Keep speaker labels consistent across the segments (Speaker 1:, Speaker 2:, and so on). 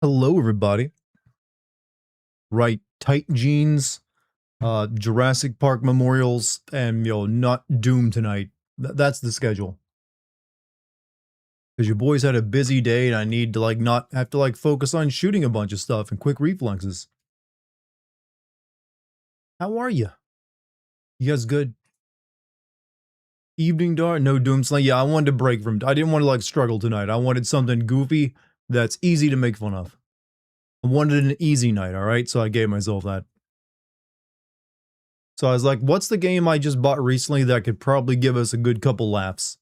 Speaker 1: Hello, everybody. Right, tight jeans, Jurassic Park memorials, and not Doom tonight. That's the schedule. Because your boys had a busy day, and I need to not have to focus on shooting a bunch of stuff and quick reflexes. How are you? You guys good? Evening Dart, no Doom Slaying. Yeah, I wanted to break from. I didn't want to struggle tonight. I wanted something goofy that's easy to make fun of. I wanted an easy night, all right. So I gave myself that. So I was like, what's the game I just bought recently that could probably give us a good couple laughs?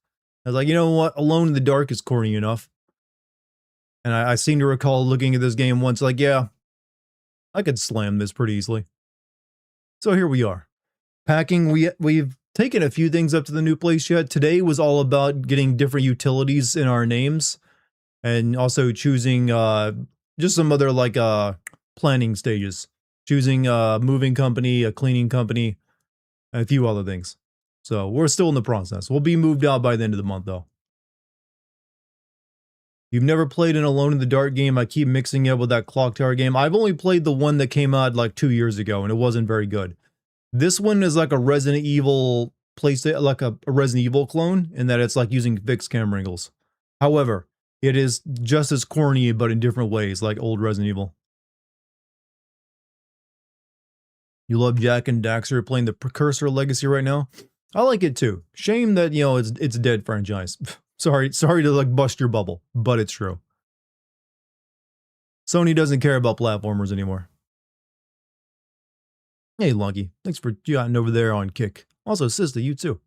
Speaker 1: I was like, you know what? Alone in the Dark is corny enough. And I seem to recall looking at this game once, like, yeah, I could slam this pretty easily. So here we are. Packing, we've taken a few things up to the new place yet. Today was all about getting different utilities in our names and also choosing just some other planning stages. Choosing a moving company, a cleaning company, and a few other things. So we're still in the process. We'll be moved out by the end of the month, though. You've never played an Alone in the Dark game. I keep mixing it with that Clock Tower game. I've only played the one that came out like 2 years ago, and it wasn't very good. This one is like a Resident Evil PlayStation, like a Resident Evil clone, in that it's like using fixed camera angles. However, it is just as corny, but in different ways, like old Resident Evil. You love Jack and Daxter playing the Precursor Legacy right now? I like it too. Shame that, it's a dead franchise. Sorry to bust your bubble, but it's true. Sony doesn't care about platformers anymore. Hey, Lunky, thanks for getting over there on Kick. Also, Sister, you too.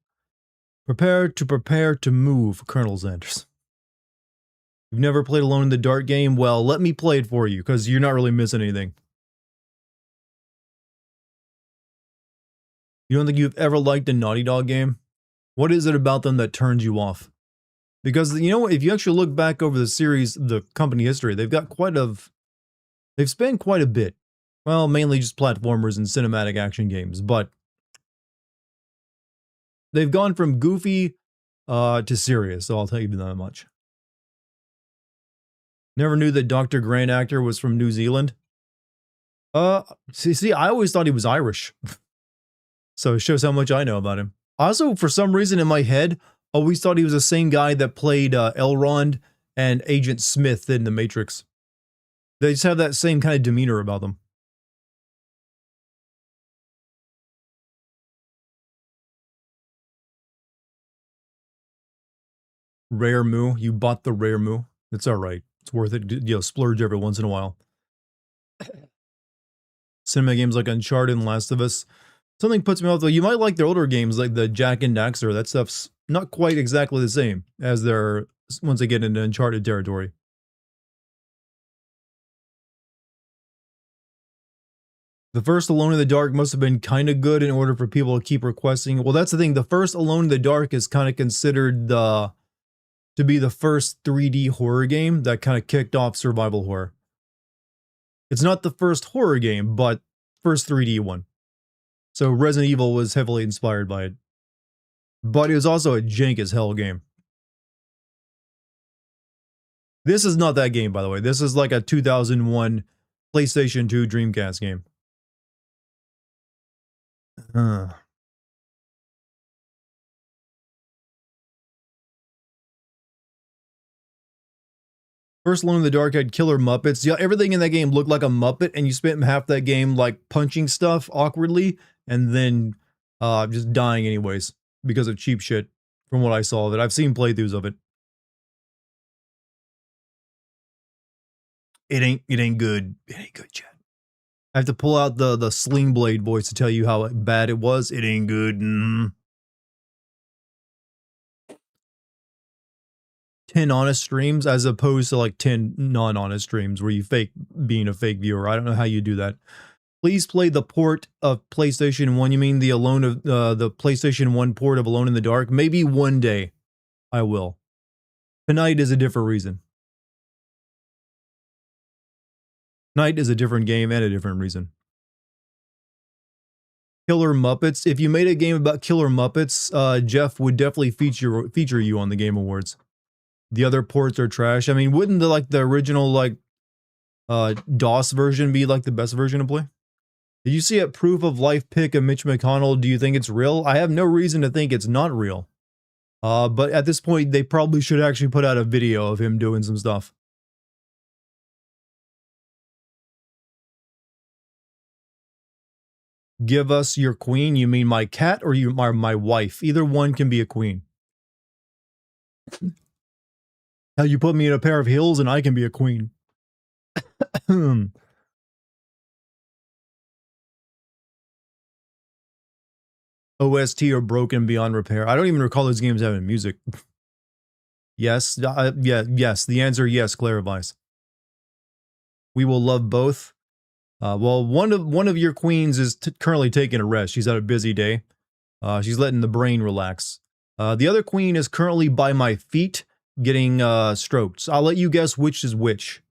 Speaker 1: Prepare to move, Colonel Xanders. You've never played Alone in the Dark game? Well, let me play it for you, because you're not really missing anything. You don't think you've ever liked a Naughty Dog game? What is it about them that turns you off? Because, if you actually look back over the series, the company history, they've spent quite a bit. Well, mainly just platformers and cinematic action games, but they've gone from goofy to serious, so I'll tell you that much. Never knew that Dr. Grant actor was from New Zealand. See, I always thought he was Irish. So it shows how much I know about him. Also, for some reason in my head, always thought he was the same guy that played Elrond and Agent Smith in The Matrix. They just have that same kind of demeanor about them. Rare Moo. You bought the Rare Moo. It's alright. It's worth it. Splurge every once in a while. Cinema games like Uncharted and Last of Us. Something puts me off though. You might like their older games like the Jack and Daxter. That stuff's not quite exactly the same as their once they get into Uncharted territory. The first Alone in the Dark must have been kind of good in order for people to keep requesting. Well, that's the thing. The first Alone in the Dark is kind of considered to be the first 3D horror game that kind of kicked off survival horror. It's not the first horror game, but first 3D one. So Resident Evil was heavily inspired by it. But it was also a jank as hell game. This is not that game, by the way. This is like a 2001 PlayStation 2 Dreamcast game. First Alone in the Dark had killer Muppets. Yeah, everything in that game looked like a Muppet, and you spent half that game punching stuff awkwardly, and then just dying anyways because of cheap shit. From what I saw of it, I've seen playthroughs of it. It ain't good. It ain't good, Chad. I have to pull out the Sling Blade voice to tell you how bad it was. It ain't good. 10 honest streams as opposed to 10 non-honest streams where you fake being a fake viewer. I don't know how you do that. Please play the port of PlayStation 1. You mean the the PlayStation 1 port of Alone in the Dark? Maybe one day I will. Tonight is a different reason. Night is a different game and a different reason. Killer Muppets. If you made a game about Killer Muppets, Jeff would definitely feature you on the Game Awards. The other ports are trash. I mean, wouldn't the original DOS version be like the best version to play? Did you see a proof of life pic of Mitch McConnell? Do you think it's real? I have no reason to think it's not real. But at this point, they probably should actually put out a video of him doing some stuff. Give us your queen. You mean my cat or you my wife? Either one can be a queen. How you put me in a pair of heels and I can be a queen. OST are broken beyond repair. I don't even recall those games having music. Yes, yes. The answer, yes, clarifies. We will love both. Well, one of your queens is currently taking a rest. She's had a busy day. She's letting the brain relax. The other queen is currently by my feet getting stroked. So I'll let you guess which is which.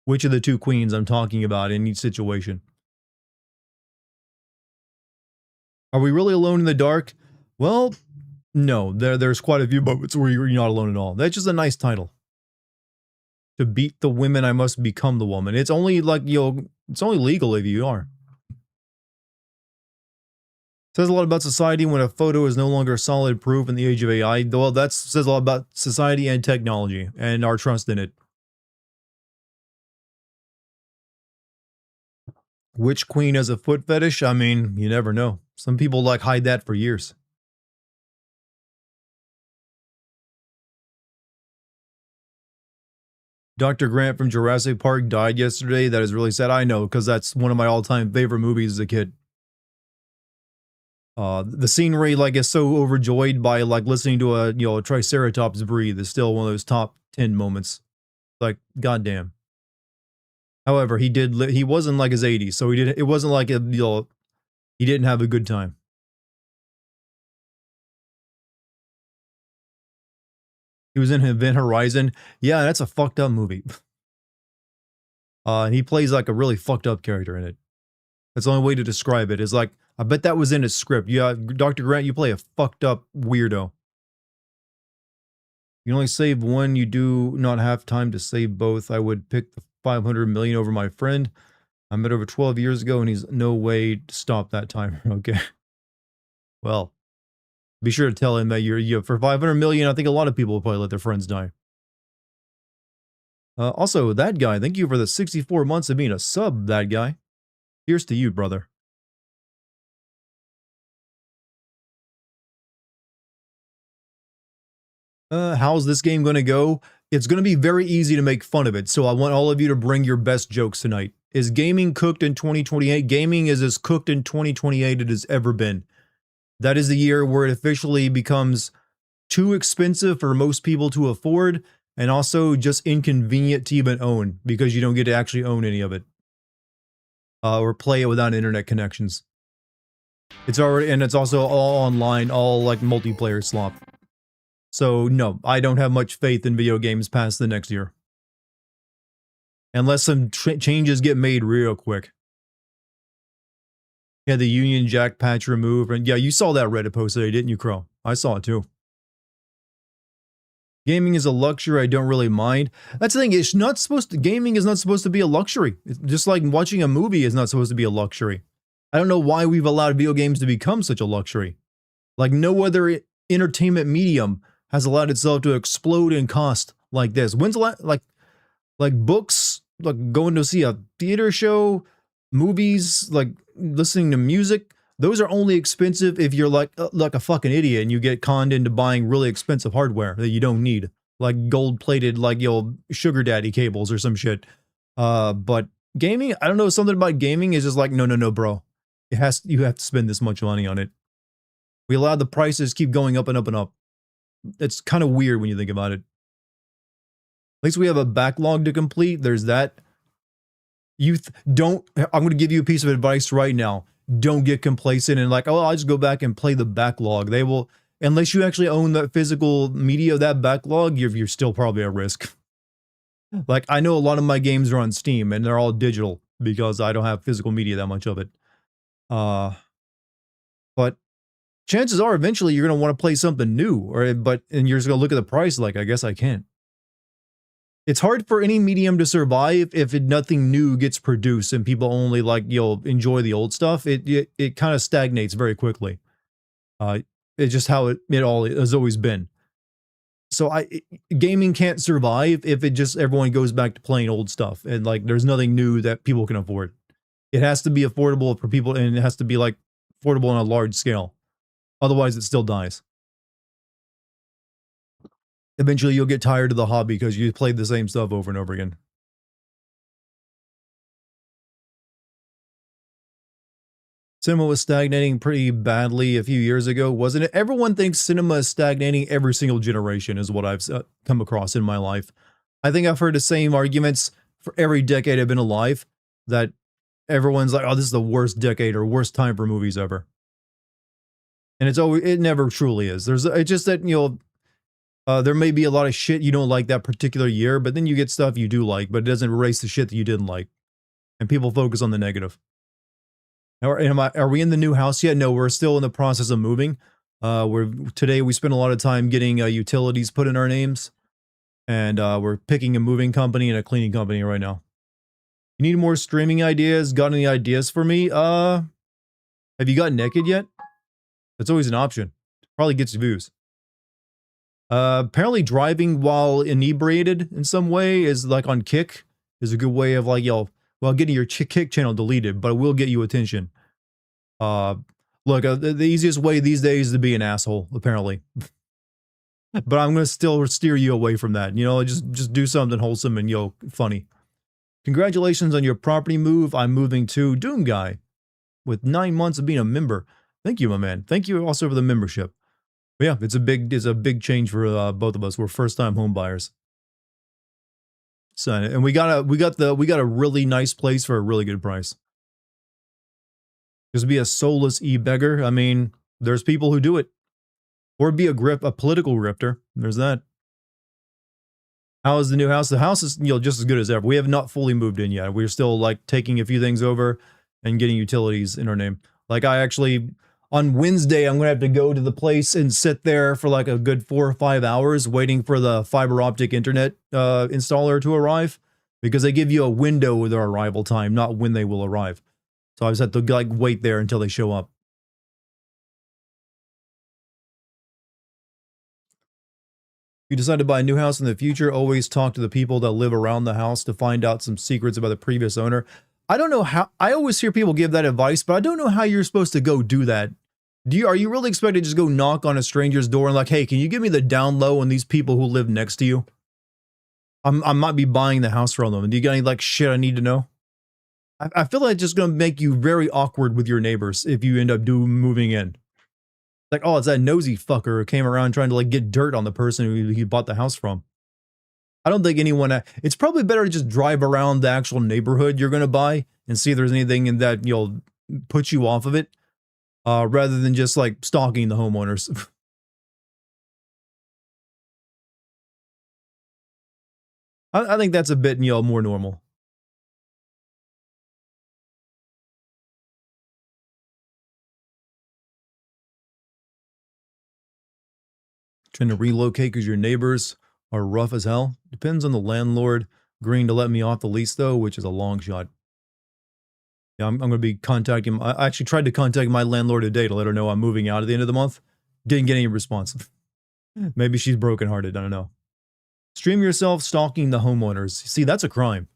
Speaker 1: Which of the two queens I'm talking about in each situation. Are we really alone in the dark? Well, no. There's quite a few moments where you're not alone at all. That's just a nice title. To beat the women, I must become the woman. It's only like, it's only legal if you are. Says a lot about society when a photo is no longer solid proof in the age of AI. Well, that says a lot about society and technology and our trust in it. Which queen has a foot fetish? I mean, you never know. Some people like hide that for years. Dr. Grant from Jurassic Park died yesterday. That is really sad. I know, because that's one of my all-time favorite movies as a kid. The scenery, like, is so overjoyed by, like, listening to a Triceratops breathe is still one of those top 10 moments. Like, goddamn. However, he was in, like, his 80s, so it wasn't like, he didn't have a good time. He was in Event Horizon. Yeah, that's a fucked up movie. He plays, like, a really fucked up character in it. That's the only way to describe it, is like, I bet that was in his script. Yeah, Dr. Grant, you play a fucked up weirdo. You only save one, you do not have time to save both. I would pick the 500 million over my friend. I met over 12 years ago and he's no way to stop that timer. Okay. Well, be sure to tell him that you're for 500 million. I think a lot of people will probably let their friends die. Also, that guy, thank you for the 64 months of being a sub, that guy. Here's to you, brother. How's this game going to go? It's going to be very easy to make fun of it, so I want all of you to bring your best jokes tonight. Is gaming cooked in 2028? Gaming is as cooked in 2028 as it has ever been. That is the year where it officially becomes too expensive for most people to afford, and also just inconvenient to even own, because you don't get to actually own any of it. Or play it without internet connections. It's already, and it's also all online, all like multiplayer slop. So no, I don't have much faith in video games past the next year. Unless some changes get made real quick. Yeah, the Union Jack patch removed, and yeah, you saw that Reddit post today, didn't you, Crow? I saw it too. Gaming is a luxury I don't really mind. That's the thing, it's not supposed to, gaming is not supposed to be a luxury. It's just like watching a movie is not supposed to be a luxury. I don't know why we've allowed video games to become such a luxury. Like no other entertainment medium has allowed itself to explode in cost like this. When's the last, like books, like going to see a theater show, movies, like listening to music, those are only expensive if you're like a fucking idiot and you get conned into buying really expensive hardware that you don't need, like gold-plated, like sugar daddy cables or some shit. But gaming, I don't know, something about gaming is just like, no, bro. You have to spend this much money on it. We allowed the prices keep going up and up and up. It's kind of weird when you think about it. At least we have a backlog to complete. There's that. I'm going to give you a piece of advice right now. Don't get complacent and like, oh, I'll just go back and play the backlog. They will, unless you actually own that physical media of that backlog, you're still probably at risk. Like, I know a lot of my games are on Steam and they're all digital because I don't have physical media that much of it. But chances are eventually you're going to want to play something new, and you're just going to look at the price like, I guess I can't. It's hard for any medium to survive if nothing new gets produced and people only like enjoy the old stuff. It kind of stagnates very quickly. Uh, it's just how it all has always been. So gaming can't survive if it just everyone goes back to playing old stuff and like there's nothing new that people can afford. It has to be affordable for people and it has to be like affordable on a large scale. Otherwise, it still dies. Eventually, you'll get tired of the hobby because you played the same stuff over and over again. Cinema was stagnating pretty badly a few years ago, wasn't it? Everyone thinks cinema is stagnating every single generation, is what I've come across in my life. I think I've heard the same arguments for every decade I've been alive that everyone's like, oh, this is the worst decade or worst time for movies ever. And it never truly is. It's just that, there may be a lot of shit you don't like that particular year, but then you get stuff you do like, but it doesn't erase the shit that you didn't like. And people focus on the negative. Are we in the new house yet? No, we're still in the process of moving. Today we spent a lot of time getting utilities put in our names, and we're picking a moving company and a cleaning company right now. You need more streaming ideas? Got any ideas for me? Have you got naked yet? That's always an option. Probably gets views. Apparently driving while inebriated in some way is like on Kick is a good way of like, getting your Kick channel deleted, but it will get you attention. Look, the easiest way these days is to be an asshole, apparently. But I'm gonna still steer you away from that. Just do something wholesome and funny. Congratulations on your property move. I'm moving to Doom Guy with 9 months of being a member. Thank you, my man. Thank you also for the membership. But yeah, it's a big change for both of us. We're first time home buyers. So, and we got a really nice place for a really good price. Just be a soulless e-beggar. I mean, there's people who do it. Or be a political grifter. There's that. How is the new house? The house is, just as good as ever. We have not fully moved in yet. We're still like taking a few things over and getting utilities in our name. Like on Wednesday, I'm going to have to go to the place and sit there for like a good 4 or 5 hours waiting for the fiber optic internet installer to arrive because they give you a window with their arrival time, not when they will arrive. So I just have to like wait there until they show up. You decide to buy a new house in the future, always talk to the people that live around the house to find out some secrets about the previous owner. I don't know how, I always hear people give that advice, but I don't know how you're supposed to go do that. Are you really expected to just go knock on a stranger's door and like, hey, can you give me the down low on these people who live next to you? I might be buying the house from them. Do you got any like shit I need to know? I feel like it's just going to make you very awkward with your neighbors if you end up moving in. Like, oh, it's that nosy fucker who came around trying to like get dirt on the person who he bought the house from. I don't think anyone, it's probably better to just drive around the actual neighborhood you're going to buy and see if there's anything in that, put you off of it, rather than just like stalking the homeowners. I think that's a bit, more normal. Trying to relocate because your neighbors are rough as hell. Depends on the landlord agreeing to let me off the lease, though, which is a long shot. Yeah, I'm going to be contacting. I actually tried to contact my landlord today to let her know I'm moving out at the end of the month. Didn't get any response. Maybe she's brokenhearted. I don't know. Stream yourself stalking the homeowners. See, that's a crime.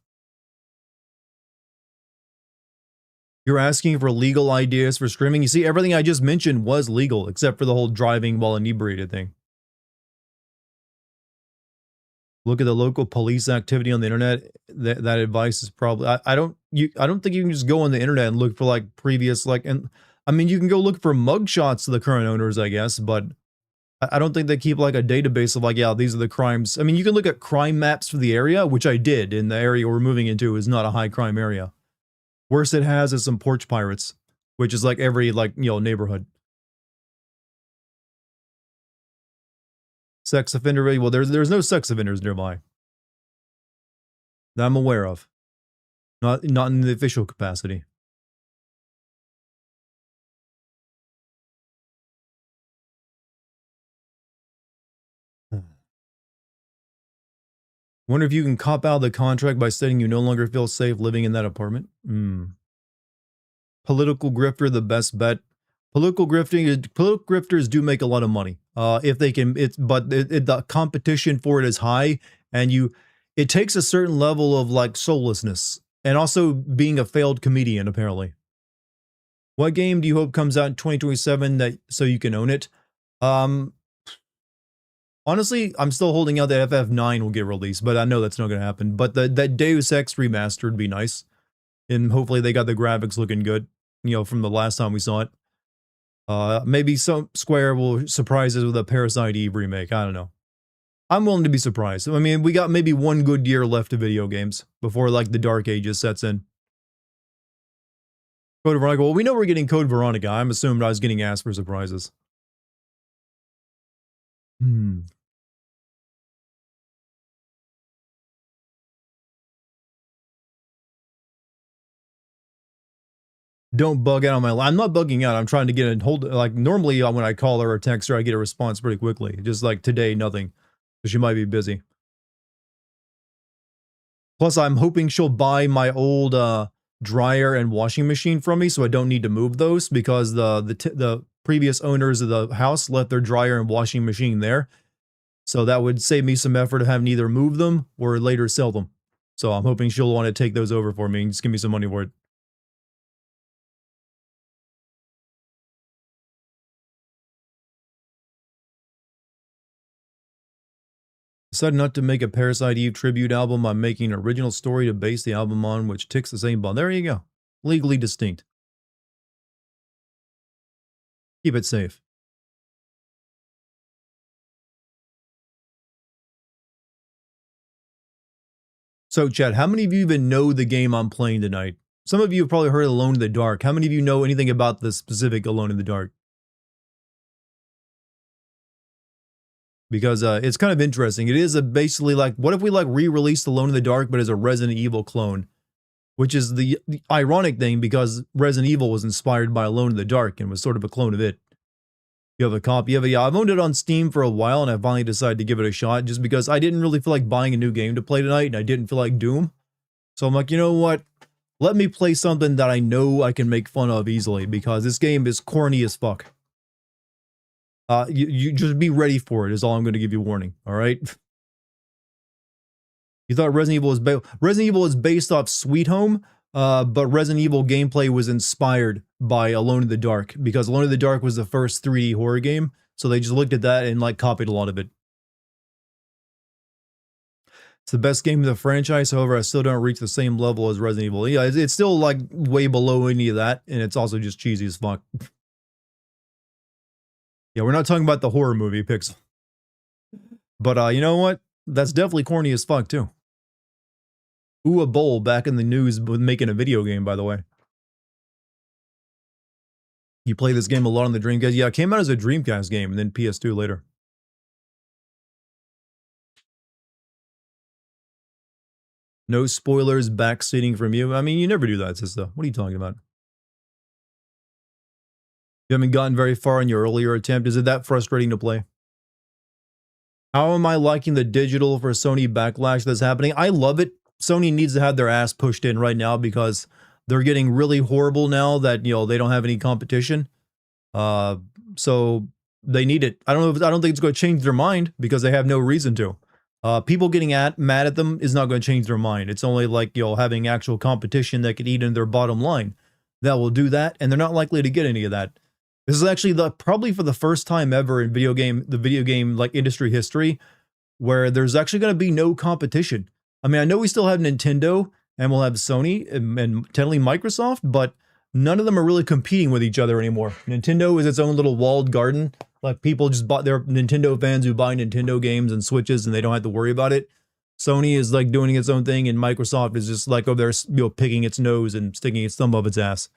Speaker 1: You're asking for legal ideas for streaming. You see, everything I just mentioned was legal, except for the whole driving while inebriated thing. Look at the local police activity on the internet. That advice is probably I don't think you can just go on the internet and look for like previous and I mean you can go look for mugshots of the current owners, I guess, but I don't think they keep like a database of like, yeah, these are the crimes. I mean, you can look at crime maps for the area, which I did, in the area we're moving into is not a high crime area. Worst it has is some porch pirates, which is like every neighborhood. Sex offender rate. Well, there's no sex offenders nearby that I'm aware of. Not in the official capacity. Wonder if you can cop out of the contract by stating you no longer feel safe living in that apartment. Political grifter, the best bet. Political grifters do make a lot of money. If they can, the competition for it is high, and it takes a certain level of like soullessness, and also being a failed comedian apparently. What game do you hope comes out in 2027 so you can own it? Honestly, I'm still holding out that FF9 will get released, but I know that's not going to happen. But that Deus Ex remastered would be nice, and hopefully they got the graphics looking good, from the last time we saw it. Maybe some Square will surprise us with a Parasite Eve remake. I don't know. I'm willing to be surprised. I mean, we got maybe one good year left of video games before like the Dark Ages sets in. Code Veronica. Well, we know we're getting Code Veronica. I'm assuming I was getting asked for surprises. Don't bug out on my line. I'm not bugging out. I'm trying to get a hold. Like normally when I call her or text her, I get a response pretty quickly. Just like today, nothing. So she might be busy. Plus, I'm hoping she'll buy my old dryer and washing machine from me, so I don't need to move those because the previous owners of the house left their dryer and washing machine there. So that would save me some effort of having to either move them or later sell them. So I'm hoping she'll want to take those over for me and just give me some money for it. Decided not to make a Parasite Eve tribute album. I'm making an original story to base the album on, which ticks the same ball. There you go. Legally distinct. Keep it safe. So, Chad, how many of you even know the game I'm playing tonight? Some of you have probably heard Alone in the Dark. How many of you know anything about the specific Alone in the Dark? Because it's kind of interesting. It is basically like, what if we like re-released Alone in the Dark, but as a Resident Evil clone? Which is the ironic thing because Resident Evil was inspired by Alone in the Dark and was sort of a clone of it. You have a copy of it. Yeah, I've owned it on Steam for a while and I finally decided to give it a shot just because I didn't really feel like buying a new game to play tonight and I didn't feel like Doom. So I'm like, you know what? Let me play something that I know I can make fun of easily because this game is corny as fuck. You just be ready for it is all I'm going to give you a warning, all right? You thought Resident Evil is based off Sweet Home, but Resident Evil gameplay was inspired by Alone in the Dark because Alone in the Dark was the first 3D horror game, so they just looked at that and like copied a lot of it. It's the best game of the franchise, however, I still don't reach the same level as Resident Evil. Yeah, it's still like way below any of that, and it's also just cheesy as fuck. Yeah, we're not talking about the horror movie, Pixel. But you know what? That's definitely corny as fuck, too. Ooh, a Bowl back in the news with making a video game, by the way. You play this game a lot on the Dreamcast? Yeah, it came out as a Dreamcast game and then PS2 later. No spoilers, backseating from you. I mean, you never do that, sister. What are you talking about? You haven't gotten very far in your earlier attempt. Is it that frustrating to play? How am I liking the digital for Sony backlash that's happening? I love it. Sony needs to have their ass pushed in right now because they're getting really horrible now that, they don't have any competition. So they need it. I don't think it's going to change their mind because they have no reason to. People getting mad at them is not going to change their mind. It's only like, having actual competition that could eat into their bottom line that will do that, and they're not likely to get any of that. This is actually probably for the first time ever in the video game like industry history where there's actually going to be no competition. I mean, I know we still have Nintendo and we'll have Sony and technically Microsoft, but none of them are really competing with each other anymore. Nintendo is its own little walled garden. Like people just bought their Nintendo fans who buy Nintendo games and Switches and they don't have to worry about it. Sony is like doing its own thing and Microsoft is just like over there, picking its nose and sticking its thumb up its ass.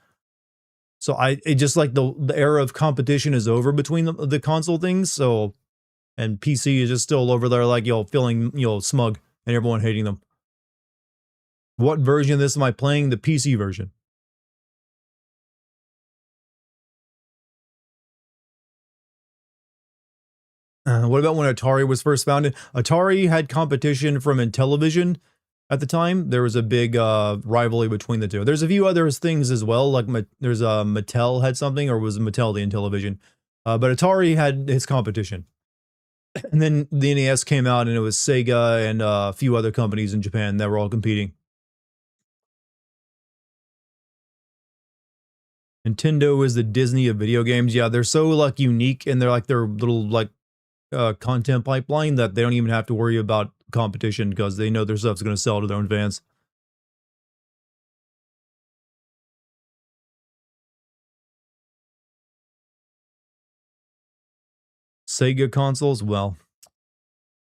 Speaker 1: So it just like the era of competition is over between the console things. So, and PC is just still over there like, feeling, smug and everyone hating them. What version of this am I playing? The PC version. What about when Atari was first founded? Atari had competition from Intellivision at the time. There was a big rivalry between the two. There's a few other things as well, like there's Mattel had something, or was Mattel the Intellivision? But Atari had its competition. And then the NES came out, and it was Sega and a few other companies in Japan that were all competing. Nintendo is the Disney of video games. Yeah, they're so like unique, and they're like their little like content pipeline that they don't even have to worry about competition because they know their stuff's going to sell to their own fans. Sega consoles, well,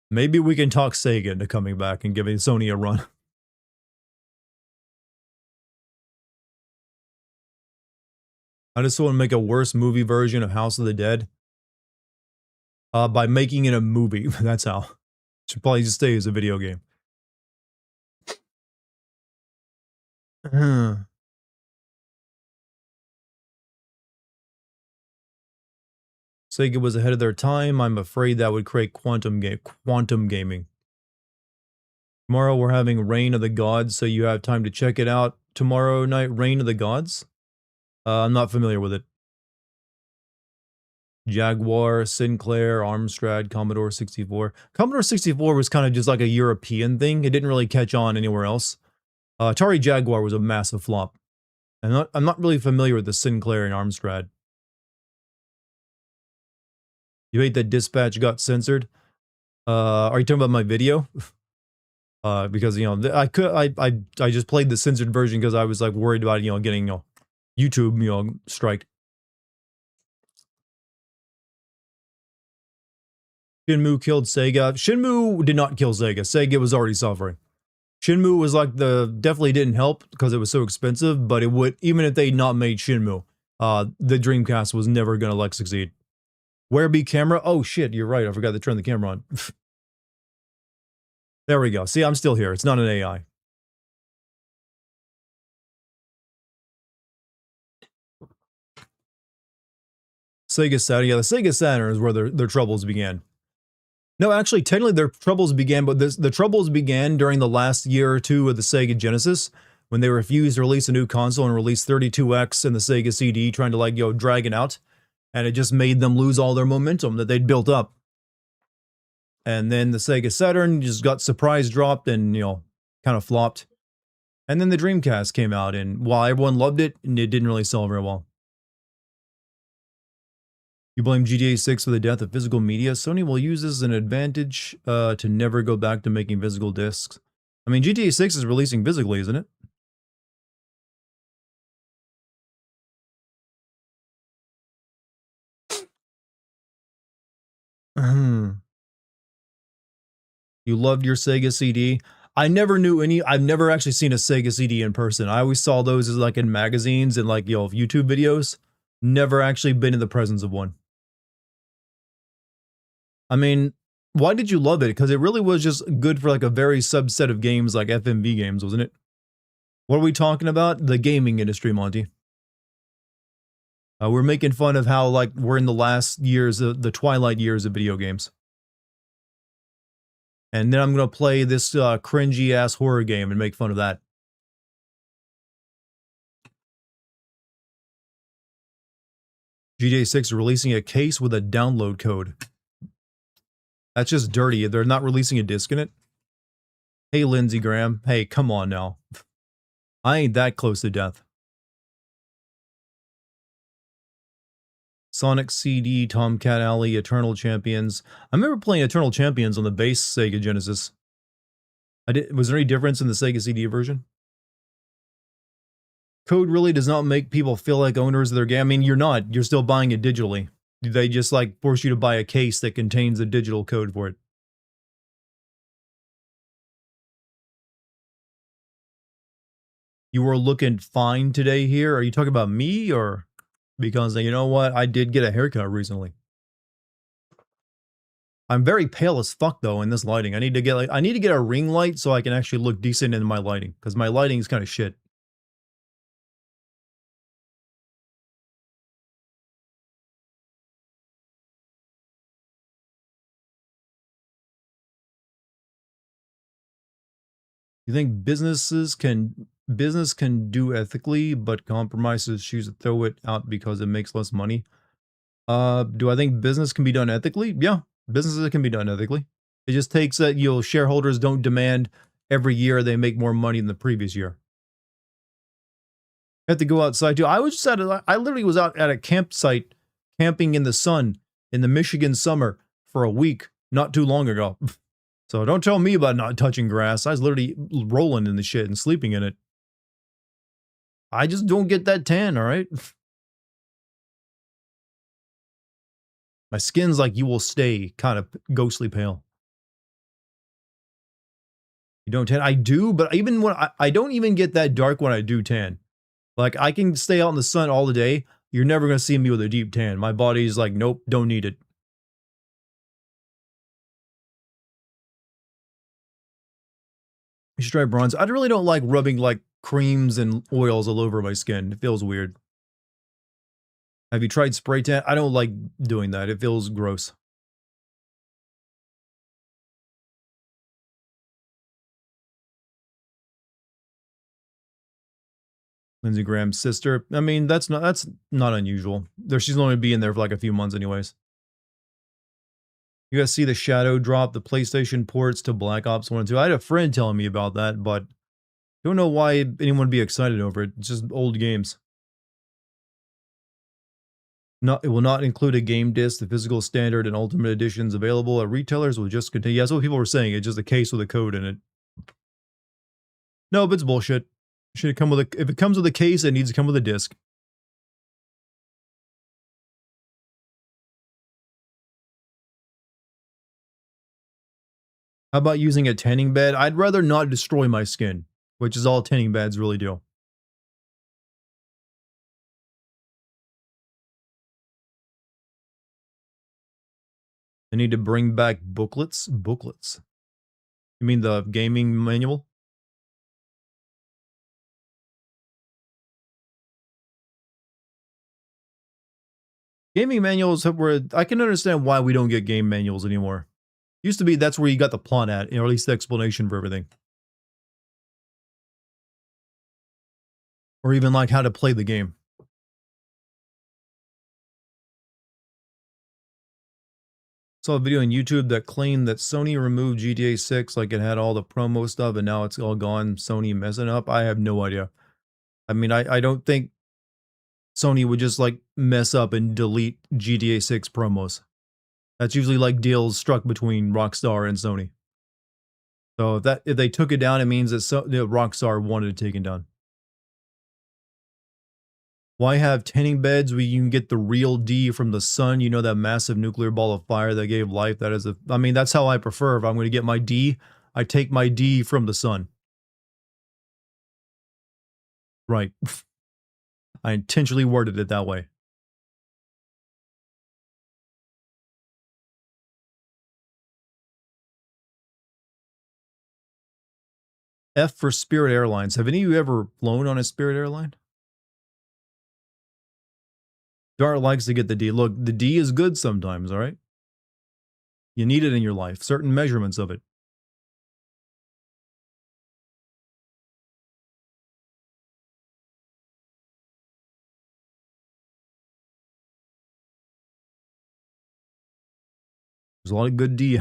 Speaker 1: maybe we can talk Sega into coming back and giving Sony a run. I just want to make a worse movie version of House of the Dead by making it a movie. That's how. Should probably just stay as a video game. Sega was ahead of their time. I'm afraid that would create quantum gaming. Tomorrow we're having Reign of the Gods, so you have time to check it out. Tomorrow night, Reign of the Gods? I'm not familiar with it. Jaguar, Sinclair, Amstrad, Commodore 64. Commodore 64 was kind of just like a European thing. It didn't really catch on anywhere else. Atari Jaguar was a massive flop. I'm not really familiar with the Sinclair and Amstrad. You hate that Dispatch got censored? Are you talking about my video? Because I just played the censored version because I was like worried about getting YouTube striked. Shenmue killed Sega. Shenmue did not kill Sega. Sega was already suffering. Shenmue was like definitely didn't help because it was so expensive, but it would, even if they not made Shenmue, the Dreamcast was never gonna like succeed. Where be camera? Oh shit, you're right. I forgot to turn the camera on. There we go. See, I'm still here. It's not an AI. Sega Saturn. Yeah, the Sega Saturn is where their troubles began. No, actually, technically their troubles began, but the troubles began during the last year or two of the Sega Genesis, when they refused to release a new console and released 32X and the Sega CD, trying to drag it out, and it just made them lose all their momentum that they'd built up. And then the Sega Saturn just got surprise dropped and kind of flopped. And then the Dreamcast came out, and while everyone loved it, it didn't really sell very well. You blame GTA 6 for the death of physical media. Sony will use this as an advantage to never go back to making physical discs. I mean, GTA 6 is releasing physically, isn't it? You loved your Sega CD. I've never actually seen a Sega CD in person. I always saw those as like in magazines and like, YouTube videos. Never actually been in the presence of one. I mean, why did you love it? Because it really was just good for like a very subset of games like FMV games, wasn't it? What are we talking about? The gaming industry, Monty. We're making fun of how like we're in the last years, the twilight years of video games. And then I'm going to play this cringy ass horror game and make fun of that. GTA 6 is releasing a case with a download code. That's just dirty. They're not releasing a disc in it. Hey, Lindsey Graham. Hey, come on now. I ain't that close to death. Sonic CD, Tomcat Alley, Eternal Champions. I remember playing Eternal Champions on the base Sega Genesis. Was there any difference in the Sega CD version? Code really does not make people feel like owners of their game. I mean, you're not. You're still buying it digitally. They just like force you to buy a case that contains a digital code for it. You were looking fine today here. Are you talking about me, or because you know what? I did get a haircut recently. I'm very pale as fuck though in this lighting. I need to get a ring light so I can actually look decent in my lighting, because my lighting is kind of shit. You think business can do ethically, but compromises choose to throw it out because it makes less money? Do I think business can be done ethically? Yeah, businesses can be done ethically. It just takes that shareholders don't demand every year they make more money than the previous year. I have to go outside too. I literally was out at a campsite camping in the sun in the Michigan summer for a week not too long ago. So don't tell me about not touching grass. I was literally rolling in the shit and sleeping in it. I just don't get that tan, all right? My skin's like you will stay kind of ghostly pale. You don't tan? I do, but even when I don't even get that dark when I do tan. Like I can stay out in the sun all the day. You're never gonna see me with a deep tan. My body's like, nope, don't need it. You should try bronze. I really don't like rubbing like creams and oils all over my skin. It feels weird. Have you tried spray tan? I don't like doing that. It feels gross. Lindsey Graham's sister. I mean, that's not unusual. She's only been there for like a few months anyways. You guys see the Shadow drop the PlayStation ports to Black Ops 1 and 2. I had a friend telling me about that, but don't know why anyone would be excited over it. It's just old games. It will not include a game disc. The physical standard and ultimate editions available at retailers will just continue. Yeah, that's what people were saying. It's just a case with a code in it. No, but it's bullshit. Should it come with if it comes with a case, it needs to come with a disc. How about using a tanning bed? I'd rather not destroy my skin, which is all tanning beds really do. They need to bring back booklets. Booklets. You mean the gaming manual? Gaming manuals were. I can understand why we don't get game manuals anymore. Used to be that's where you got the plot at, or at least the explanation for everything. Or even like how to play the game. Saw a video on YouTube that claimed that Sony removed GTA 6 like it had all the promo stuff and now it's all gone. Sony messing up. I have no idea. I mean, I don't think Sony would just like mess up and delete GTA 6 promos. That's usually like deals struck between Rockstar and Sony. So if they took it down, it means that Rockstar wanted it taken down. Why have tanning beds where you can get the real D from the sun? You know, that massive nuclear ball of fire that gave life. I mean, that's how I prefer. If I'm going to get my D, I take my D from the sun. Right. I intentionally worded it that way. F for Spirit Airlines. Have any of you ever flown on a Spirit airline? Dart likes to get the D. Look, the D is good sometimes, all right? You need it in your life, certain measurements of it. There's a lot of good D.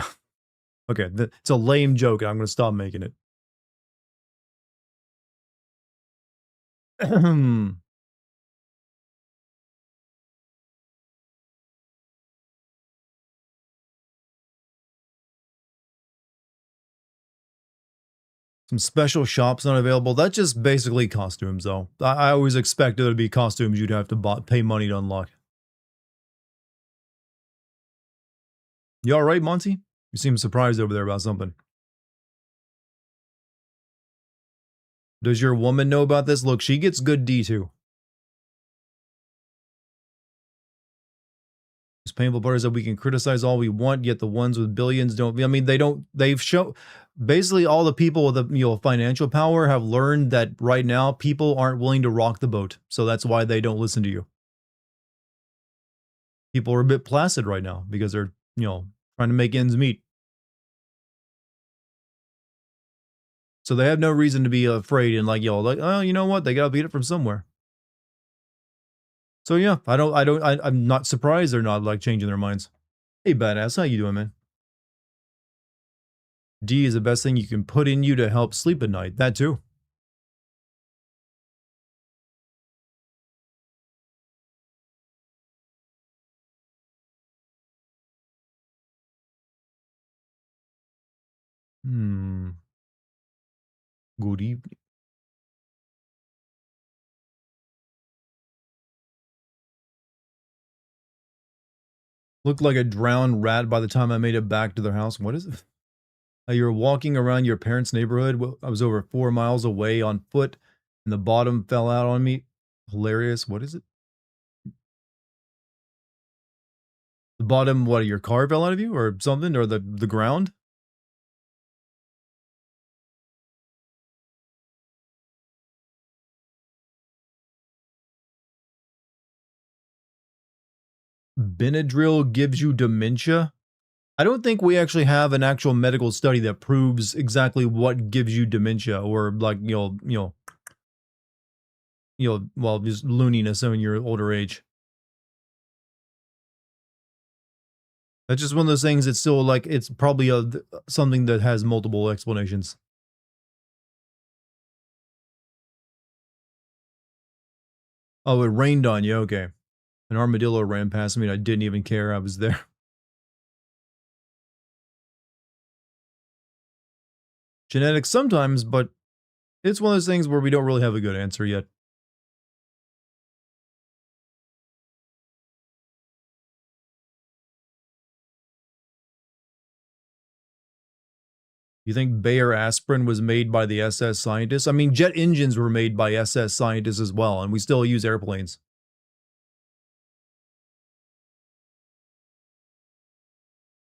Speaker 1: Okay, it's a lame joke. I'm going to stop making it. Some special shops not available. That's just basically costumes, though. I always expected it to be costumes you'd have to pay money to unlock. You all right, Monty? You seem surprised over there about something. Does your woman know about this? Look, she gets good D too. This painful part is that we can criticize all we want, yet the ones with billions don't. I mean, they don't. They've shown basically all the people with the financial power have learned that right now people aren't willing to rock the boat, so that's why they don't listen to you. People are a bit placid right now because they're trying to make ends meet. So they have no reason to be afraid and like, yo, like, oh, you know what? They gotta beat it from somewhere. So yeah, I'm not surprised they're not like changing their minds. Hey, badass, how you doing, man? D is the best thing you can put in you to help sleep at night. That too. Hmm. Good evening. Looked like a drowned rat by the time I made it back to their house. What is it? You were walking around your parents' neighborhood. Well, I was over 4 miles away on foot, and the bottom fell out on me. Hilarious. What is it? The bottom, what, your car fell out of you or something? Or the ground? Benadryl gives you dementia? I don't think we actually have an actual medical study that proves exactly what gives you dementia or like, well, just looniness in your older age. That's just one of those things. It's still like, it's probably something that has multiple explanations. Oh, it rained on you. Okay. An armadillo ran past me and I didn't even care I was there. Genetics sometimes, but it's one of those things where we don't really have a good answer yet. You think Bayer aspirin was made by the SS scientists? I mean, jet engines were made by SS scientists as well, and we still use airplanes.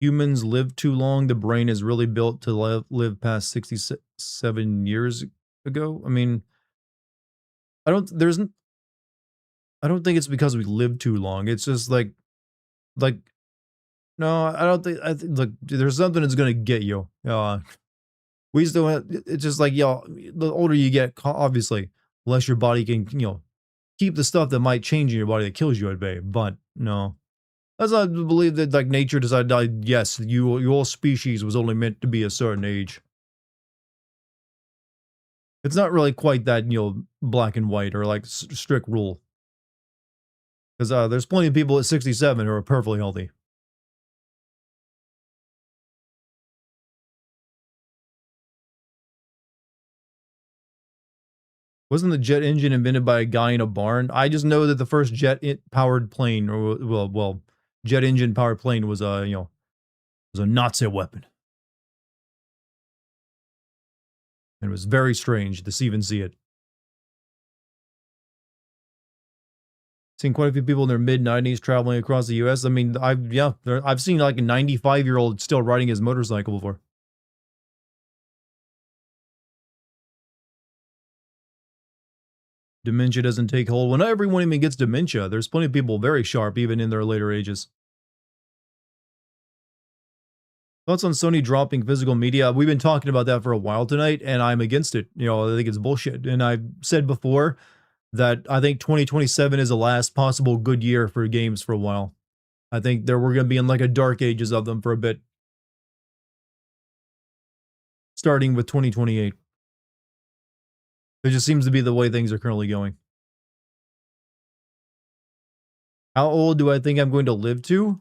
Speaker 1: Humans live too long. The brain is really built to live past 67 years ago. I mean, I don't, there's, I don't think it's because we live too long. It's just like, no, I don't think, look, there's something that's going to get you. We still have, it's just like, y'all, the older you get, obviously, less your body can, keep the stuff that might change in your body that kills you at bay. But no, that's not to believe that like nature decided, yes, your species was only meant to be a certain age. It's not really quite that, black and white or like strict rule. Because there's plenty of people at 67 who are perfectly healthy. Wasn't the jet engine invented by a guy in a barn? I just know that the first jet powered plane, or well, jet engine powered plane was was a Nazi weapon. And it was very strange to even see it. Seen quite a few people in their mid 90s traveling across the U.S. I mean, I've seen like a 95-year-old still riding his motorcycle before. Dementia doesn't take hold. Well, not everyone even gets dementia. There's plenty of people very sharp even in their later ages. Thoughts on Sony dropping physical media? We've been talking about that for a while tonight, and I'm against it. I think it's bullshit. And I've said before that I think 2027 is the last possible good year for games for a while. I think we're going to be in like a dark ages of them for a bit, starting with 2028. It just seems to be the way things are currently going. How old do I think I'm going to live to?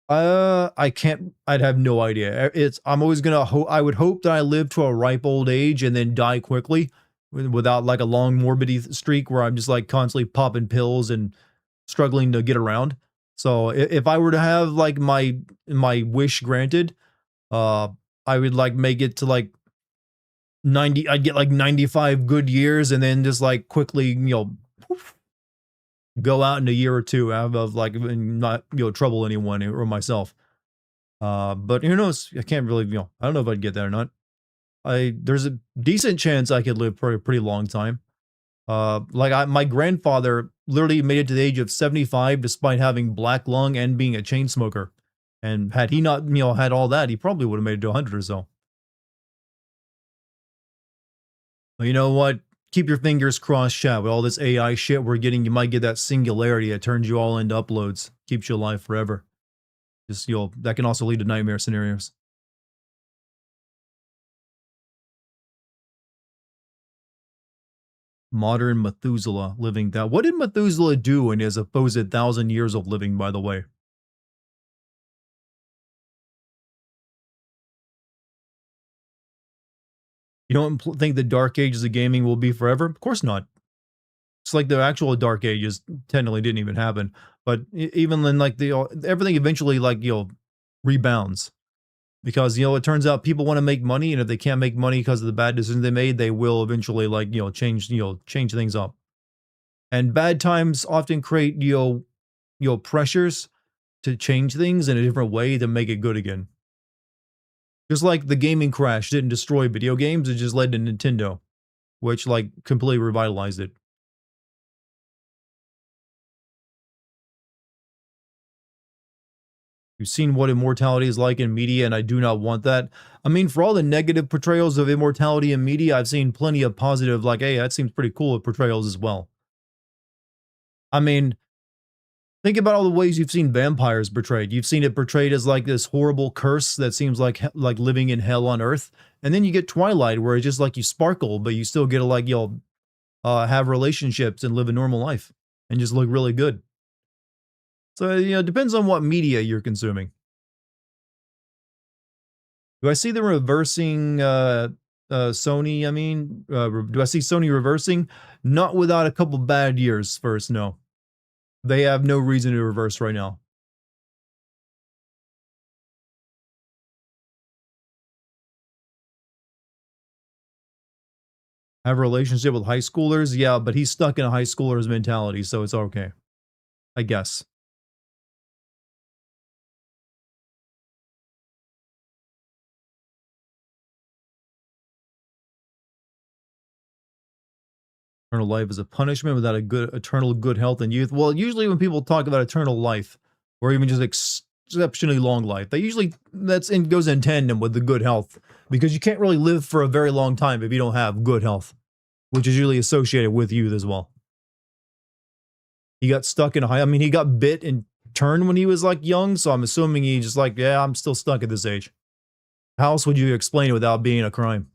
Speaker 1: I can't. I'd have no idea. I'm always gonna I would hope that I live to a ripe old age and then die quickly, without like a long morbidity streak where I'm just like constantly popping pills and struggling to get around. So if I were to have like my wish granted, uh, I would like make it to like 90. I'd get like 95 good years and then just like quickly, poof, go out in a year or two out of like not trouble anyone or myself. But who knows? I can't really, I don't know if I'd get that or not. There's a decent chance I could live for a pretty long time. My grandfather literally made it to the age of 75 despite having black lung and being a chain smoker. And had he not, had all that, he probably would have made it to 100 or so. But you know what? Keep your fingers crossed, chat. With all this AI shit we're getting, you might get that singularity that turns you all into uploads. Keeps you alive forever. Just that can also lead to nightmare scenarios. Modern Methuselah living that. What did Methuselah do in his supposed 1,000 years of living, by the way? You don't think the Dark Ages of gaming will be forever? Of course not. It's like the actual Dark Ages technically didn't even happen. But even then, like everything eventually rebounds. Because it turns out people want to make money, and if they can't make money because of the bad decisions they made, they will eventually change things up. And bad times often create pressures to change things in a different way to make it good again. Just like the gaming crash didn't destroy video games, it just led to Nintendo, which completely revitalized it. You've seen what immortality is like in media, and I do not want that. I mean, for all the negative portrayals of immortality in media, I've seen plenty of positive, hey, that seems pretty cool portrayals as well. I mean, think about all the ways you've seen vampires portrayed. You've seen it portrayed as this horrible curse that seems like living in hell on earth. And then you get Twilight, where it's just you sparkle, but you still get to have relationships and live a normal life and just look really good. So, it depends on what media you're consuming. Do I see them reversing Sony? I mean, do I see Sony reversing? Not without a couple bad years first, no. They have no reason to reverse right now. Have a relationship with high schoolers? Yeah, but he's stuck in a high schooler's mentality, so it's okay. I guess. Eternal life is a punishment without a good eternal good health and youth. Well, usually when people talk about eternal life, or even just exceptionally long life, goes in tandem with the good health, because you can't really live for a very long time if you don't have good health, which is usually associated with youth as well. He got stuck in a high. I mean, he got bit and turned when he was young, so I'm assuming he just yeah, I'm still stuck at this age. How else would you explain it without being a crime?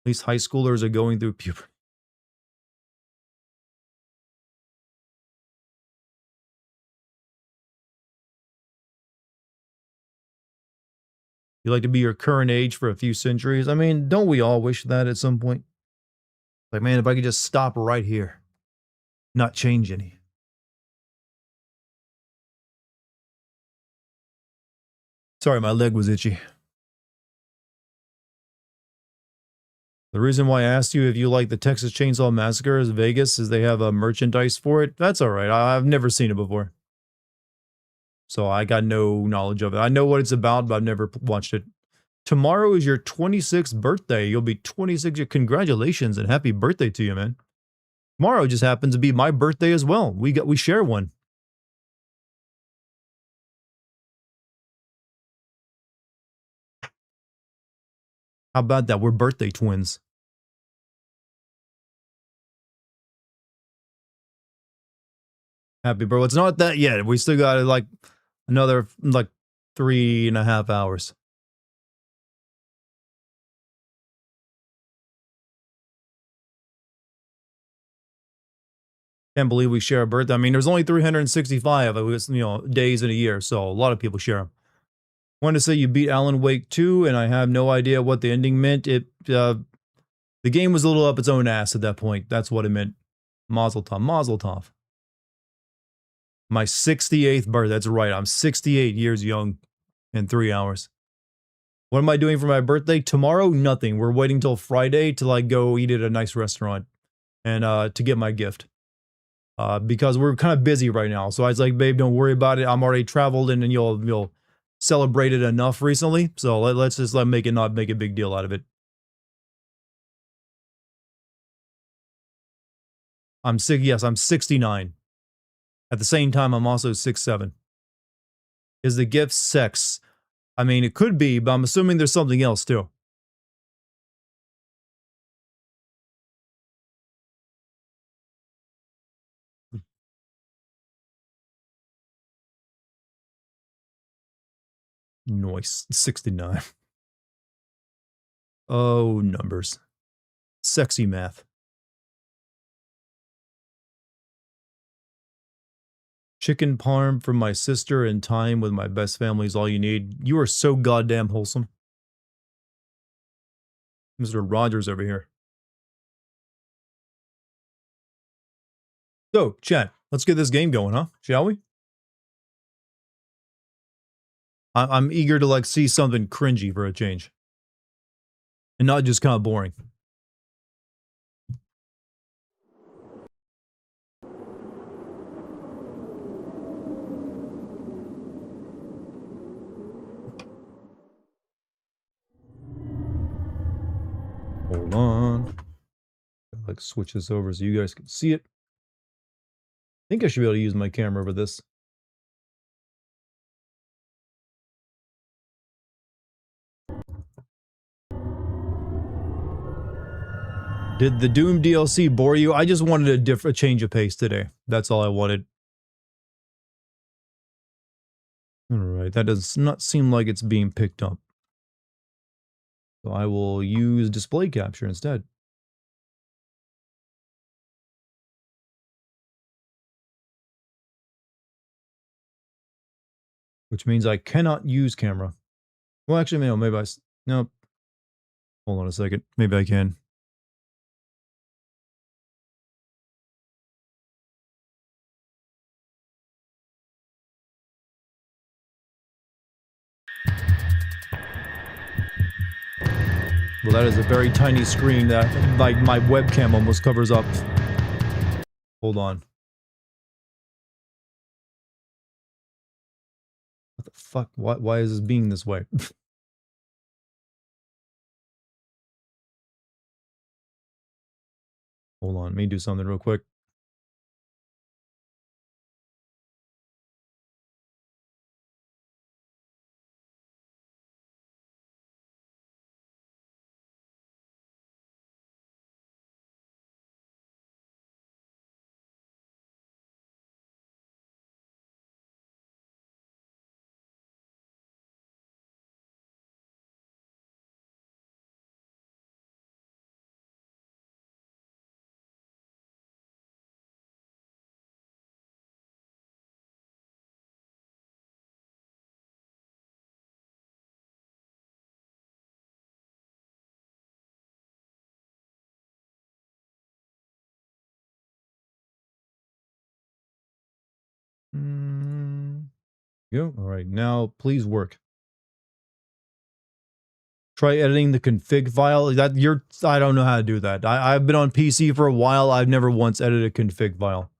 Speaker 1: At least high schoolers are going through puberty. You like to be your current age for a few centuries? I mean, don't we all wish that at some point? Man, if I could just stop right here, not change any. Sorry, my leg was itchy. The reason why I asked you if you like the Texas Chainsaw Massacre as Vegas is they have a merchandise for it. That's all right. I've never seen it before. So I got no knowledge of it. I know what it's about, but I've never watched it. Tomorrow is your 26th birthday. You'll be 26. Congratulations and happy birthday to you, man. Tomorrow just happens to be my birthday as well. We share one. How about that? We're birthday twins. Happy birthday. It's not that yet. We still got another 3.5 hours. Can't believe we share a birthday. I mean, there's only 365 days in a year, so a lot of people share them. Wanted to say you beat Alan Wake 2, and I have no idea what the ending meant. The game was a little up its own ass at that point. That's what it meant. Mazel tov. Mazel tov. My 68th birthday. That's right. I'm 68 years young in 3 hours. What am I doing for my birthday? Tomorrow, nothing. We're waiting till Friday to go eat at a nice restaurant and to get my gift. Because we're kind of busy right now. So I was like, babe, don't worry about it. I'm already traveled and you'll celebrate it enough recently. So let's just not make a big deal out of it. I'm 69. At the same time, I'm also 6'7". Is the gift sex? I mean, it could be, but I'm assuming there's something else too. Nice. 69. Oh, numbers. Sexy math. Chicken parm from my sister and time with my best family is all you need. You are so goddamn wholesome. Mr. Rogers over here. So, chat, let's get this game going, huh? Shall we? I'm eager to, like, see something cringy for a change. And not just kind of boring. Hold on. Like, switch this over so you guys can see it. I think I should be able to use my camera for this. Did the Doom DLC bore you? I just wanted a change of pace today. That's all I wanted. Alright, that does not seem like it's being picked up. So I will use display capture instead. Which means I cannot use camera. Well, actually, no, maybe nope. Hold on a second. Maybe I can. Well, that is a very tiny screen that, like, my webcam almost covers up. Hold on. What the fuck? Why is this being this way? Hold on, let me do something real quick. Go. All right, now please work. Try editing the config file. I don't know how to do that. I've been on PC for a while. I've never once edited a config file.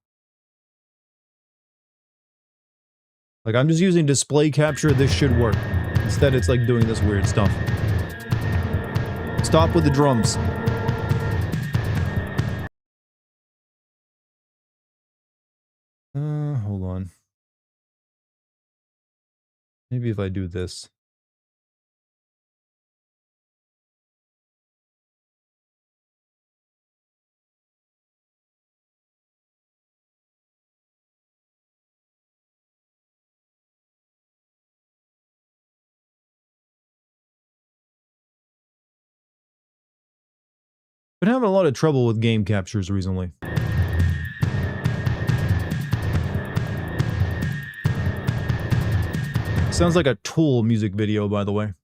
Speaker 1: Like, I'm just using display capture. This should work. Instead, it's like doing this weird stuff. Stop with the drums. Hold on. Maybe if I do this. Been having a lot of trouble with game captures recently. Sounds like a Tool music video, by the way.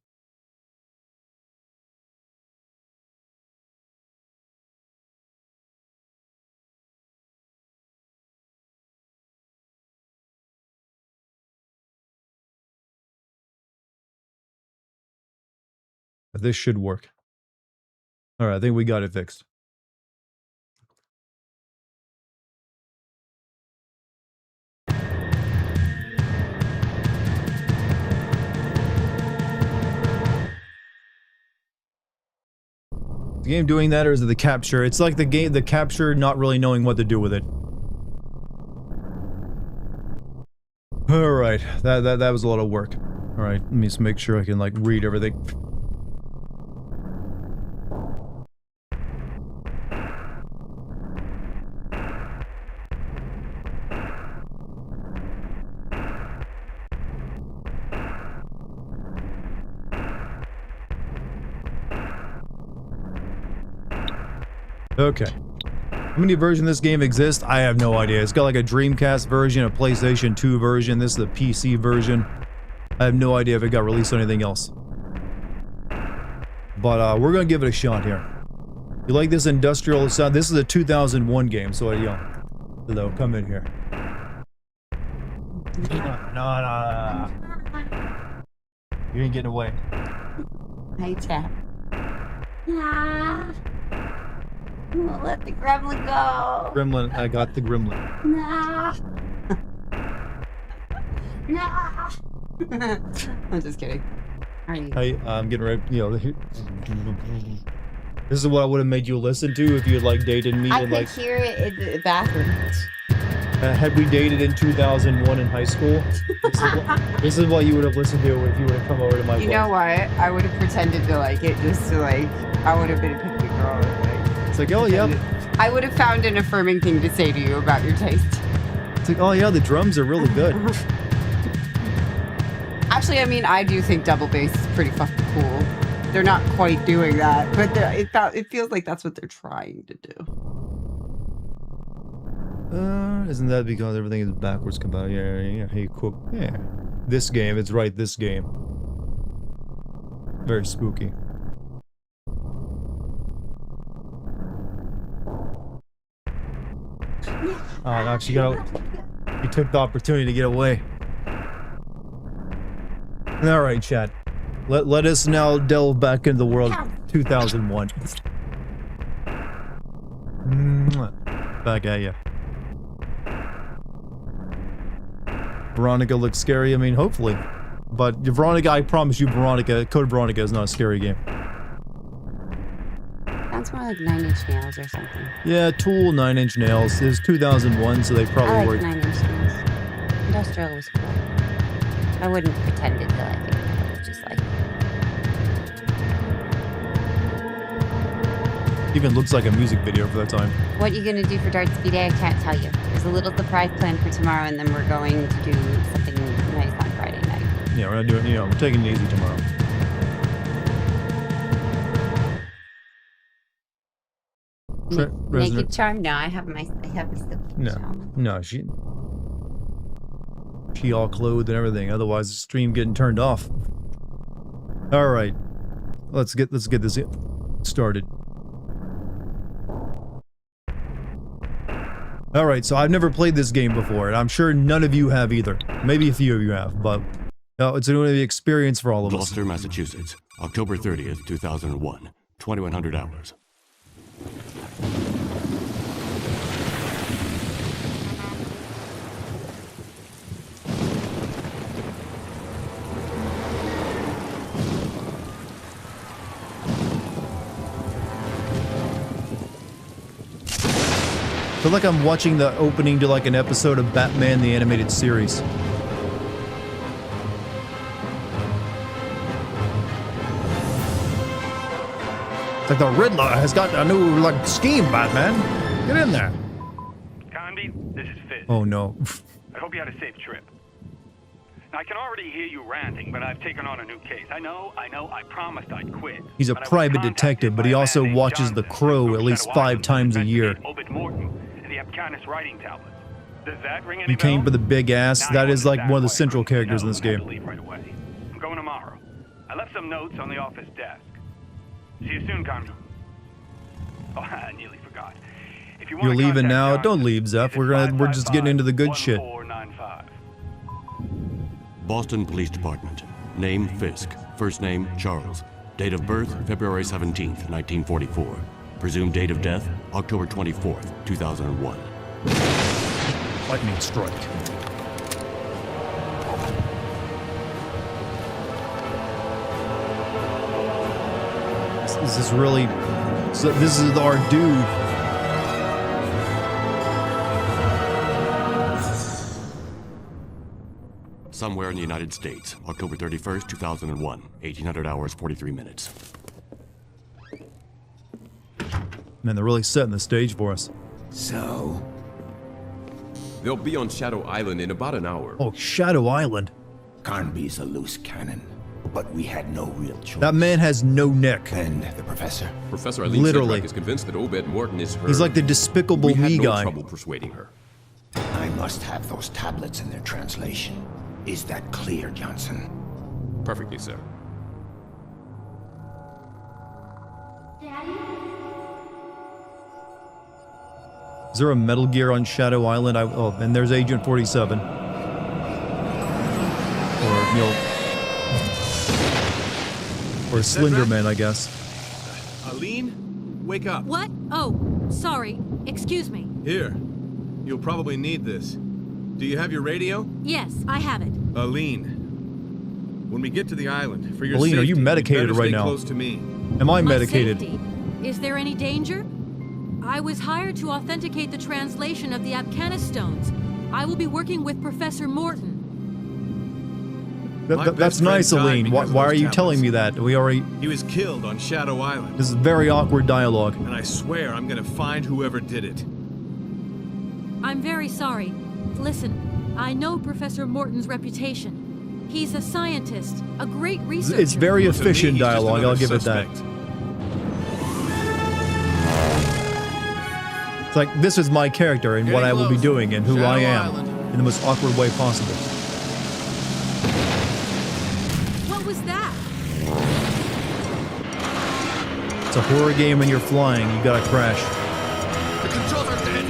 Speaker 1: This should work. Alright, I think we got it fixed. The game doing that, or is it the capture? It's like the capture not really knowing what to do with it. Alright, that was a lot of work. Alright, let me just make sure I can, like, read everything. Okay. How many versions of this game exist? I have no idea. It's got like a Dreamcast version, a PlayStation 2 version, this is the PC version. I have no idea if it got released on anything else. But we're gonna give it a shot here. You like this industrial sound? This is a 2001 game, so hello, come in here. No. You ain't getting away.
Speaker 2: Hey, Chad. Let the gremlin go.
Speaker 1: Gremlin, I got the gremlin.
Speaker 2: No. No. I'm just kidding. How are you?
Speaker 1: Hey, I'm getting ready, you know, this is what I would have made you listen to if you had, like, dated me
Speaker 2: I
Speaker 1: in,
Speaker 2: could
Speaker 1: like...
Speaker 2: hear it in the bathroom.
Speaker 1: had we dated in 2001 in high school, this is what you would have listened to if you would have come over to my place.
Speaker 2: You know what? I would have pretended to like it just to, like, I would have been a picky girl. Like,
Speaker 1: it's like, oh, yeah.
Speaker 2: I would have found an affirming thing to say to you about your taste.
Speaker 1: It's like, oh, yeah, the drums are really good.
Speaker 2: Actually, I mean, I do think double bass is pretty fucking cool. They're not quite doing that, but it feels like that's what they're trying to do.
Speaker 1: Isn't that because everything is backwards compatible? Yeah, hey, cool. Yeah. This game, it's right, this game. Very spooky. Oh, no, she took the opportunity to get away. Alright, chat. Let us now delve back into the world of 2001. Back at ya. Veronica looks scary, I mean, hopefully. But Veronica, I promise you, Veronica, Code Veronica is not a scary game.
Speaker 2: Sounds more like 9 Inch Nails or something.
Speaker 1: Yeah, Tool, 9 Inch Nails. It was 2001, so they probably
Speaker 2: I
Speaker 1: were...
Speaker 2: like 9 Inch Nails. Industrial was cool. I wouldn't pretend to like it. I was just like...
Speaker 1: Even looks like a music video for that time.
Speaker 2: What are you gonna do for Darts Day? I can't tell you. There's a little surprise plan for tomorrow, and then we're going to do something nice on Friday night.
Speaker 1: Yeah, we're not doing, you know, we're taking it easy tomorrow.
Speaker 2: Naked Charm? No, I have a silky charm.
Speaker 1: No, she all clothed and everything. Otherwise, the stream getting turned off. All right, let's get this started. All right, so I've never played this game before, and I'm sure none of you have either. Maybe a few of you have, but it's going to be an experience for all of us.
Speaker 3: Gloucester, Massachusetts, October 30th, 2001, 2100 hours.
Speaker 1: I feel like I'm watching the opening to like an episode of Batman the Animated Series. It's like the Riddler has got a new like scheme, Batman. Get in there.
Speaker 4: Condi, this is Fizz.
Speaker 1: Oh no.
Speaker 4: I hope you had a safe trip. Now, I can already hear you ranting, but I've taken on a new case. I know, I promised I'd quit.
Speaker 1: He's a private detective, but he also watches The Crow at least 5 times a year. You came for the big ass. That is like one of the central characters in this game.
Speaker 4: I'm going tomorrow. I left some notes on the office desk. See you soon, Condi. Oh, I nearly forgot. If you
Speaker 1: You're leaving now? Don't leave, Zeph. We're just getting into the good shit.
Speaker 3: Boston Police Department. Name Fisk. First name Charles. Date of birth February 17th, 1944. Presumed date of death October 24th, 2001.
Speaker 1: Lightning strike. This is really... So this is our dude.
Speaker 3: Somewhere in the United States, October 31st, 2001, 1800 hours, 43 minutes.
Speaker 1: Man, they're really setting the stage for us.
Speaker 5: So?
Speaker 6: They'll be on Shadow Island in about an hour.
Speaker 1: Oh, Shadow Island.
Speaker 5: Carnby's a loose cannon, but we had no real choice.
Speaker 1: That man has no neck.
Speaker 5: And the professor?
Speaker 6: Professor Eileen
Speaker 1: Literally.
Speaker 6: Sedgwick is convinced that Obed Morton is her...
Speaker 1: He's like the Despicable
Speaker 6: We had
Speaker 1: Me
Speaker 6: no
Speaker 1: guy.
Speaker 6: trouble persuading her.
Speaker 5: I must have those tablets in their translation. Is that clear, Johnson?
Speaker 6: Perfectly, sir.
Speaker 1: Is there a Metal Gear on Shadow Island? Oh, and there's Agent 47. Or, you know... Or Slender Man, I guess.
Speaker 7: Eileen, wake up.
Speaker 8: What? Oh, sorry. Excuse me.
Speaker 7: Here. You'll probably need this. Do you have your radio?
Speaker 8: Yes, I have it.
Speaker 7: Eileen, when we get to the island, for your
Speaker 1: Eileen,
Speaker 7: safety,
Speaker 1: are you medicated
Speaker 7: better
Speaker 1: right
Speaker 7: stay
Speaker 1: now?
Speaker 7: close to me.
Speaker 1: Am I
Speaker 8: My
Speaker 1: medicated?
Speaker 8: safety. Is there any danger? I was hired to authenticate the translation of the Afghanistones. I will be working with Professor Morton.
Speaker 7: My
Speaker 1: That's
Speaker 7: best friend
Speaker 1: nice,
Speaker 7: died
Speaker 1: Aline.
Speaker 7: because of
Speaker 1: Why are
Speaker 7: those
Speaker 1: you telling me that? We already...
Speaker 7: He was killed on Shadow Island,
Speaker 1: This is very awkward dialogue.
Speaker 7: and I swear I'm gonna find whoever did it.
Speaker 8: I'm very sorry. Listen, I know Professor Morton's reputation. He's a scientist, a great researcher.
Speaker 1: It's very
Speaker 7: To me,
Speaker 1: efficient
Speaker 7: he's just
Speaker 1: dialogue, I'll
Speaker 7: another
Speaker 1: give it that.
Speaker 7: suspect.
Speaker 1: It's like, this is my character and what I will be doing and who I am in the most awkward way possible.
Speaker 8: What was that?
Speaker 1: It's a horror game and you're flying, you gotta crash.
Speaker 7: The controls are dead.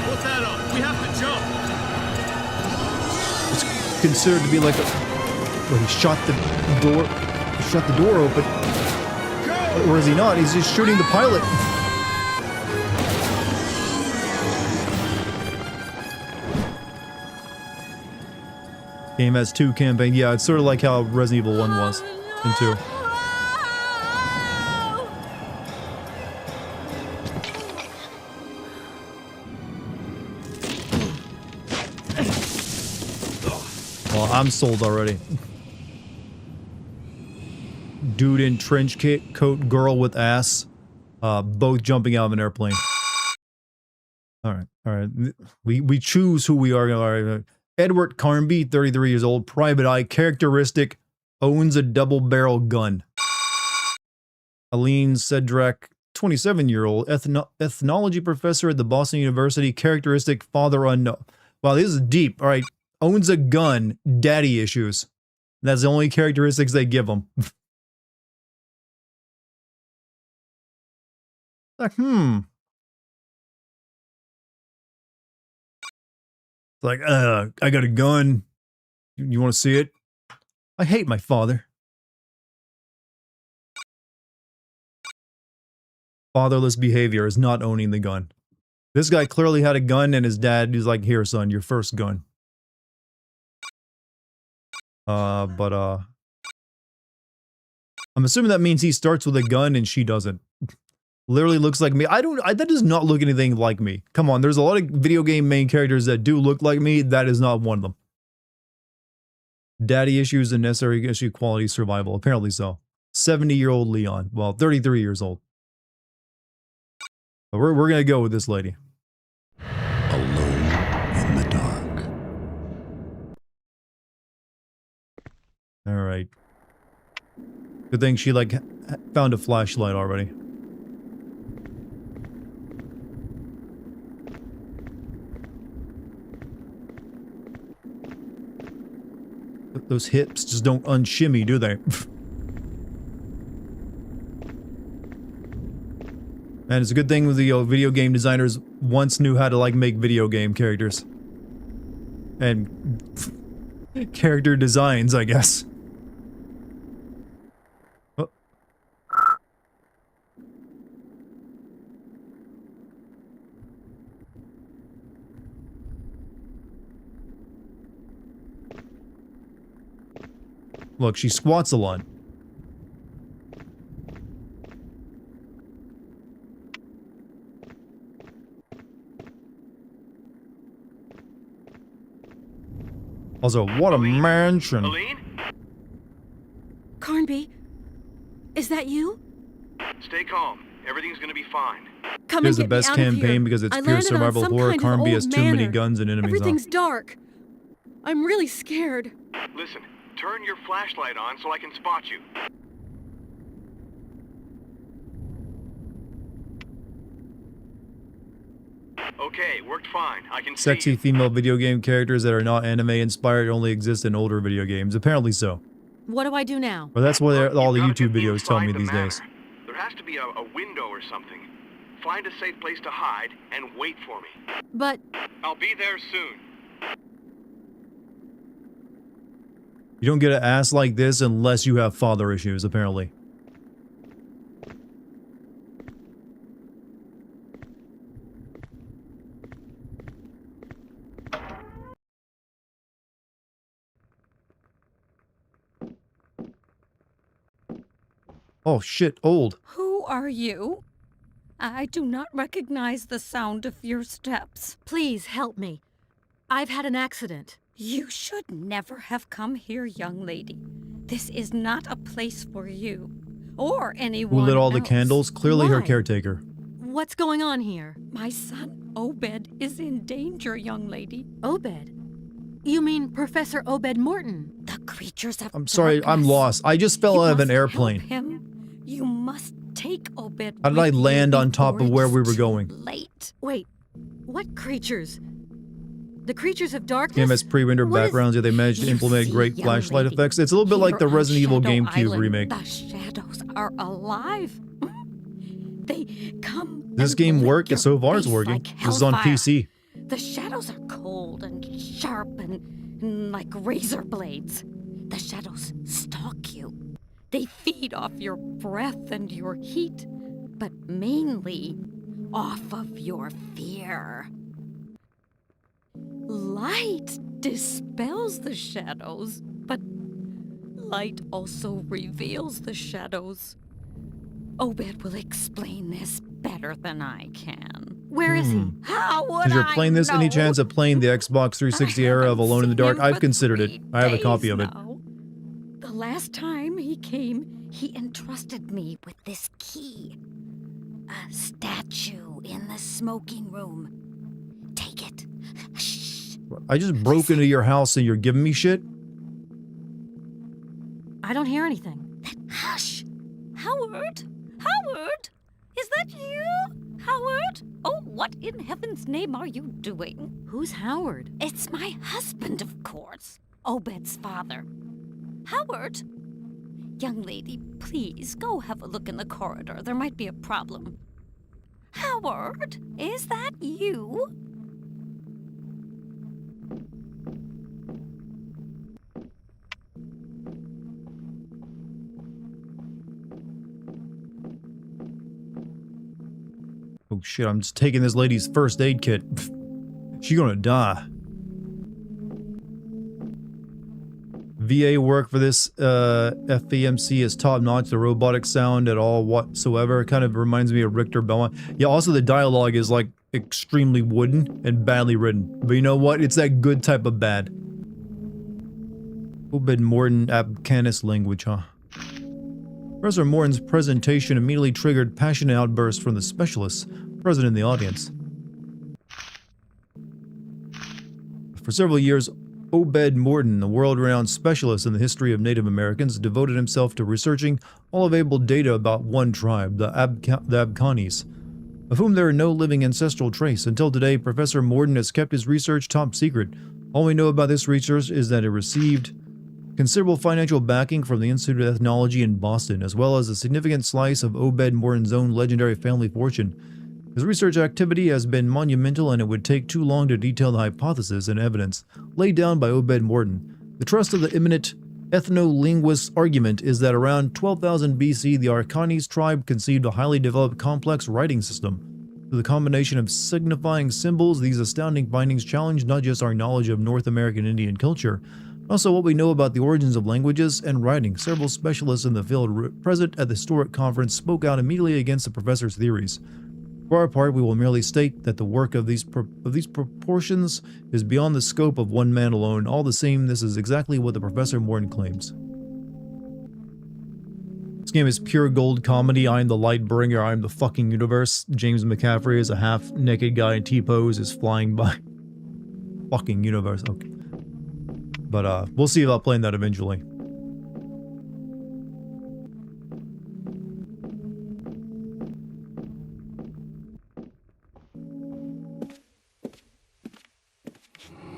Speaker 7: Put that on. We have to jump.
Speaker 1: It's considered to be like a... Well, he shot the door open. Or is he not? He's just shooting the pilot. Game has 2 campaigns. Yeah, it's sort of like how Resident Evil 1 was in 2. Well, I'm sold already. Dude in trench coat, girl with ass, both jumping out of an airplane. All right. We choose who we are. All right. Edward Carnby, 33 years old, private eye, characteristic, owns a double-barrel gun. Eileen Sedgwick, 27-year-old, ethnology professor at the Boston University, characteristic, father unknown. Wow, this is deep. All right. Owns a gun, daddy issues. That's the only characteristics they give him. Like, It's like, I got a gun. You want to see it? I hate my father. Fatherless behavior is not owning the gun. This guy clearly had a gun and his dad is like, here, son, your first gun. I'm assuming that means he starts with a gun and she doesn't. Literally looks like me. That does not look anything like me. Come on, there's a lot of video game main characters that do look like me. That is not one of them. Daddy issues and necessary issue quality survival. Apparently so. 70-year-old Leon. Well, 33 years old. But we're gonna go with this lady.
Speaker 5: Alone in the dark.
Speaker 1: Alright. Good thing she, like, found a flashlight already. Those hips just don't unshimmy, do they? And it's a good thing with the video game designers once knew how to, like, make video game characters. And character designs, I guess. Oh. Look, she squats a lot. Also, what a mansion.
Speaker 4: Aline?
Speaker 8: Carnby, is that you?
Speaker 4: Stay calm. Everything's gonna be fine.
Speaker 8: Come
Speaker 1: It is
Speaker 8: and
Speaker 1: the
Speaker 8: get me
Speaker 1: best
Speaker 8: out of
Speaker 1: campaign
Speaker 8: here.
Speaker 1: because it's
Speaker 8: I
Speaker 1: pure
Speaker 8: landed on
Speaker 1: survival
Speaker 8: some
Speaker 1: horror.
Speaker 8: kind of
Speaker 1: Carnby
Speaker 8: old
Speaker 1: has too many
Speaker 8: manor.
Speaker 1: guns and enemies.
Speaker 8: Everything's dark. I'm really scared.
Speaker 4: Listen, turn your flashlight on so I can spot you. Okay, worked fine. I can see
Speaker 1: Sexy
Speaker 4: you.
Speaker 1: female video game characters that are not anime inspired only exist in older video games. Apparently so.
Speaker 8: What do I do now?
Speaker 1: But that's what
Speaker 4: Look,
Speaker 1: all the
Speaker 4: you've gotta
Speaker 1: YouTube
Speaker 4: get
Speaker 1: videos tell me
Speaker 4: inside the
Speaker 1: these
Speaker 4: manor.
Speaker 1: days.
Speaker 4: There has to be a window or something. Find a safe place to hide and wait for me.
Speaker 8: But
Speaker 4: I'll be there soon.
Speaker 1: You don't get an ass like this unless you have father issues, apparently. Oh shit, old.
Speaker 9: Who are you? I do not recognize the sound of your steps.
Speaker 8: please help me. I've had an accident.
Speaker 9: You should never have come here, young lady. This is not a place for you. Or
Speaker 1: Who
Speaker 9: anyone
Speaker 1: lit all the
Speaker 9: else.
Speaker 1: candles? Clearly her
Speaker 8: Why?
Speaker 1: caretaker.
Speaker 8: What's going on here?
Speaker 9: My son, Obed, is in danger, young lady.
Speaker 8: Obed? You mean Professor Obed Morton?
Speaker 9: The creatures of
Speaker 1: I'm sorry, I'm
Speaker 9: darkness.
Speaker 1: lost. I just fell
Speaker 9: You
Speaker 1: out of an
Speaker 9: must help
Speaker 1: airplane.
Speaker 9: him. You must take Obed.
Speaker 1: How did I
Speaker 9: with you
Speaker 1: land on top
Speaker 9: before
Speaker 1: of where we
Speaker 9: it's
Speaker 1: were
Speaker 9: too
Speaker 1: going?
Speaker 9: Late.
Speaker 8: Wait, what creatures? The creatures of darkness?
Speaker 1: Game has pre-rendered
Speaker 8: What is-
Speaker 1: backgrounds, yet they managed to
Speaker 9: You
Speaker 1: implement
Speaker 9: see,
Speaker 1: great
Speaker 9: young
Speaker 1: flashlight
Speaker 9: lady,
Speaker 1: effects. It's a little bit like the
Speaker 9: here on
Speaker 1: Resident Evil
Speaker 9: Shadow
Speaker 1: GameCube
Speaker 9: Island,
Speaker 1: remake.
Speaker 9: The shadows are alive. They come.
Speaker 1: This
Speaker 9: and
Speaker 1: game
Speaker 9: lick
Speaker 1: worked,
Speaker 9: your
Speaker 1: so far it's
Speaker 9: face
Speaker 1: working.
Speaker 9: like
Speaker 1: This is on
Speaker 9: hellfire.
Speaker 1: PC.
Speaker 9: The shadows are cold and sharp and like razor blades. The shadows stalk you. They feed off your breath and your heat, but mainly off of your fear. Light dispels the shadows, but light also reveals the shadows. Obed will explain this better than I can.
Speaker 8: Where is he?
Speaker 9: How would
Speaker 1: If you're
Speaker 9: I
Speaker 1: playing this, any
Speaker 9: know?
Speaker 1: chance of playing the Xbox 360 era of
Speaker 9: I
Speaker 1: Alone in the
Speaker 9: haven't
Speaker 1: Dark?
Speaker 9: seen him
Speaker 1: I've
Speaker 9: for
Speaker 1: considered it.
Speaker 9: 3
Speaker 1: I have a copy
Speaker 9: days
Speaker 1: of it.
Speaker 9: now. The last time he came, he entrusted me with this key. A statue in the smoking room. Take it. Shh.
Speaker 1: I just broke into your house and you're giving me shit?
Speaker 8: I don't hear anything.
Speaker 9: Hush! Howard? Howard? Is that you? Howard? Oh, what in heaven's name are you doing?
Speaker 8: Who's Howard?
Speaker 9: It's my husband, of course. Obed's father. Howard? Young lady, please go have a look in the corridor. There might be a problem. Howard? Is that you?
Speaker 1: Oh shit, I'm just taking this lady's first aid kit. She gonna die. VA work for this FEMC is top notch. The robotic sound at all whatsoever kind of reminds me of Richter Belmont. Yeah, also the dialogue is like extremely wooden and badly written. But you know what? It's that good type of bad. Obed Morton Abcanis language, huh? Professor Morton's presentation immediately triggered passionate outbursts from the specialists present in the audience. For several years, Obed Morton, a world-renowned specialist in the history of Native Americans, devoted himself to researching all available data about one tribe, the Abcanis, of whom there are no living ancestral trace. Until today, Professor Morton has kept his research top secret. All we know about this research is that it received considerable financial backing from the Institute of Ethnology in Boston, as well as a significant slice of Obed Morton's own legendary family fortune. His research activity has been monumental, and it would take too long to detail the hypothesis and evidence laid down by Obed Morton. The thrust of the imminent ethno-linguist argument is that around 12,000 BC, the Arcanis tribe conceived a highly developed complex writing system. Through the combination of signifying symbols, these astounding findings challenge not just our knowledge of North American Indian culture, but also what we know about the origins of languages and writing. Several specialists in the field present at the historic conference spoke out immediately against the professor's theories. For our part, we will merely state that the work of these proportions is beyond the scope of one man alone. All the same, this is exactly what the Professor Morton claims. This game is pure gold comedy. I am the light bringer. I am the fucking universe. James McCaffrey is a half-naked guy in T-pose is flying by. Fucking universe. Okay. But we'll see about playing that eventually.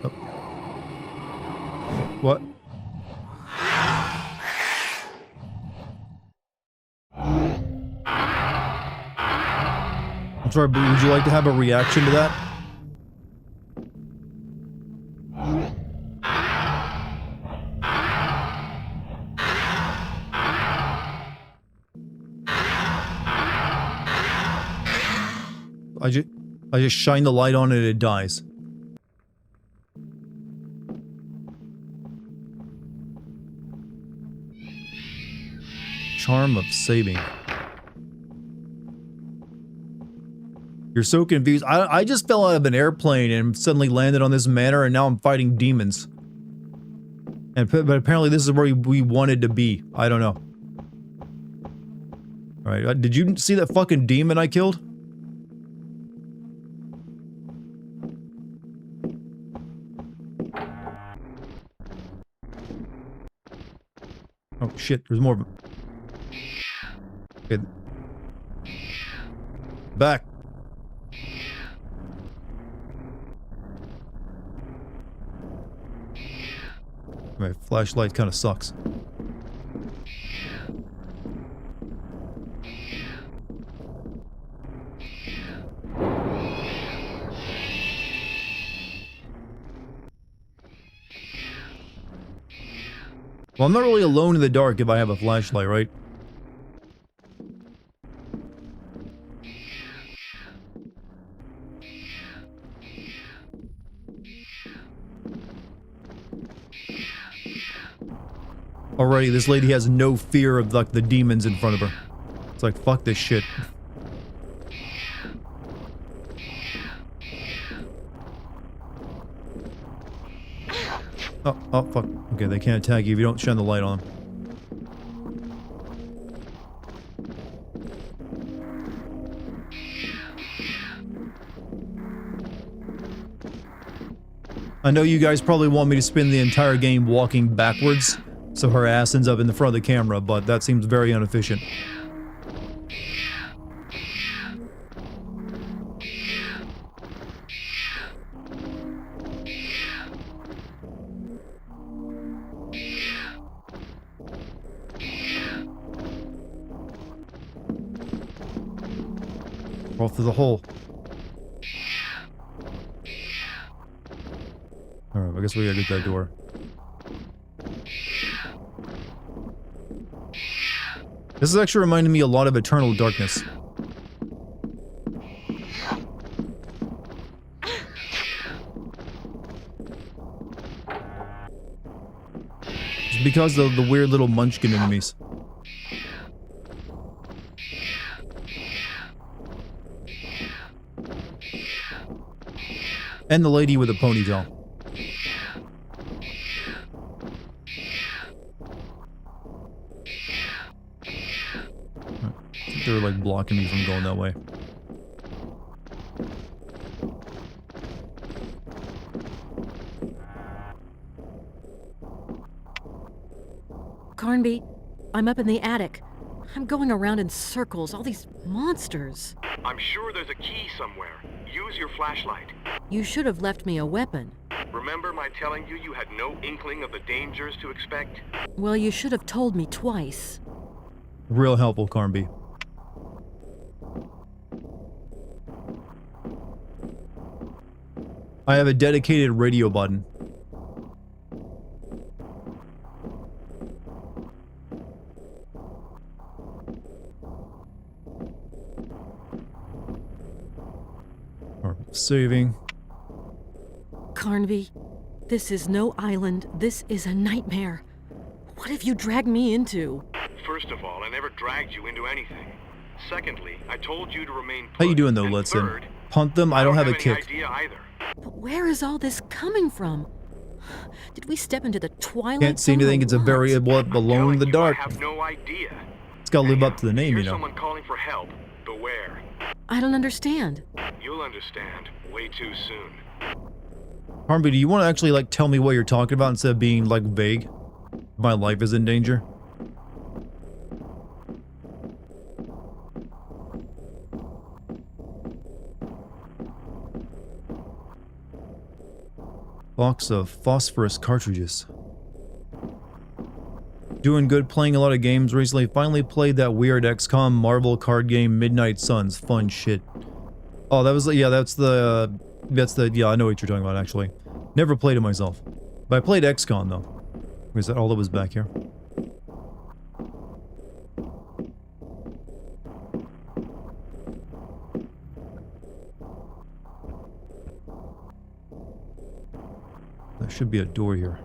Speaker 1: Oh. What? I'm sorry, but would you like to have a reaction to that? I just shine the light on it and it dies. Charm of saving. You're so confused. I just fell out of an airplane and suddenly landed on this manor and now I'm fighting demons. But apparently this is where we wanted to be. I don't know. Alright, did you see that fucking demon I killed? Oh shit, there's more of them. Okay. Back. My flashlight kind of sucks. Well, I'm not really alone in the dark if I have a flashlight, right? Already, this lady has no fear of, like, the demons in front of her. It's like, fuck this shit. Oh, fuck. Okay, they can't attack you if you don't shine the light on them. I know you guys probably want me to spend the entire game walking backwards, so her ass ends up in the front of the camera, but that seems very inefficient. Fall through the hole. Alright, I guess we gotta get that door. This is actually reminding me a lot of Eternal Darkness. It's because of the weird little munchkin enemies. And the lady with a ponytail. They're like blocking me from going that way.
Speaker 10: Carnby, I'm up in the attic. I'm going around in circles, all these monsters.
Speaker 11: I'm sure there's a key somewhere. Use your flashlight.
Speaker 10: You should have left me a weapon.
Speaker 11: Remember my telling you you had no inkling of the dangers to expect?
Speaker 10: Well, you should have told me twice.
Speaker 1: Real helpful, Carnby. I have a dedicated radio button. Saving.
Speaker 10: Carnby, this is no island. This is a nightmare. What have you dragged me into?
Speaker 11: First of all, I never dragged you into anything. Secondly, I told you to remain put.
Speaker 1: How you doing though,
Speaker 11: And
Speaker 1: Litson?
Speaker 11: third,
Speaker 1: Punt them? I don't have a
Speaker 11: any
Speaker 1: kick.
Speaker 11: idea either.
Speaker 10: But where is all this coming from? Did we step into the twilight
Speaker 1: Can't see
Speaker 10: zone or
Speaker 1: anything. It's a
Speaker 10: what?
Speaker 1: very alone in the dark.
Speaker 11: I have no idea.
Speaker 1: It's gotta live up to the name,
Speaker 11: Hear
Speaker 1: you know.
Speaker 11: someone calling for help. Beware.
Speaker 10: I don't understand.
Speaker 11: You'll understand way too soon.
Speaker 1: Harmby, do you want to actually like tell me what you're talking about instead of being like vague? My life is in danger. Box of phosphorus cartridges. Doing good, playing a lot of games recently. Finally played that weird XCOM Marvel card game Midnight Suns. Fun shit. Oh, that was, yeah, that's the, yeah, I know what you're talking about actually. Never played it myself. But I played XCOM though. Is that all that was back here? There should be a door here.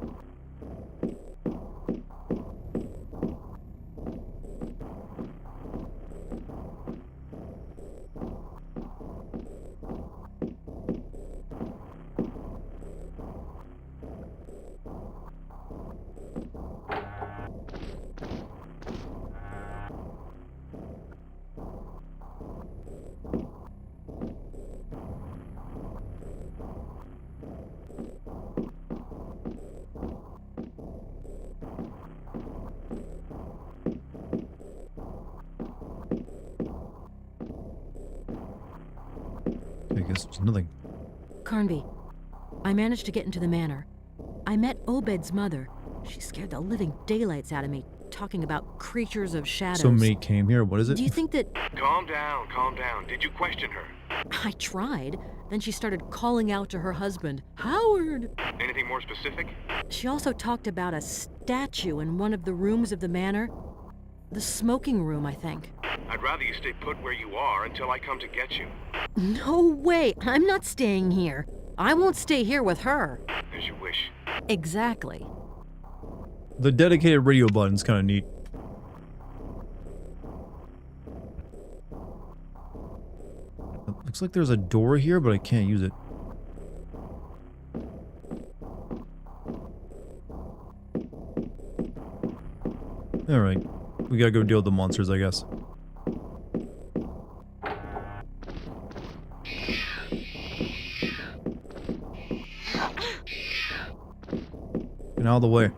Speaker 1: I guess there's nothing.
Speaker 10: Carnby, I managed to get into the manor. I met Obed's mother. She scared the living daylights out of me, talking about creatures of shadows.
Speaker 1: So many came here. What is it?
Speaker 10: Do you think that...
Speaker 11: Calm down, calm down. Did you question her?
Speaker 10: I tried. Then she started calling out to her husband, Howard!
Speaker 11: Anything more specific?
Speaker 10: She also talked about a statue in one of the rooms of the manor. The smoking room, I think.
Speaker 11: I'd rather you stay put where you are until I come to get you.
Speaker 10: No way! I'm not staying here. I won't stay here with her.
Speaker 11: As you wish.
Speaker 10: Exactly.
Speaker 1: The dedicated radio button's kind of neat. Looks like there's a door here, but I can't use it. Alright. We gotta go deal with the monsters, I guess. Get out of the way.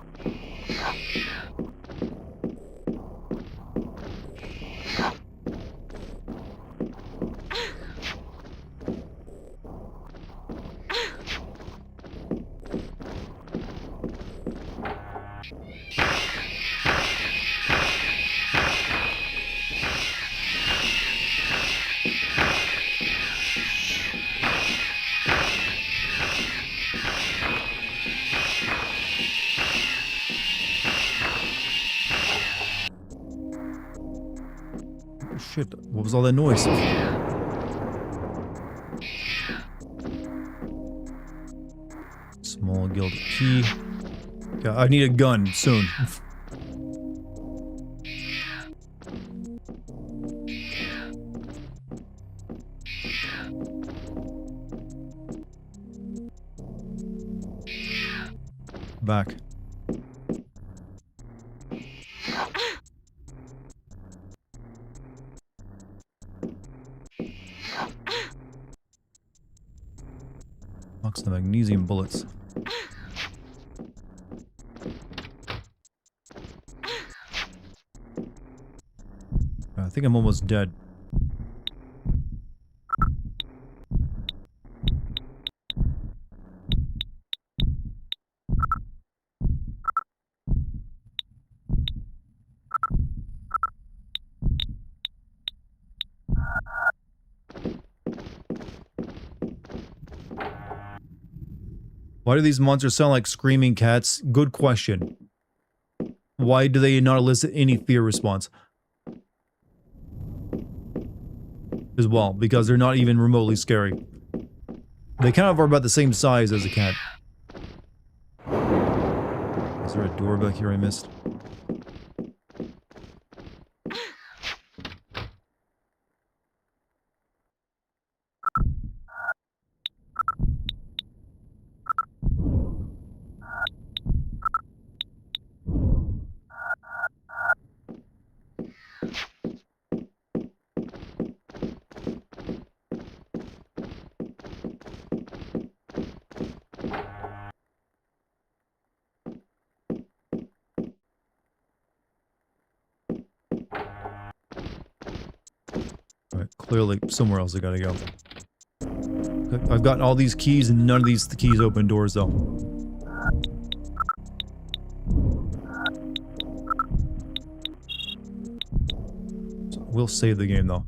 Speaker 1: Shit, what was all that noise? Small guild key. Yeah, I need a gun soon. Back. Box the magnesium bullets. I think I'm almost dead. Why do these monsters sound like screaming cats? Good question. Why do they not elicit any fear response? As well, because they're not even remotely scary. They kind of are about the same size as a cat. Is there a door back here I missed? Clearly, somewhere else I gotta go. I've gotten all these keys and none of these keys open doors, though. So we'll save the game, though.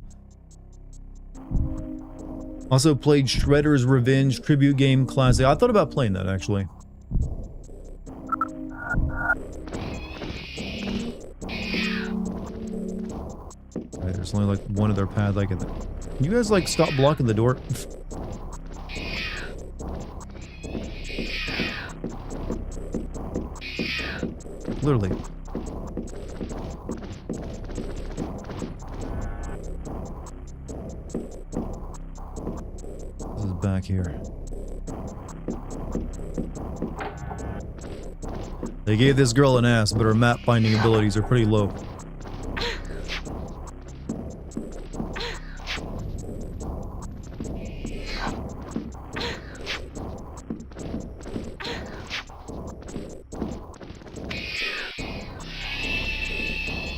Speaker 1: Also played Shredder's Revenge Tribute Game Classic. I thought about playing that, actually. Alright, there's only like one other path I can... Can you guys like stop blocking the door? Literally. This is back here. They gave this girl an ass, but her map finding abilities are pretty low.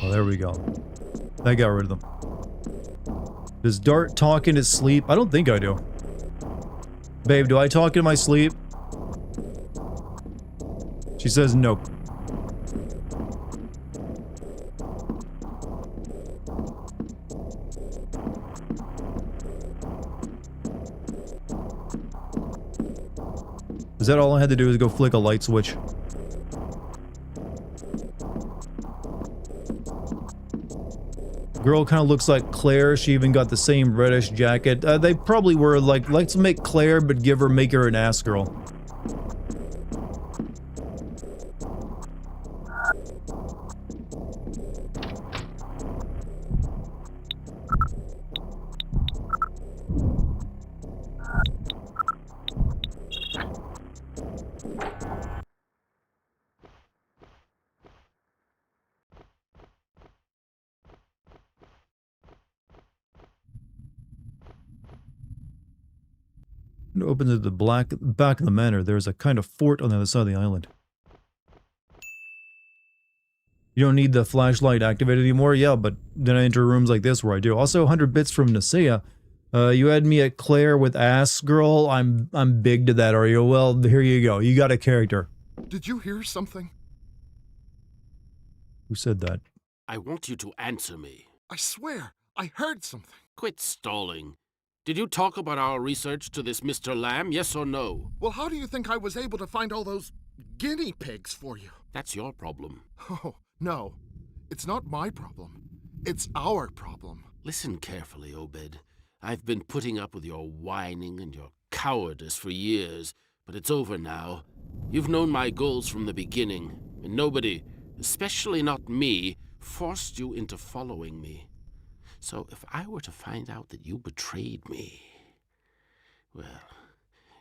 Speaker 1: Oh, there we go. That got rid of them. Does Dart talk in his sleep? I don't think I do. Babe, do I talk in my sleep? She says nope. Is that all I had to do is go flick a light switch? Girl kind of looks like Claire. She even got the same reddish jacket. They probably were like, let's make Claire, but make her an ass girl. It opens at the back of the manor. There's a kind of fort on the other side of the island. You don't need the flashlight activated anymore? Yeah, but then I enter rooms like this where I do. Also, 100 bits from Nisea. You had me at Claire with ass girl. I'm big to that, are you? Well, here you go. You got a character.
Speaker 12: Did you hear something?
Speaker 1: Who said that?
Speaker 13: I want you to answer me.
Speaker 12: I swear, I heard something.
Speaker 13: Quit stalling. Did you talk about our research to this Mr. Lamb, yes or no?
Speaker 12: Well, how do you think I was able to find all those guinea pigs for you?
Speaker 13: That's your problem.
Speaker 12: Oh, no. It's not my problem. It's our problem.
Speaker 13: Listen carefully, Obed. I've been putting up with your whining and your cowardice for years, but it's over now. You've known my goals from the beginning, and nobody, especially not me, forced you into following me. So if I were to find out that you betrayed me, well,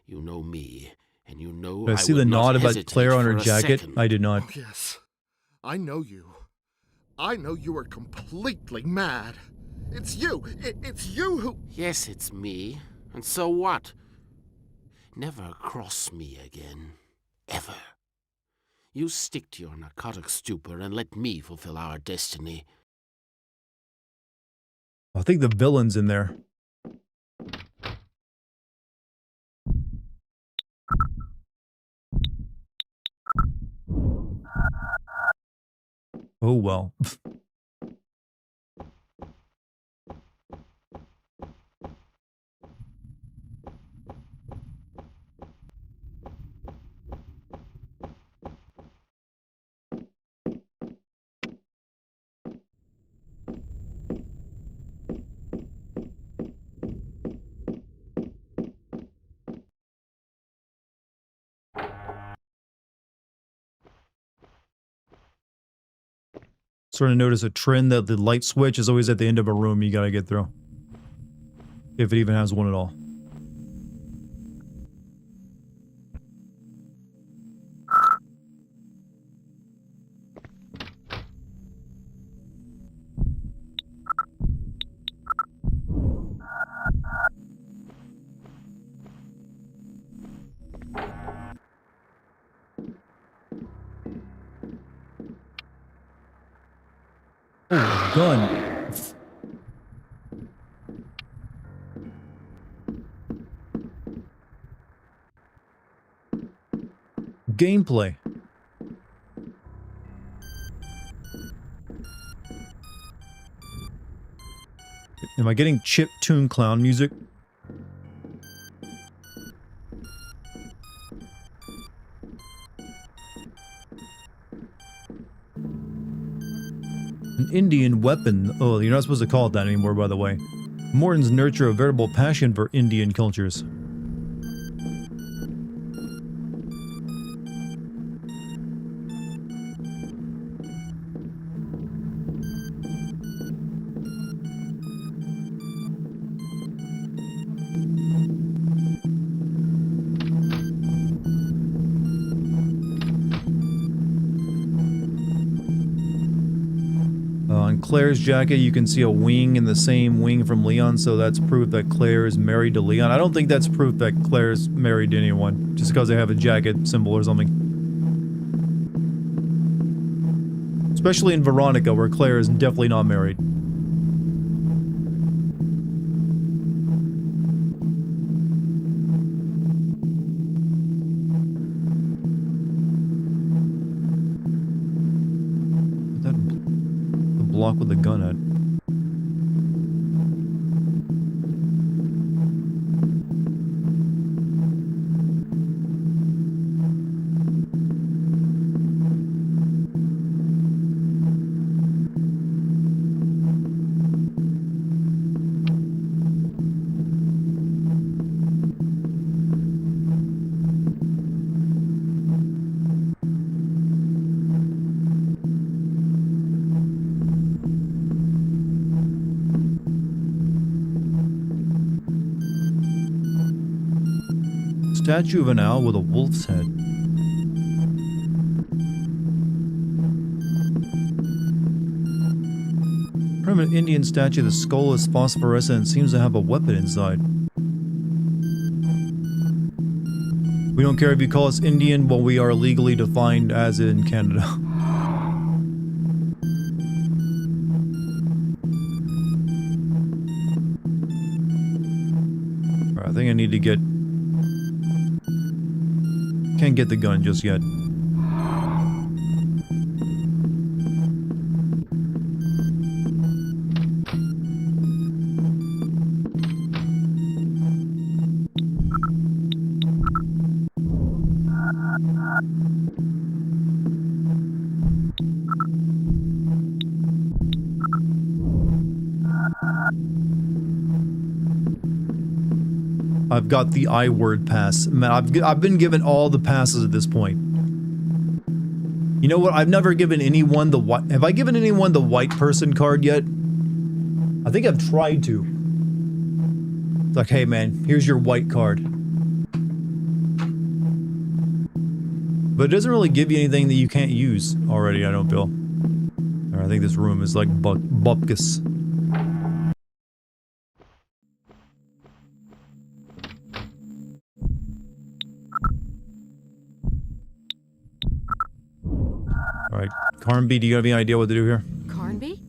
Speaker 13: you know me, and you know
Speaker 1: I see the nod about Claire on her jacket. I did not.
Speaker 12: Oh, yes. I know you. I know you are completely mad. It's you. It's you who...
Speaker 13: Yes, it's me. And so what? Never cross me again. Ever. You stick to your narcotic stupor and let me fulfill our destiny.
Speaker 1: I think the villain's in there. Oh well. Starting to notice a trend that the light switch is always at the end of a room you gotta get through. If it even has one at all. Oh, gun. Gameplay. Am I getting chip tune clown music? An Indian weapon. Oh, you're not supposed to call it that anymore, by the way. Mortons nurture a veritable passion for Indian cultures. On Claire's jacket, you can see a wing in the same wing from Leon, so that's proof that Claire is married to Leon. I don't think that's proof that Claire's married to anyone, just because they have a jacket symbol or something. Especially in Veronica, where Claire is definitely not married. Block with the gun at. Statue of an owl with a wolf's head. Primitive Indian statue, the skull is phosphorescent and seems to have a weapon inside. We don't care if you call us Indian, but we are legally defined as in Canada. Alright, I think I need to get... Can't get the gun just yet. I've got the I-word pass. Man, I've been given all the passes at this point. You know what? I've never given anyone the white... Have I given anyone the white person card yet? I think I've tried to. It's like, hey man, here's your white card. But it doesn't really give you anything that you can't use already, I don't feel. I think this room is like bupkis. Alright, Carnby, do you have any idea what to do here?
Speaker 10: Carnby?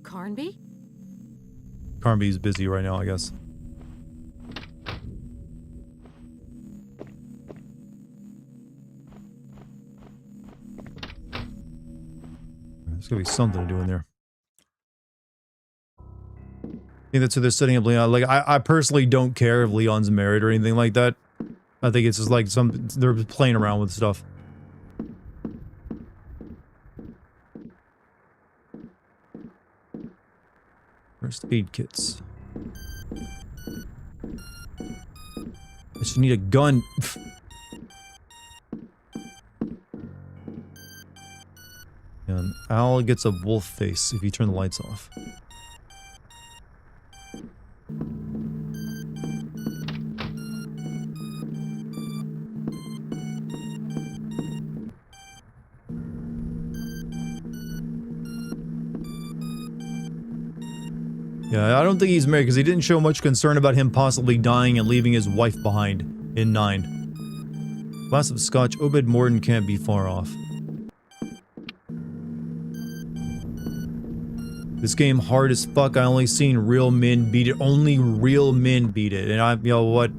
Speaker 10: Carnby?
Speaker 1: Carnby's busy right now, I guess. There's gonna be something to do in there. I think that's what they're setting up Leon. Like, I personally don't care if Leon's married or anything like that. I think it's just like they're playing around with stuff. First aid kits. I just need a gun. And Owl gets a wolf face if you turn the lights off. Yeah, I don't think he's married because he didn't show much concern about him possibly dying and leaving his wife behind in 9. Glass of scotch, Obed Morton can't be far off. This game hard as fuck. I only seen real men beat it. Only real men beat it. And you know what?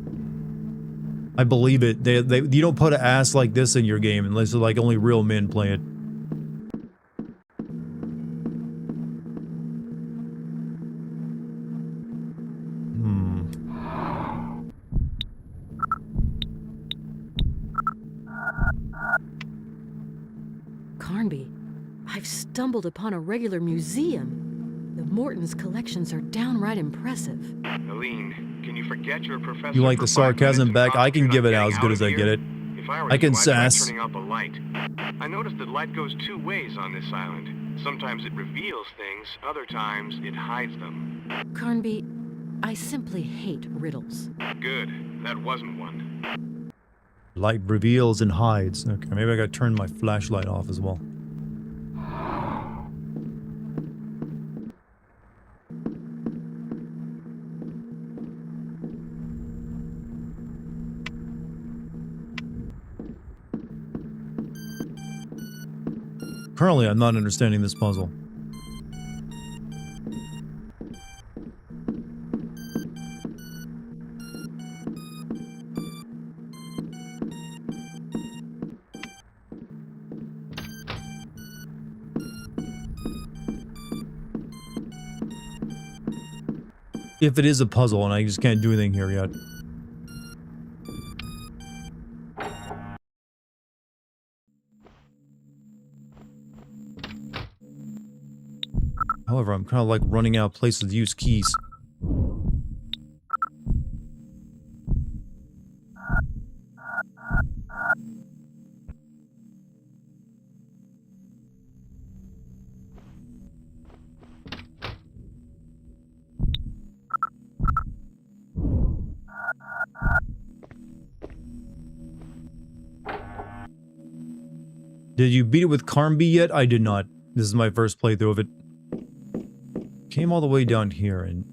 Speaker 1: I believe it. You don't put an ass like this in your game unless like only real men play it.
Speaker 10: Carnby, I've stumbled upon a regular museum. The Mortons' collections are downright impressive.
Speaker 11: Helene, can you forget your professor?
Speaker 1: You like the sarcasm back? I can give it out as good as I get it.
Speaker 11: If I were
Speaker 1: I can
Speaker 11: you, I'd try
Speaker 1: sass.
Speaker 11: turning out the light. I noticed that light goes two ways on this island. Sometimes it reveals things, other times it hides them.
Speaker 10: Carnby, I simply hate riddles.
Speaker 11: Good. That wasn't one.
Speaker 1: Light reveals and hides. Okay, maybe I gotta turn my flashlight off as well. Currently, I'm not understanding this puzzle. If it is a puzzle and I just can't do anything here yet. However, I'm kind of like running out of places to use keys. Did you beat it with Carnby yet? I did not. This is my first playthrough of it. Came all the way down here and...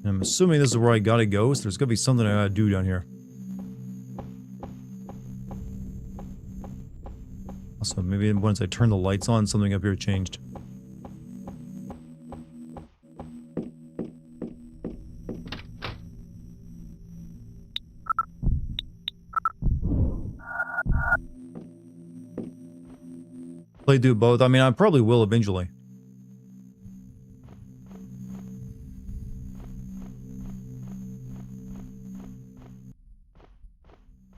Speaker 1: I'm assuming this is where I gotta go, so there's gotta be something I gotta do down here. Also, maybe once I turn the lights on, something up here changed. Do both. I mean, I probably will eventually.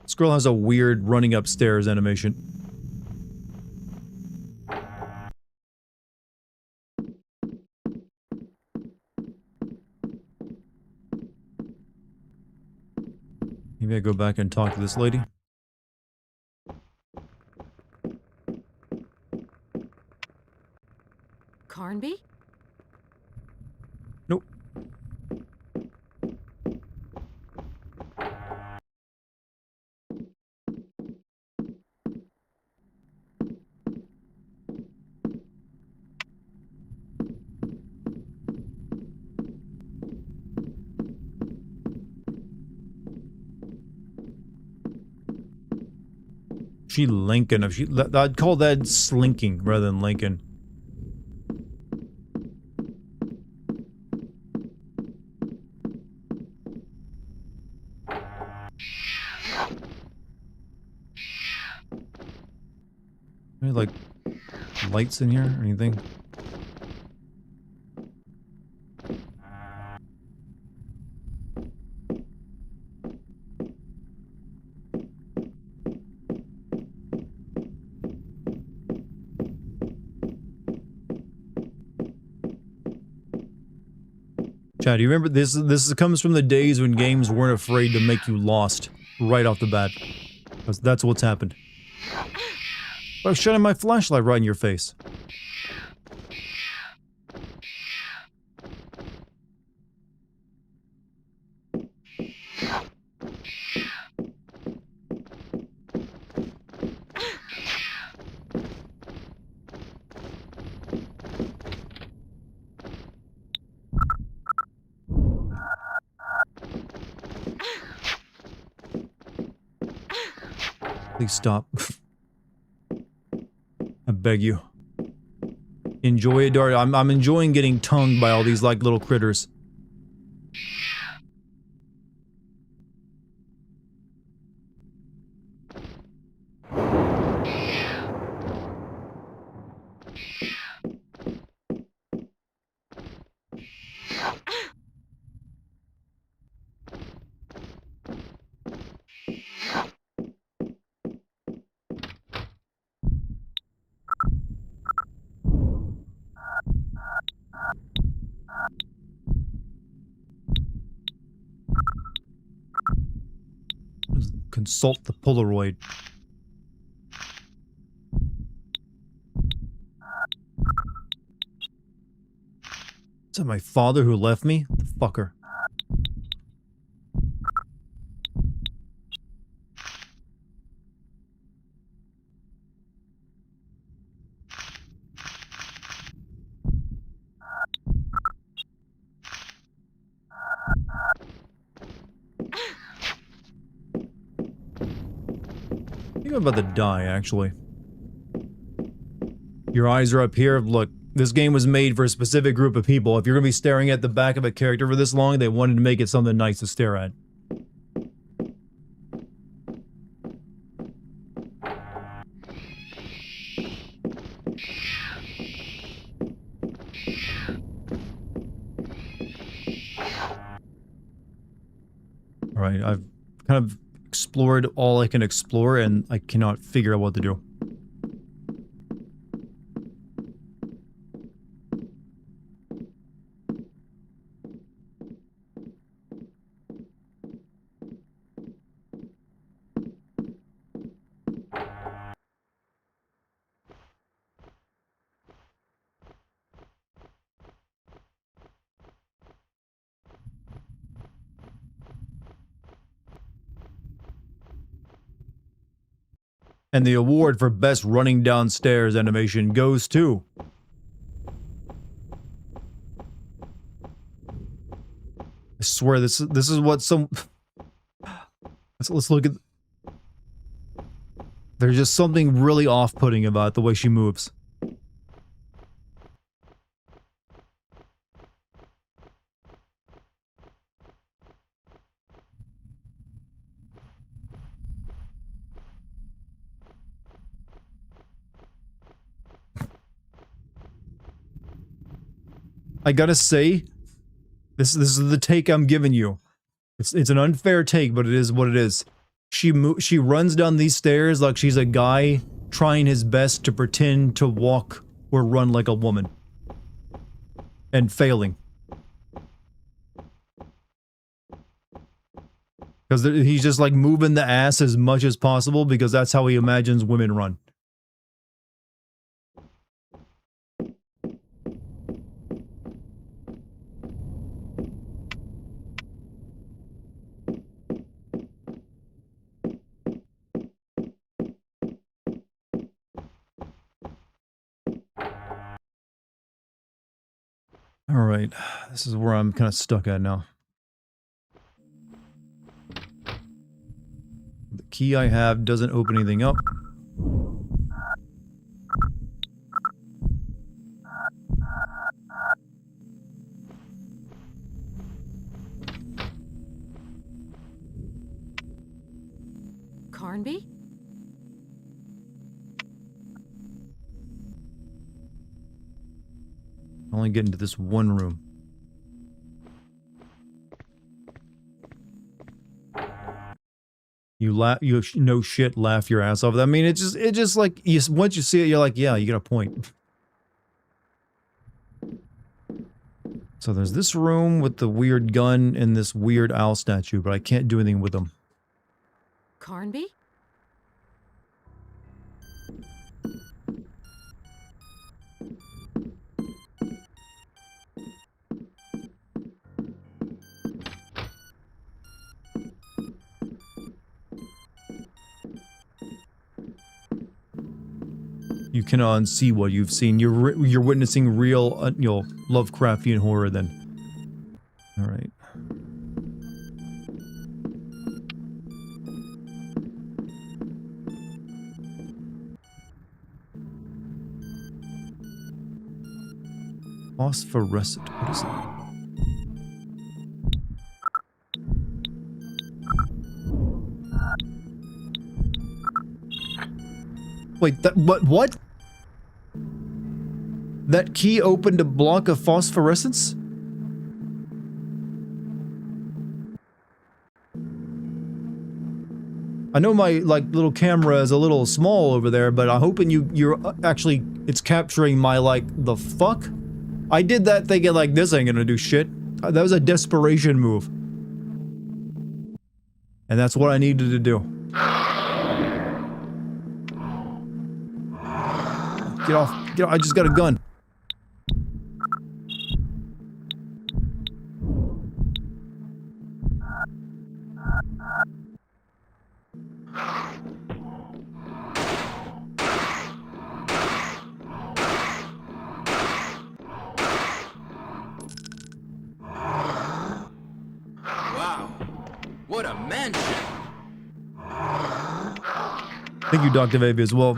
Speaker 1: This girl has a weird running upstairs animation. Maybe I go back and talk to this lady.
Speaker 10: Carnby?
Speaker 1: Nope. She Lincoln. If she, I'd call that slinking rather than Lincoln. Any, like, lights in here or anything? Chad, do you remember this? This comes from the days when games weren't afraid to make you lost right off the bat. That's what's happened. I was shining my flashlight right in your face. Please stop. I beg you. Enjoy it, Dart. I'm enjoying getting tongued by all these like little critters. Consult the Polaroid. Is that my father who left me? The fucker. You're about to die, actually. Your eyes are up here. Look, this game was made for a specific group of people. If you're going to be staring at the back of a character for this long, they wanted to make it something nice to stare at. Alright, I've kind of explored all I can explore, and I cannot figure out what to do. And the award for best running downstairs animation goes to... I swear this is what some... Let's look at... There's just something really off-putting about the way she moves. I gotta say, this is the take I'm giving you. It's an unfair take, but it is what it is. She runs down these stairs like she's a guy trying his best to pretend to walk or run like a woman. And failing. Because he's just like moving the ass as much as possible because that's how he imagines women run. Alright, this is where I'm kind of stuck at now. The key I have doesn't open anything up.
Speaker 10: Carnby?
Speaker 1: Only get into this one room. You no shit laugh your ass off. I mean, it's just like, once you see it, you're like, yeah, you got a point. So there's this room with the weird gun and this weird owl statue, but I can't do anything with them.
Speaker 10: Carnby?
Speaker 1: You cannot unsee what you've seen. You're witnessing real, Lovecraftian horror then. Alright. Phosphorescent. What is it? Wait, what? That key opened a block of phosphorescence? I know my, like, little camera is a little small over there, but I'm hoping you're actually, it's capturing my, like, the fuck? I did that thinking, like, this ain't gonna do shit. That was a desperation move. And that's what I needed to do. Get off, I just got a gun.
Speaker 14: What a mansion!
Speaker 1: Thank you, Dr. Baby, as well.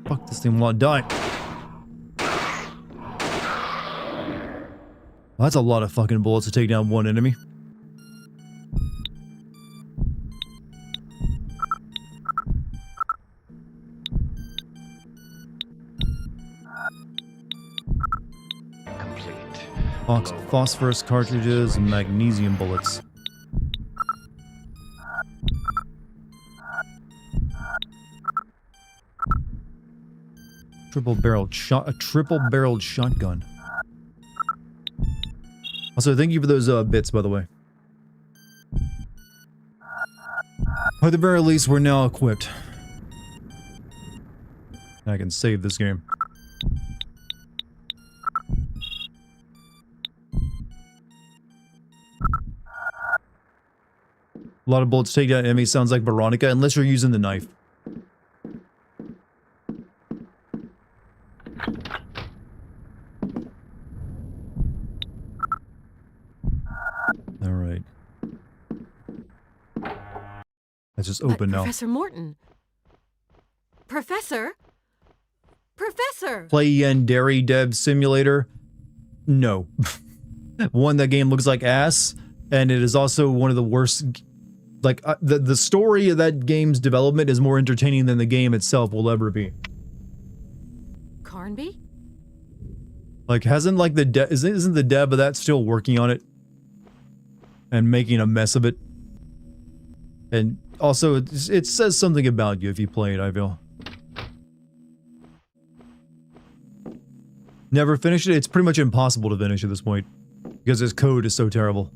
Speaker 1: Fuck, this thing will not die. Well, that's a lot of fucking bullets to take down one enemy. Phosphorus cartridges and magnesium bullets. A triple-barreled shotgun. Also, thank you for those bits, by the way. At the very least, we're now equipped. I can save this game. A lot of bullets take down enemies sounds like Veronica, unless you're using the knife. Alright. That's just open now.
Speaker 10: Professor Morton. Professor? Professor!
Speaker 1: Play Yen Dairy Dev Simulator? No. One, that game looks like ass, and it is also one of the worst. Like, the story of that game's development is more entertaining than the game itself will ever be.
Speaker 10: Carnby?
Speaker 1: Like, hasn't, like, isn't the dev of that still working on it? And making a mess of it? And also, it says something about you if you play it, I feel. Never finished it? It's pretty much impossible to finish at this point. Because his code is so terrible.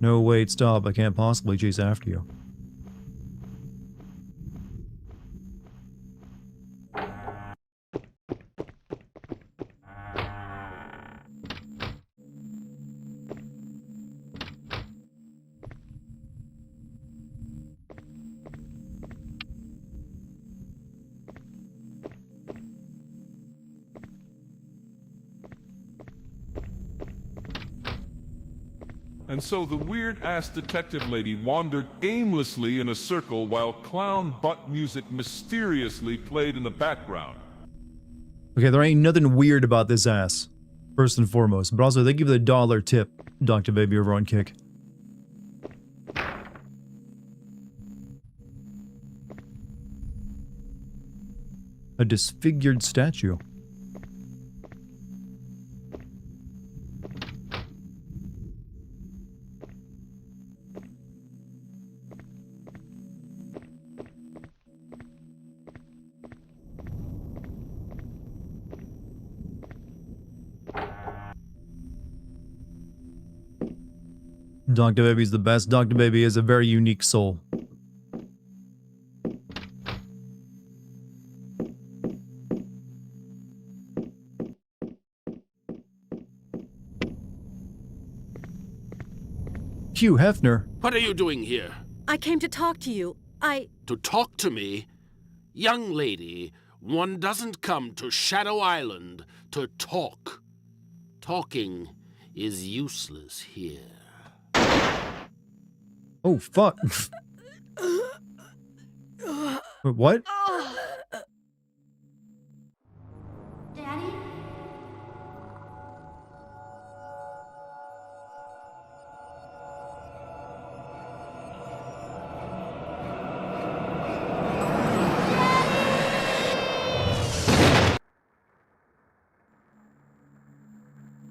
Speaker 1: No, wait, stop. I can't possibly chase after you.
Speaker 15: And so the weird-ass detective lady wandered aimlessly in a circle while clown butt music mysteriously played in the background.
Speaker 1: Okay, there ain't nothing weird about this ass. First and foremost. But also, thank you for the $1 tip, Dr. Baby over on Kick. A disfigured statue. Dr. Baby's the best. Dr. Baby is a very unique soul. Hugh Hefner.
Speaker 13: What are you doing here?
Speaker 10: I came to talk to you.
Speaker 13: To talk to me? Young lady, one doesn't come to Shadow Island to talk. Talking is useless here.
Speaker 1: Oh, fuck. What?
Speaker 16: Daddy?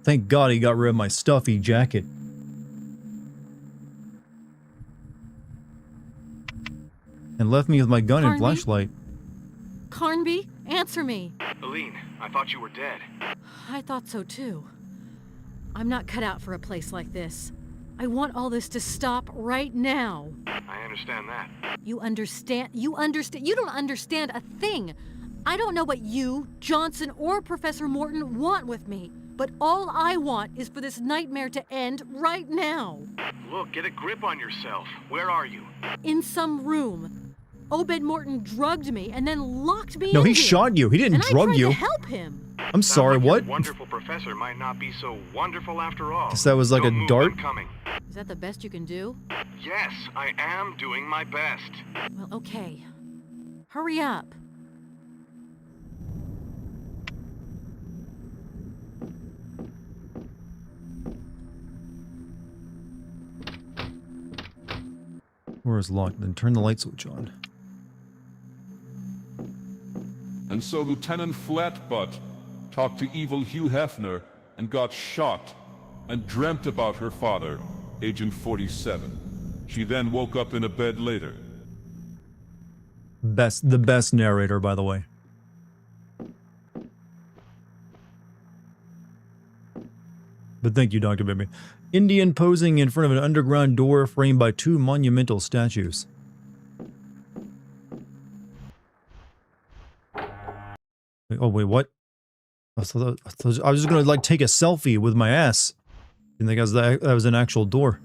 Speaker 1: Thank God he got rid of my stuffy jacket. And left me with my gun and
Speaker 8: Carnby?
Speaker 1: flashlight.
Speaker 8: Carnby, answer me.
Speaker 11: Aline, I thought you were dead.
Speaker 8: I thought so too. I'm not cut out for a place like this. I want all this to stop right now.
Speaker 11: I understand that.
Speaker 8: You understand? You don't understand a thing. I don't know what you, Johnson, or Professor Morton want with me, but all I want is for this nightmare to end right now.
Speaker 11: Look, get a grip on yourself. Where are you?
Speaker 8: In some room. Obed Morton drugged me and then locked me
Speaker 1: No,
Speaker 8: in
Speaker 1: he
Speaker 8: here.
Speaker 1: shot you. He didn't drug you.
Speaker 8: And I tried to help him.
Speaker 1: I'm sorry,
Speaker 11: Sounds like
Speaker 1: what?
Speaker 11: Your wonderful professor might not be so wonderful after all.
Speaker 1: Guess that was like
Speaker 11: Don't
Speaker 1: a
Speaker 11: move,
Speaker 1: dart?
Speaker 11: I'm coming.
Speaker 8: Is that the best you can do?
Speaker 11: Yes, I am doing my best.
Speaker 8: Well, okay. Hurry up.
Speaker 1: Door is locked, then turn the light switch on.
Speaker 15: And so Lieutenant Flatbutt talked to evil Hugh Hefner and got shot and dreamt about her father, Agent 47. She then woke up in a bed later.
Speaker 1: The best narrator, by the way. But thank you, Dr. Baby. Indian posing in front of an underground door framed by two monumental statues. Oh, wait, what? I was just gonna, like, take a selfie with my ass. I think that was an actual door.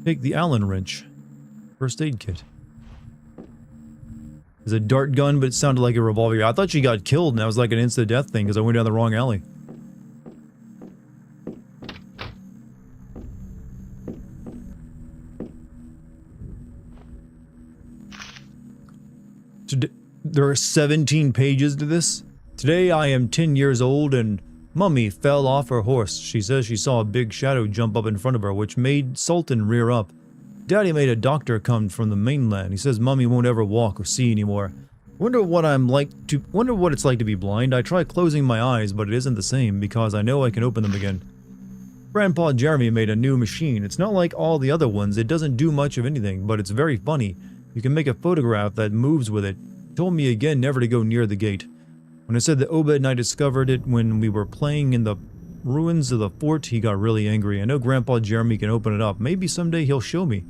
Speaker 1: Take the Allen wrench. First aid kit. It's a dart gun, but it sounded like a revolver. I thought she got killed, and that was like an instant death thing because I went down the wrong alley. There are 17 pages to this. Today I am 10 years old and Mummy fell off her horse. She says she saw a big shadow jump up in front of her, which made Sultan rear up. Daddy made a doctor come from the mainland. He says Mummy won't ever walk or see anymore. Wonder what it's like to be blind. I try closing my eyes, but it isn't the same because I know I can open them again. Grandpa Jeremy made a new machine. It's not like all the other ones. It doesn't do much of anything, but it's very funny. You can make a photograph that moves with it. He told me again never to go near the gate. When I said that Obed and I discovered it when we were playing in the ruins of the fort, he got really angry. I know Grandpa Jeremy can open it up. Maybe someday he'll show me.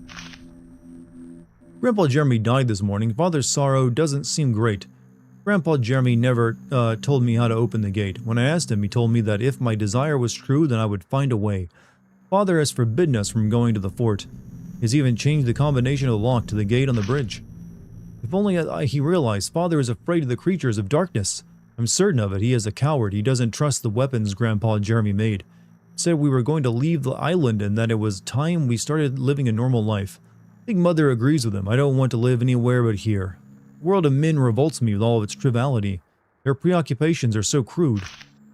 Speaker 1: Grandpa Jeremy died this morning. Father's sorrow doesn't seem great. Grandpa Jeremy never told me how to open the gate. When I asked him, he told me that if my desire was true, then I would find a way. Father has forbidden us from going to the fort. He's even changed the combination of the lock to the gate on the bridge. If only he realized Father is afraid of the creatures of darkness. I'm certain of it. He is a coward. He doesn't trust the weapons Grandpa Jeremy made. He said we were going to leave the island and that it was time we started living a normal life. I think Mother agrees with him. I don't want to live anywhere but here. The world of men revolts me with all of its triviality. Their preoccupations are so crude.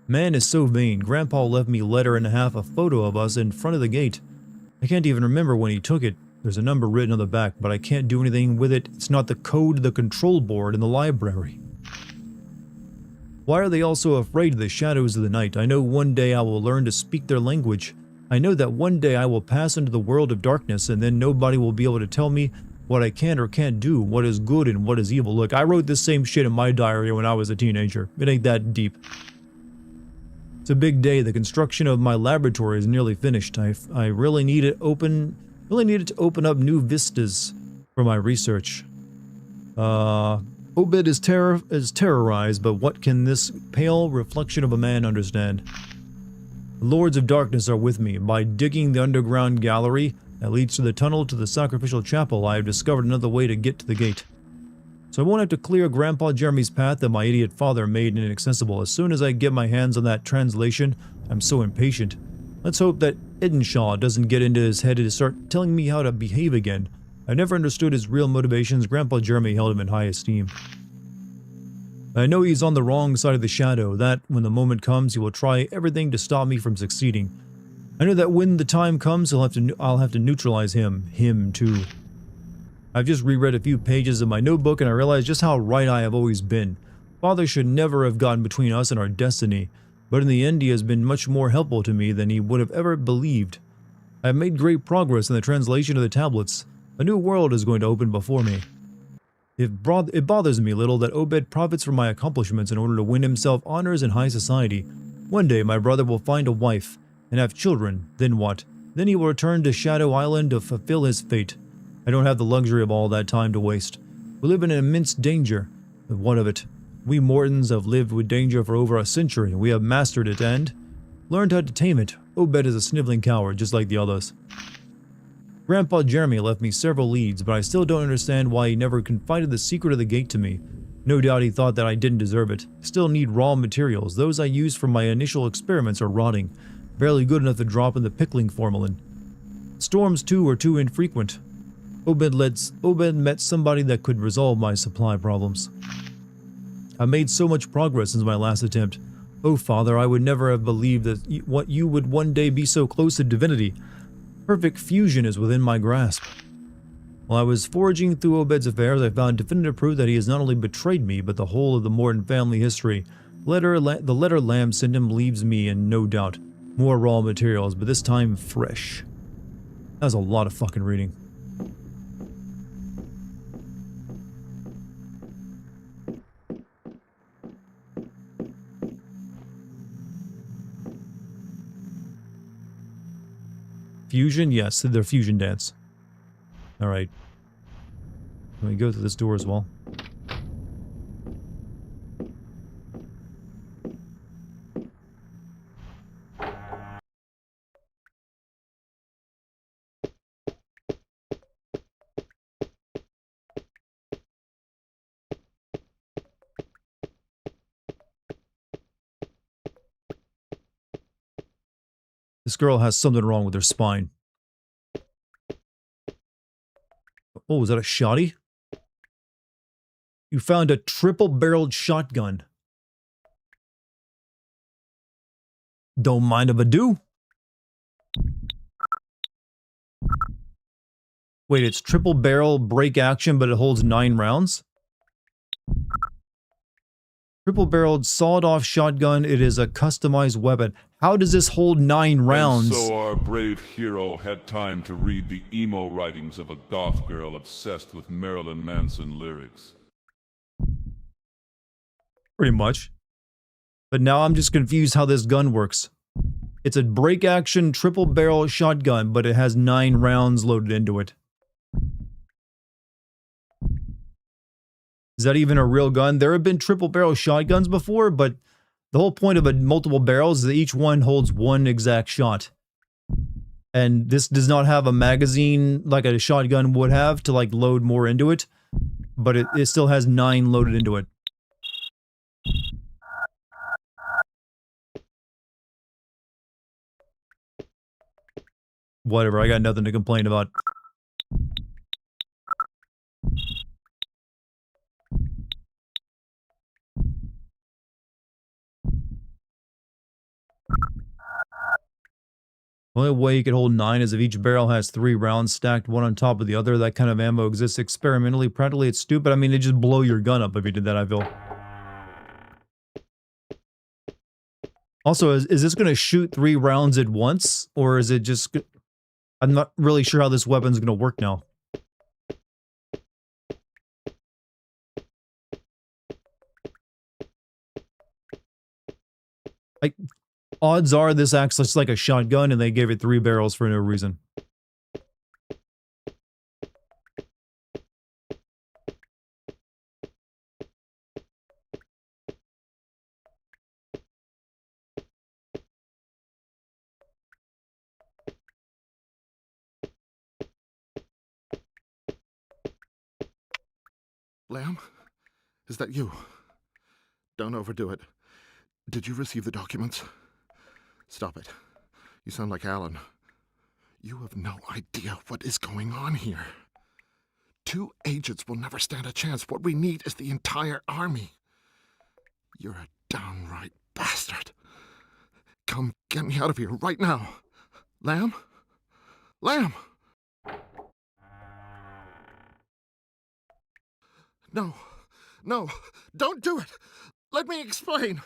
Speaker 1: Man is so vain. Grandpa left me a letter and a half, a photo of us in front of the gate. I can't even remember when he took it. There's a number written on the back, but I can't do anything with it. It's not the code to the control board in the library. Why are they all so afraid of the shadows of the night? I know one day I will learn to speak their language. I know that one day I will pass into the world of darkness and then nobody will be able to tell me what I can or can't do, what is good and what is evil. Look, I wrote this same shit in my diary when I was a teenager. It ain't that deep. It's a big day. The construction of my laboratory is nearly finished. I really need it to open up new vistas for my research. Obed is terrorized, but what can this pale reflection of a man understand? The Lords of Darkness are with me. By digging the underground gallery that leads to the tunnel to the sacrificial chapel, I have discovered another way to get to the gate. So I won't have to clear Grandpa Jeremy's path that my idiot father made inaccessible. As soon as I get my hands on that translation, I'm so impatient. Let's hope that Edenshaw doesn't get into his head to start telling me how to behave again. I never understood his real motivations. Grandpa Jeremy held him in high esteem. I know he's on the wrong side of the shadow, that when the moment comes, he will try everything to stop me from succeeding. I know that when the time comes, I'll have to neutralize him too. I've just reread a few pages of my notebook and I realize just how right I have always been. Father should never have gotten between us and our destiny. but in the end he has been much more helpful to me than he would have ever believed. I have made great progress in the translation of the tablets. A new world is going to open before me. It bothers me a little that Obed profits from my accomplishments in order to win himself honors in high society. One day my brother will find a wife and have children, then what? Then he will return to Shadow Island to fulfill his fate. I don't have the luxury of all that time to waste. We live in an immense danger. But what of it? We Mortons have lived with danger for over a century. We have mastered it and learned how to tame it. Obed is a sniveling coward, just like the others. Grandpa Jeremy left me several leads, but I still don't understand why he never confided the secret of the gate to me. No doubt he thought that I didn't deserve it. Still need raw materials. Those I used for my initial experiments are rotting. Barely good enough to drop in the pickling formalin. Storms too are too infrequent. Obed met somebody that could resolve my supply problems. I made so much progress since my last attempt. Oh, Father, I would never have believed that you would one day be so close to divinity. Perfect fusion is within my grasp. While I was foraging through Obed's affairs, I found definitive proof that he has not only betrayed me, but the whole of the Morton family history. The letter Lamb sent him leaves me in no doubt. More raw materials, but this time fresh. That was a lot of fucking reading. Fusion? Yes, their fusion dance. Alright. Let me go through this door as well. This girl has something wrong with her spine. Oh, is that a shotty? You found a triple-barreled shotgun. Don't mind if I do. Wait, it's triple barrel break action, but it holds 9 rounds? Triple-barreled sawed-off shotgun, it is a customized weapon. How does this hold 9 rounds?
Speaker 15: And so our brave hero had time to read the emo writings of a goth girl obsessed with Marilyn Manson lyrics.
Speaker 1: Pretty much. But now I'm just confused how this gun works. It's a break-action triple-barrel shotgun, but it has 9 rounds loaded into it. Is that even a real gun? There have been triple-barrel shotguns before, but the whole point of a multiple barrels is that each one holds 1 exact shot. And this does not have a magazine like a shotgun would have to like load more into it, but it still has 9 loaded into it. Whatever, I got nothing to complain about. The only way you could hold 9 is if each barrel has 3 rounds stacked one on top of the other. That kind of ammo exists experimentally. Practically, it's stupid. I mean, they just blow your gun up if you did that, I feel. Also, is this going to shoot 3 rounds at once? Or is it just... I'm not really sure how this weapon's going to work now. Like, odds are this acts just like a shotgun and they gave it 3 barrels for no reason.
Speaker 12: Lamb? Is that you? Don't overdo it. Did you receive the documents? Stop it. You sound like Alan. You have no idea what is going on here. 2 agents will never stand a chance. What we need is the entire army. You're a downright bastard. Come get me out of here right now. Lamb? Lamb! No. No. Don't do it. Let me explain.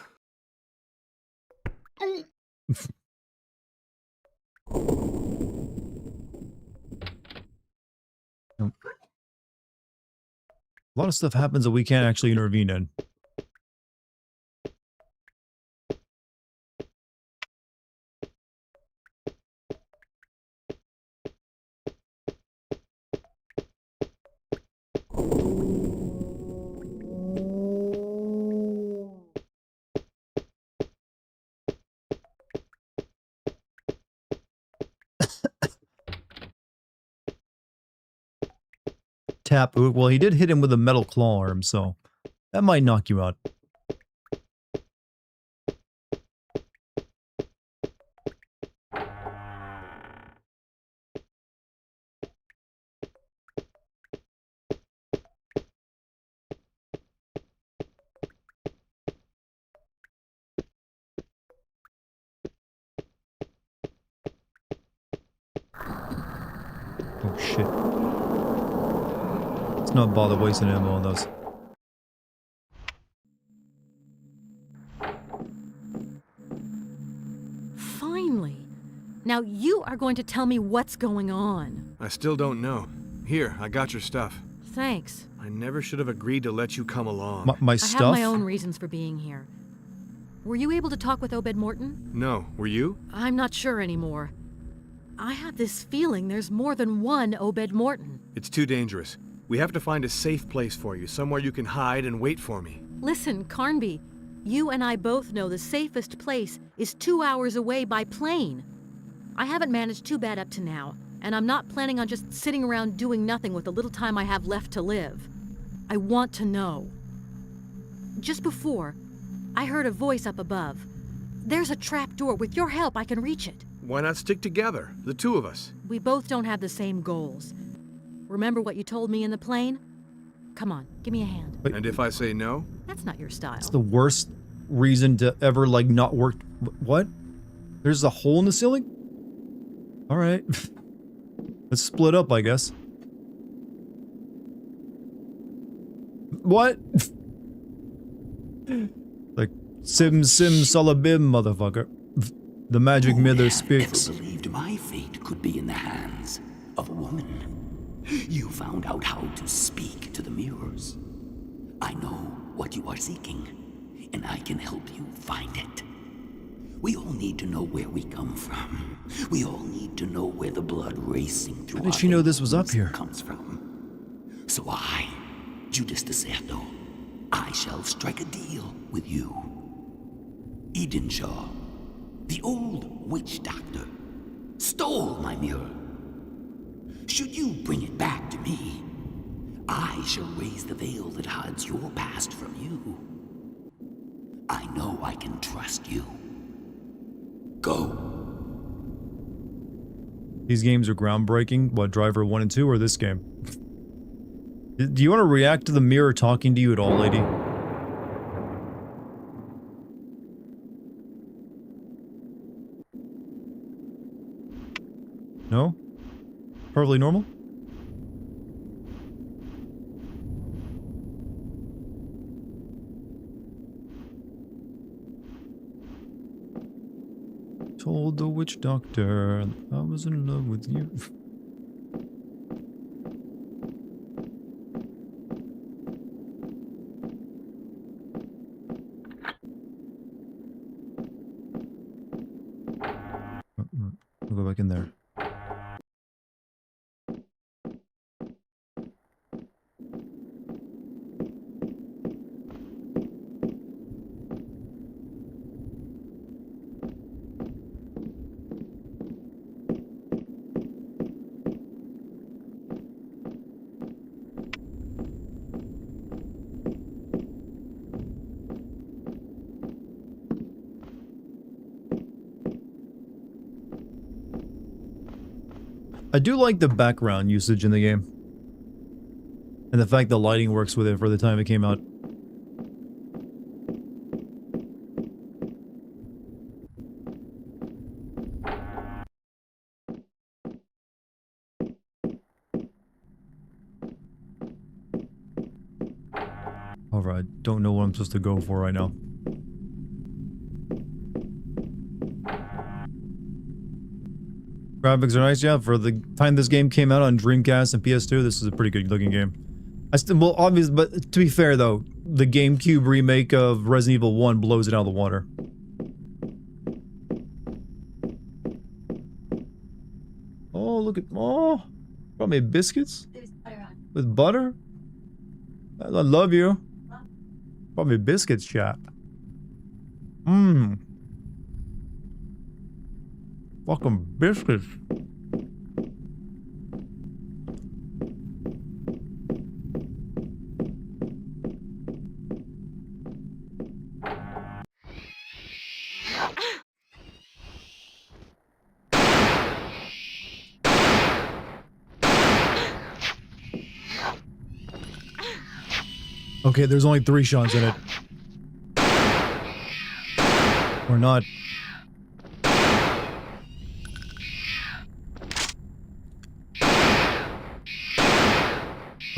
Speaker 1: Nope. A lot of stuff happens that we can't actually intervene in. Tap. Well, he did hit him with a metal claw arm, so that might knock you out. Oh shit. Let's not bother wasting ammo on those.
Speaker 8: Finally. Now you are going to tell me what's going on.
Speaker 11: I still don't know. Here, I got your stuff.
Speaker 8: Thanks.
Speaker 11: I never should have agreed to let you come along.
Speaker 1: My
Speaker 8: stuff? I have my own reasons for being here. Were you able to talk with Obed Morton?
Speaker 11: No. Were you?
Speaker 8: I'm not sure anymore. I have this feeling there's more than one Obed Morton.
Speaker 11: It's too dangerous. We have to find a safe place for you, somewhere you can hide and wait for me.
Speaker 8: Listen, Carnby, you and I both know the safest place is 2 hours away by plane. I haven't managed too bad up to now, and I'm not planning on just sitting around doing nothing with the little time I have left to live. I want to know. Just before, I heard a voice up above. There's a trap door. With your help, I can reach it.
Speaker 11: Why not stick together, the two of us?
Speaker 8: We both don't have the same goals. Remember what you told me in the plane? Come on, give me a hand.
Speaker 1: Wait.
Speaker 11: And if I say no?
Speaker 8: That's not your style.
Speaker 1: It's the worst reason to ever, like, not work. What? There's a hole in the ceiling? Alright. Let's split up, I guess. What? Like, sim salabim, motherfucker. The magic mirror speaks.
Speaker 14: Never believed my fate could be in the hands of a woman. You found out how to speak to the mirrors. I know what you are seeking, and I can help you find it. We all need to know where we come from. We all need to know where the blood racing through
Speaker 1: How did she know this was up here?
Speaker 14: Comes from. So I, Judas Deserto, I shall strike a deal with you. Edenshaw, the old witch doctor, stole my mirror. Should you bring it back to me, I shall raise the veil that hides your past from you. I know I can trust you. Go.
Speaker 1: These games are groundbreaking. What, Driver 1 and 2 or this game? Do you want to react to the mirror talking to you at all, lady? No? Perfectly normal? Told the witch doctor I was in love with you. We'll go back in there. I do like the background usage in the game. And the fact the lighting works with it for the time it came out. Alright, don't know what I'm supposed to go for right now. Graphics are nice, yeah. For the time this game came out on Dreamcast and PS2, this is a pretty good looking game. Well, obvious, but to be fair though, the GameCube remake of Resident Evil 1 blows it out of the water. Oh, look at, oh, brought me biscuits with butter. I love you. Brought me biscuits, chat. Mmm. Fucking biscuits. Okay, there's only 3 shots in it. Or not.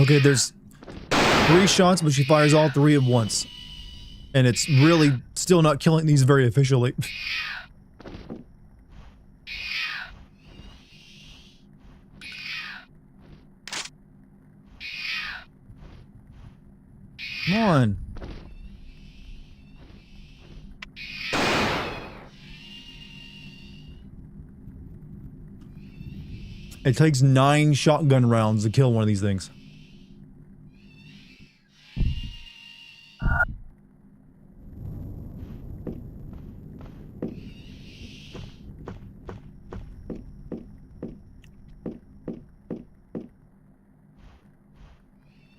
Speaker 1: Okay, there's 3 shots, but she fires all 3 at once. And it's really still not killing these very efficiently. Come on. It takes 9 shotgun rounds to kill one of these things.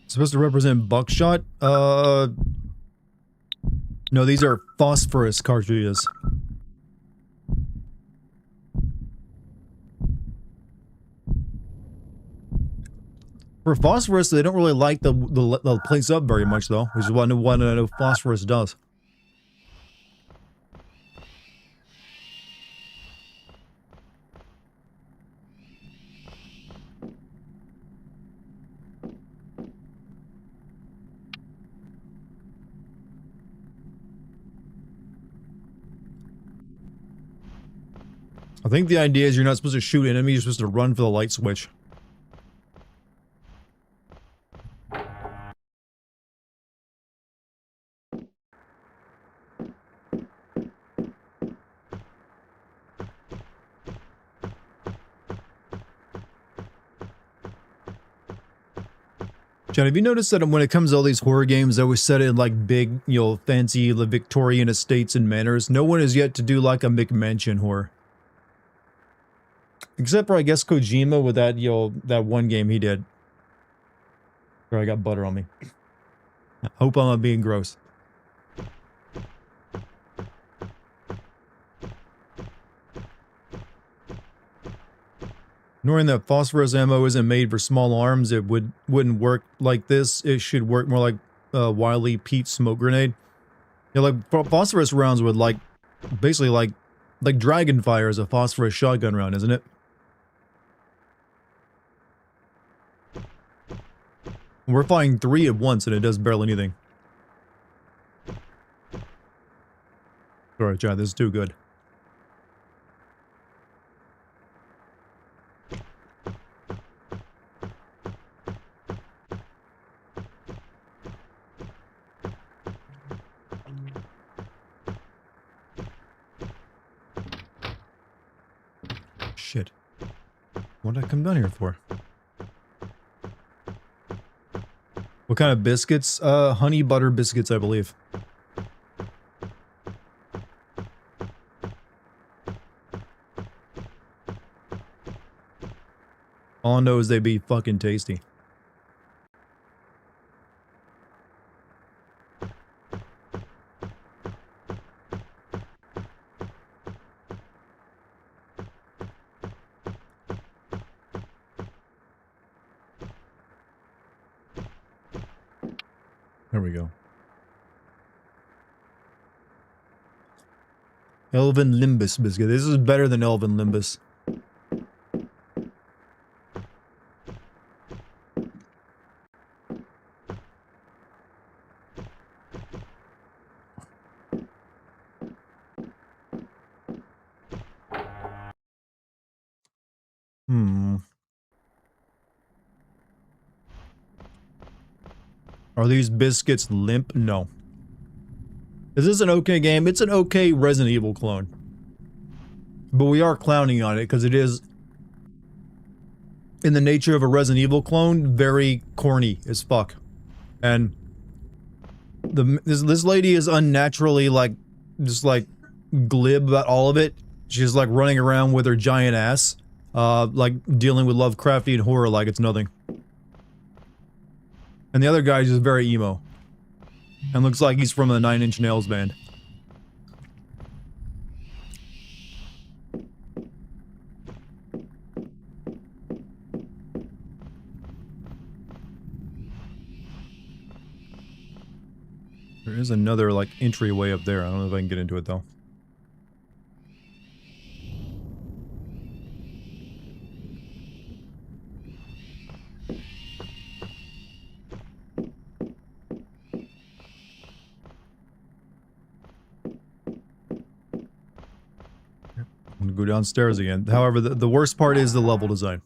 Speaker 1: Supposed to represent buckshot? No, these are phosphorus cartridges. For phosphorus, they don't really like the place up very much, though, which is what I know phosphorus does. I think the idea is you're not supposed to shoot enemies, you're supposed to run for the light switch. John, have you noticed that when it comes to all these horror games, they always set it in like big, you know, fancy Victorian estates and manors? No one has yet to do like a McMansion horror. Except for, I guess, Kojima with that, you know, that one game he did. Sorry, I got butter on me. Hope I'm not being gross. Knowing that phosphorus ammo isn't made for small arms, it wouldn't work like this. It should work more like a Wily Pete smoke grenade. Yeah, like phosphorus rounds would like basically like dragon fire is a phosphorus shotgun round, isn't it? We're firing 3 at once and it does barely anything. Alright, John, this is too good. Shit. What did I come down here for? What kind of biscuits? Honey butter biscuits, I believe. All I know is they be fucking tasty. There we go. Elven Limbus biscuit. This is better than Elven Limbus. Hmm. Are these biscuits limp? No. Is this an okay game? It's an okay Resident Evil clone. But we are clowning on it because it is, in the nature of a Resident Evil clone, very corny as fuck. And this lady is unnaturally, like, just like glib about all of it. She's like running around with her giant ass, like dealing with Lovecraftian horror like it's nothing. And the other guy's just very emo. And looks like he's from the Nine Inch Nails band. There is another, like, entryway up there. I don't know if I can get into it, though. I'm gonna go downstairs again. However, the worst part is the level design.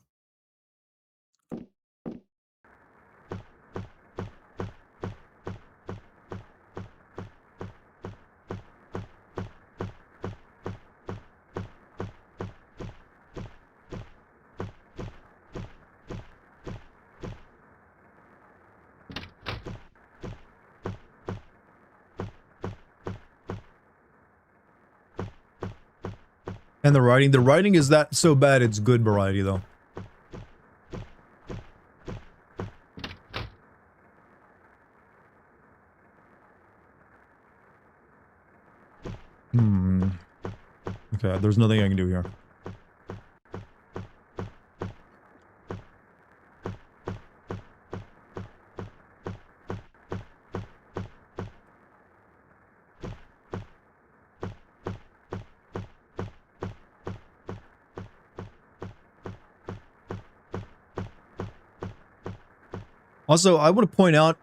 Speaker 1: And the writing is that so bad it's good variety, though. Hmm. Okay, there's nothing I can do here. Also, I want to point out,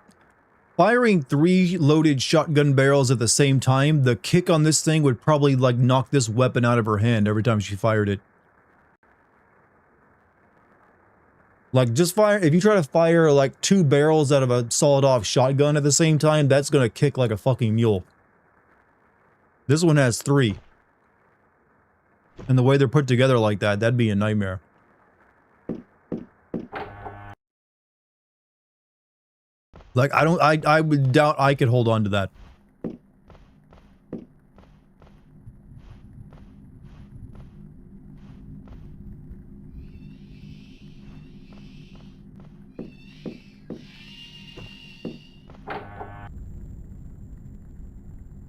Speaker 1: firing 3 loaded shotgun barrels at the same time, the kick on this thing would probably, like, knock this weapon out of her hand every time she fired it. Like, just fire, if you try to fire, like, 2 barrels out of a sawed-off shotgun at the same time, that's gonna kick like a fucking mule. This one has 3. And the way they're put together like that, that'd be a nightmare. Like, I would doubt I could hold on to that.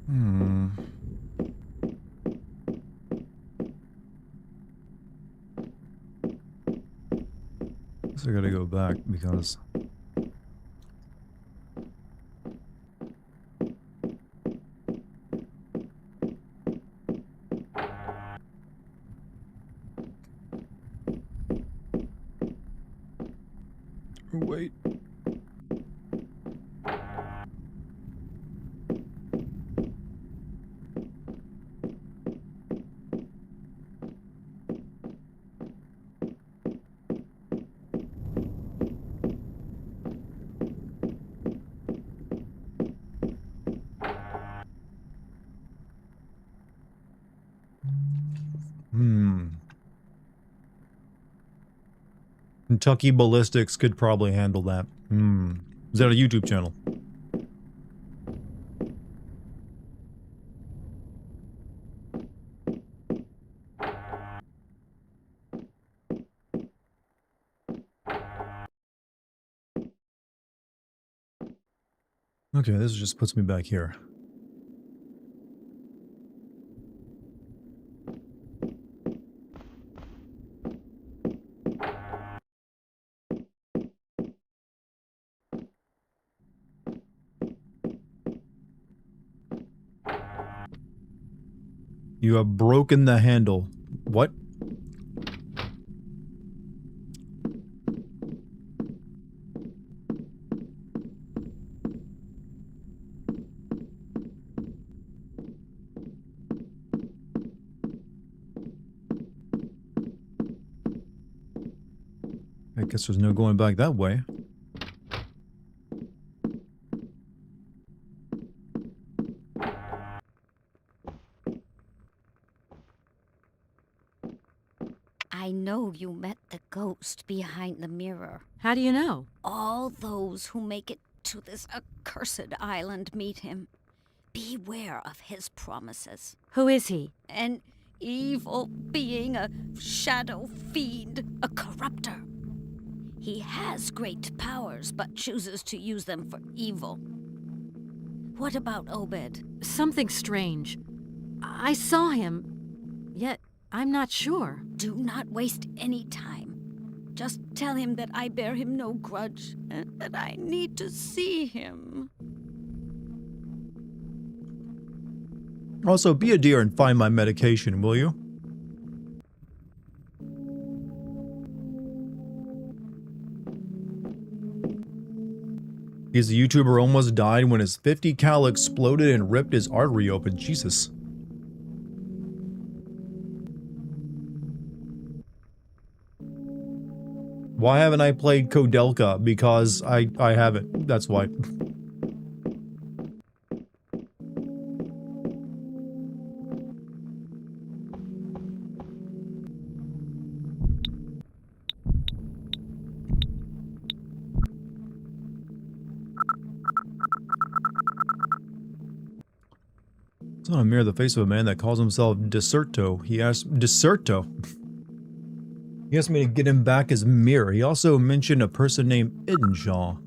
Speaker 1: Hmm. Guess I gotta go back because... Wait. Kentucky Ballistics could probably handle that. Is that a YouTube channel? Okay, this just puts me back here. You have broken the handle. What? Guess there's no going back that way.
Speaker 9: I know you met the ghost behind the mirror.
Speaker 10: How do you know?
Speaker 9: All those who make it to this accursed island meet him. Beware of his promises.
Speaker 10: Who is he?
Speaker 9: An evil being, a shadow fiend, a corrupter. He has great powers, but chooses to use them for evil. What about Obed?
Speaker 10: Something strange. I saw him, yet I'm not sure.
Speaker 9: Do not waste any time. Just tell him that I bear him no grudge, and that I need to see him.
Speaker 1: Also, be a dear and find my medication, will you? He's a YouTuber almost died when his 50 cal exploded and ripped his artery open. Jesus. Why haven't I played Kodelka? Because I haven't. That's why. It's not a mirror the face of a man that calls himself Deserto. He asked Deserto. He asked me to get him back his mirror. He also mentioned a person named Idenshaw.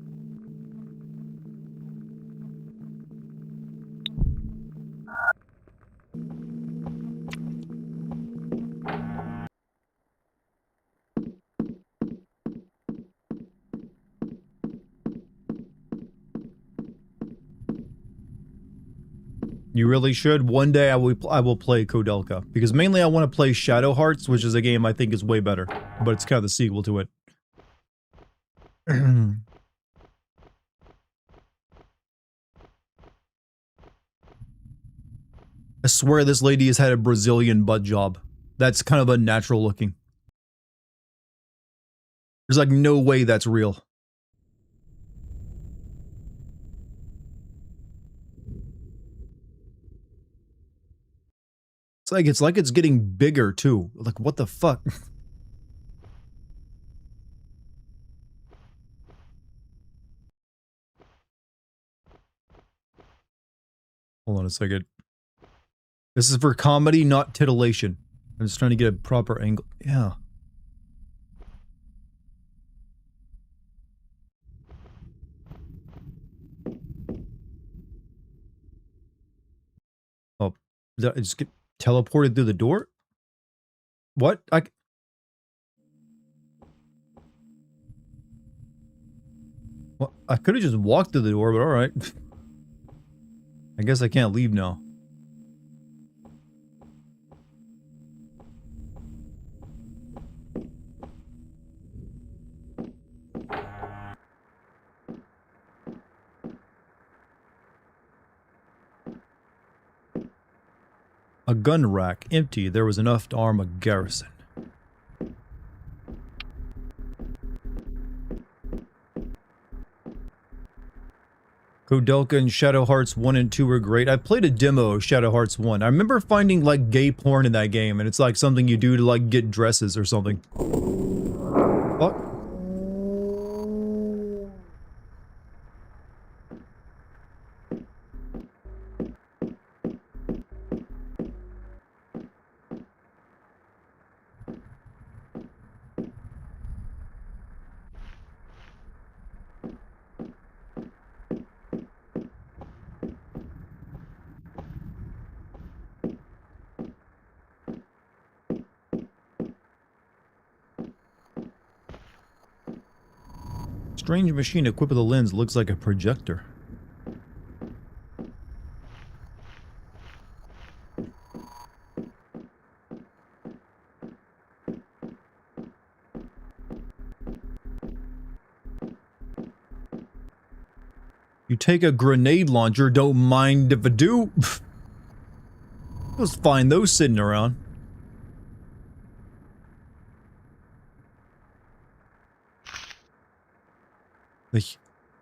Speaker 1: You really should. One day I will play Kodelka. Because mainly I want to play Shadow Hearts, which is a game I think is way better. But it's kind of the sequel to it. I swear this lady has had a Brazilian butt job. That's kind of unnatural looking. There's like no way that's real. It's like it's getting bigger too. Like what the fuck? Hold on a second. This is for comedy, not titillation. I'm just trying to get a proper angle. Yeah. Oh, did I just get teleported through the door? What? Well, I could have just walked through the door, but alright. I guess I can't leave now. A gun rack, empty. There was enough to arm a garrison. Kodelka and Shadow Hearts 1 and 2 were great. I played a demo of Shadow Hearts 1. I remember finding like gay porn in that game, and it's like something you do to like get dresses or something. Fuck. Strange machine equipped with a lens looks like a projector. You take a grenade launcher, don't mind if I do. Let's find those sitting around.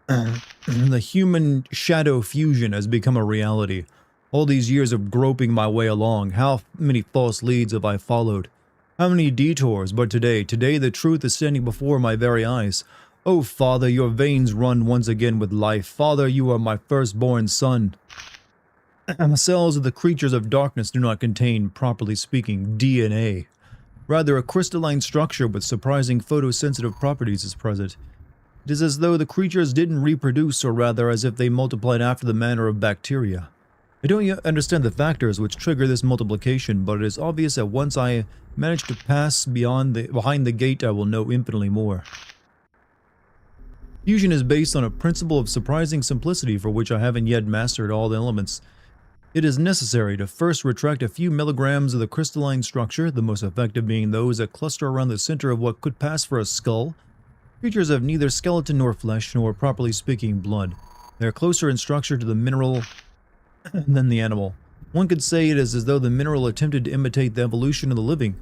Speaker 1: The human shadow fusion has become a reality. All these years of groping my way along, how many false leads have I followed? How many detours, but today the truth is standing before my very eyes. Oh, Father, your veins run once again with life. Father, you are my firstborn son. The cells of the creatures of darkness do not contain, properly speaking, DNA. Rather, a crystalline structure with surprising photosensitive properties is present. It is as though the creatures didn't reproduce, or rather as if they multiplied after the manner of bacteria. I don't yet understand the factors which trigger this multiplication, but it is obvious that once I manage to pass behind the gate, I will know infinitely more. Fusion is based on a principle of surprising simplicity for which I haven't yet mastered all the elements. It is necessary to first retract a few milligrams of the crystalline structure, the most effective being those that cluster around the center of what could pass for a skull. Creatures have neither skeleton nor flesh, nor properly speaking blood. They are closer in structure to the mineral than the animal. One could say it is as though the mineral attempted to imitate the evolution of the living.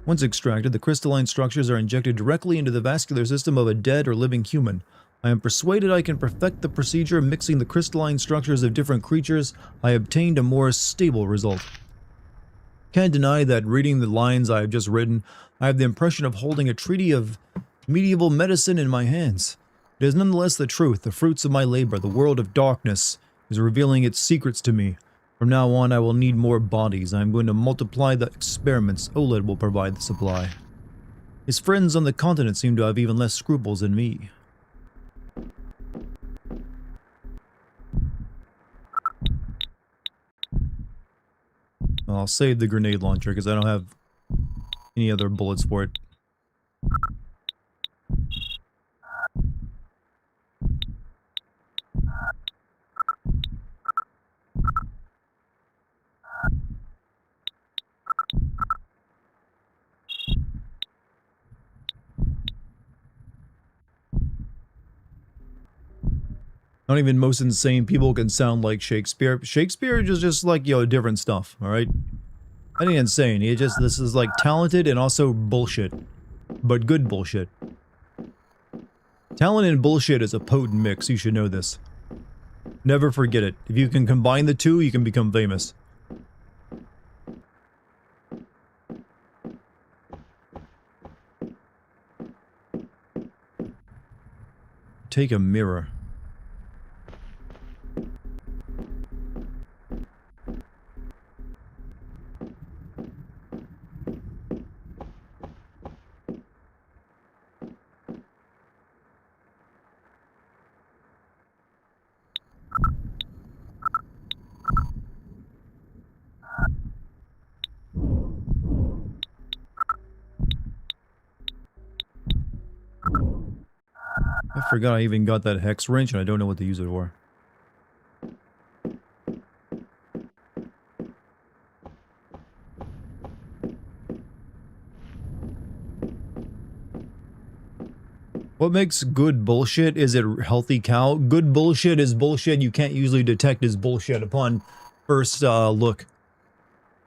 Speaker 1: Once extracted, the crystalline structures are injected directly into the vascular system of a dead or living human. I am persuaded I can perfect the procedure mixing the crystalline structures of different creatures. I obtained a more stable result. Can't deny that reading the lines I have just written, I have the impression of holding a treaty of medieval medicine in my hands. It is nonetheless the truth, the fruits of my labor. The world of darkness is revealing its secrets to me. From now on, I will need more bodies. I am going to multiply the experiments. OLED will provide the supply. His friends on the continent seem to have even less scruples than me. I'll save the grenade launcher because I don't have any other bullets for it. Not even most insane people can sound like Shakespeare. Shakespeare is just like, different stuff, alright? I ain't insane. This is like talented and also bullshit. But good bullshit. Talent and bullshit is a potent mix, you should know this. Never forget it. If you can combine the two, you can become famous. Take a mirror. I forgot I even got that hex wrench and I don't know what to use it for. What makes good bullshit? Is it healthy cow? Good bullshit is bullshit you can't usually detect as bullshit upon first look.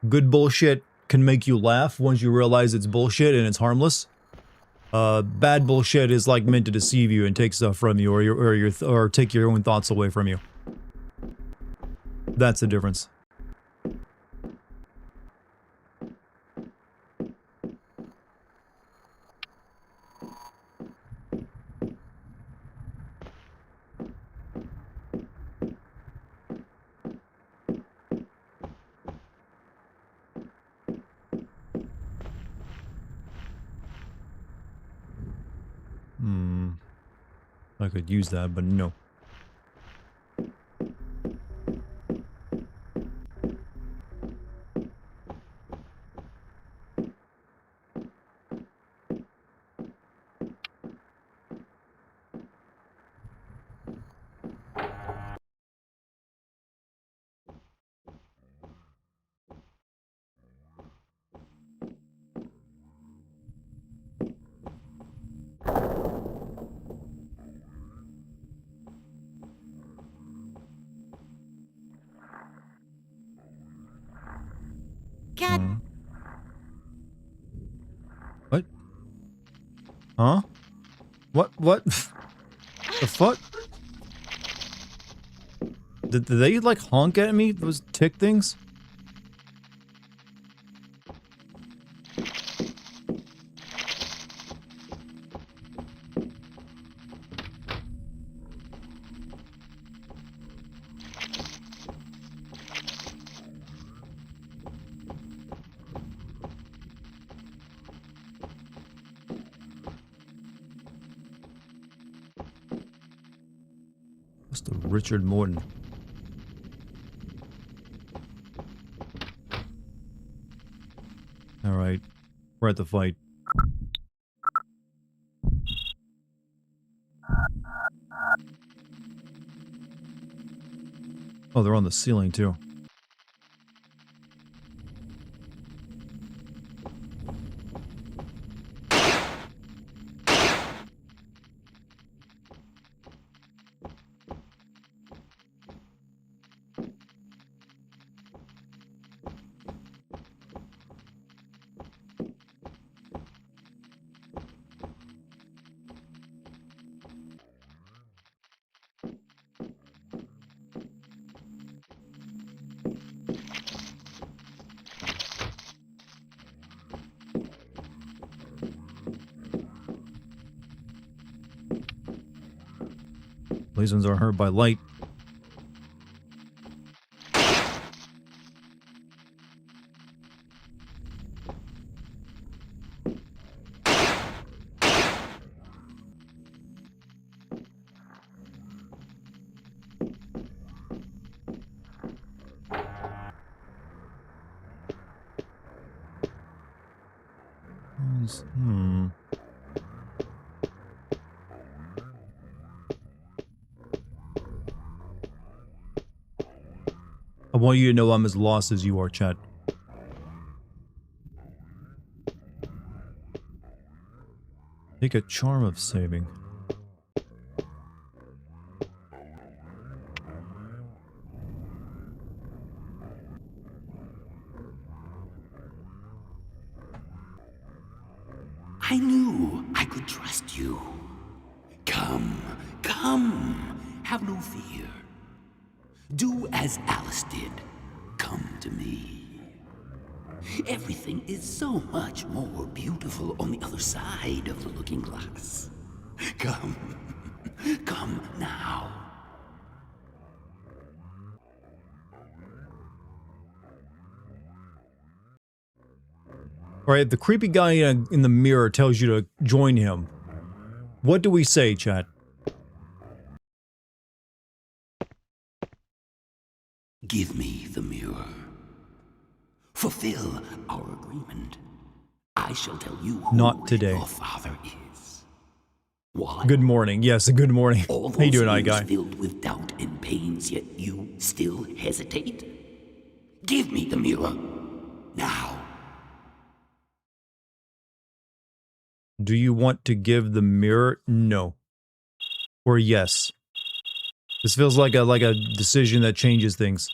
Speaker 1: Good bullshit can make you laugh once you realize it's bullshit and it's harmless. Bad bullshit is like meant to deceive you and take stuff from you, or take your own thoughts away from you. That's the difference. I could use that, but no.
Speaker 9: God.
Speaker 1: What? Huh? What? The fuck? Did they, like, honk at me? Those tick things? What's the Richard Morton? Alright, we're at the fight. Oh, they're on the ceiling too. These ones are hurt by light. I want you to know I'm as lost as you are, chat. Take a charm of saving.
Speaker 14: I knew I could trust you. Come, come, have no fear. Do as Alice did. Come to me. Everything is so much more beautiful on the other side of the looking glass. Come, come now.
Speaker 1: Alright, the creepy guy in the mirror tells you to join him. What do we say, chat?
Speaker 14: Give me the mirror. Fulfill our agreement. I shall tell you who
Speaker 1: Not today.
Speaker 14: your father is. What?
Speaker 1: Good morning. Yes, good morning.
Speaker 14: All
Speaker 1: How you
Speaker 14: those
Speaker 1: doing,
Speaker 14: years
Speaker 1: guy?
Speaker 14: filled with doubt and pains, yet you still hesitate? Give me the mirror. Now.
Speaker 1: Do you want to give the mirror? No. Or yes. This feels like a decision that changes things.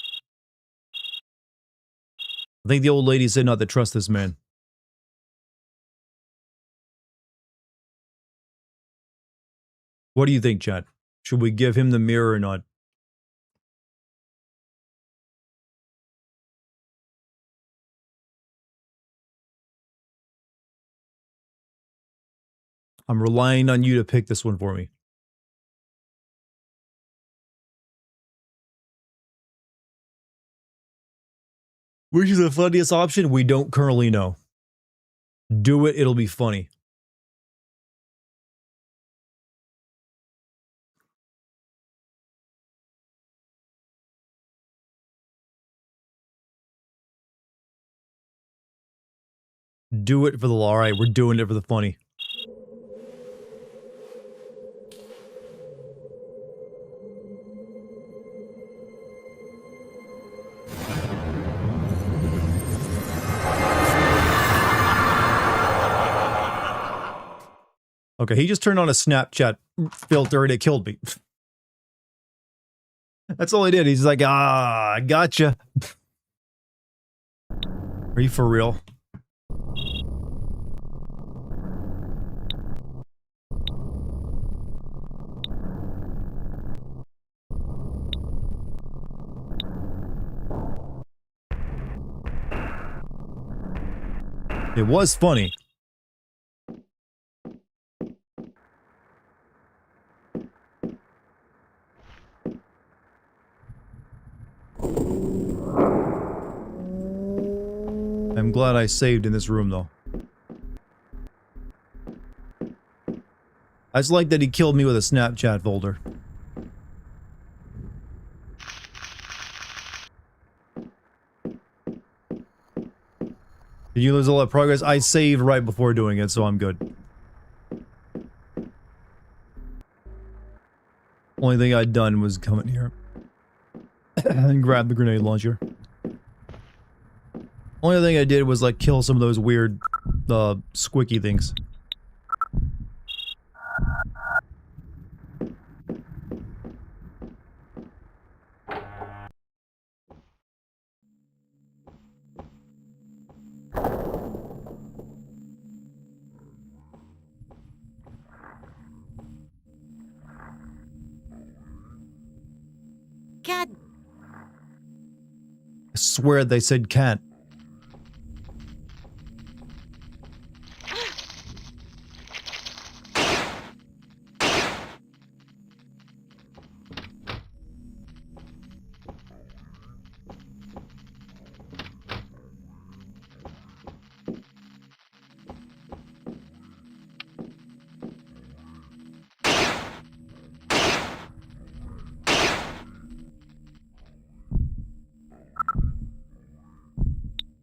Speaker 1: I think the old lady said not to trust this man. What do you think, chat? Should we give him the mirror or not? I'm relying on you to pick this one for me. Which is the funniest option? We don't currently know. Do it, it'll be funny. Do it for the law. Alright, we're doing it for the funny. Okay, he just turned on a Snapchat filter and it killed me. That's all he did. He's like, ah, I gotcha. Are you for real? It was funny. I'm glad I saved in this room, though. I just like that he killed me with a Snapchat folder. Did you lose a lot of progress? I saved right before doing it, so I'm good. Only thing I'd done was come in here and grab the grenade launcher. Only thing I did was like kill some of those weird squicky things.
Speaker 9: Cat.
Speaker 1: I swear they said cat.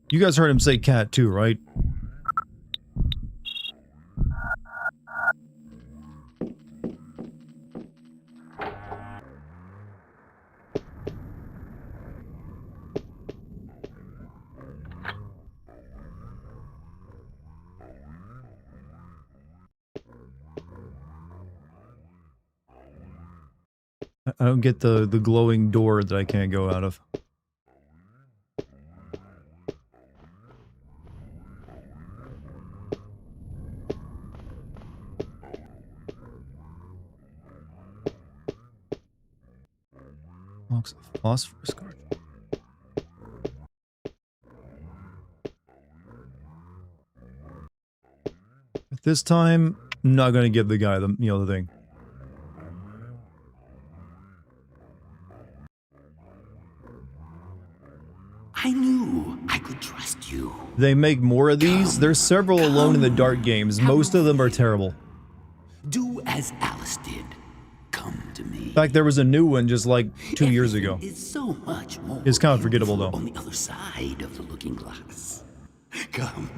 Speaker 1: You guys heard him say cat too, right? I don't get the glowing door that I can't go out of. Box of phosphorus card. At this time, I'm not gonna give the guy the the thing.
Speaker 14: I knew I could trust you.
Speaker 1: They make more of these. There's several Alone in the Dark games. Most of them are terrible.
Speaker 14: Do as Alice did. Come to me.
Speaker 1: In fact, there was a new one just like 2 years ago.
Speaker 14: It's so much more.
Speaker 1: It's kind of forgettable though.
Speaker 14: On the other side of the looking glass. Come.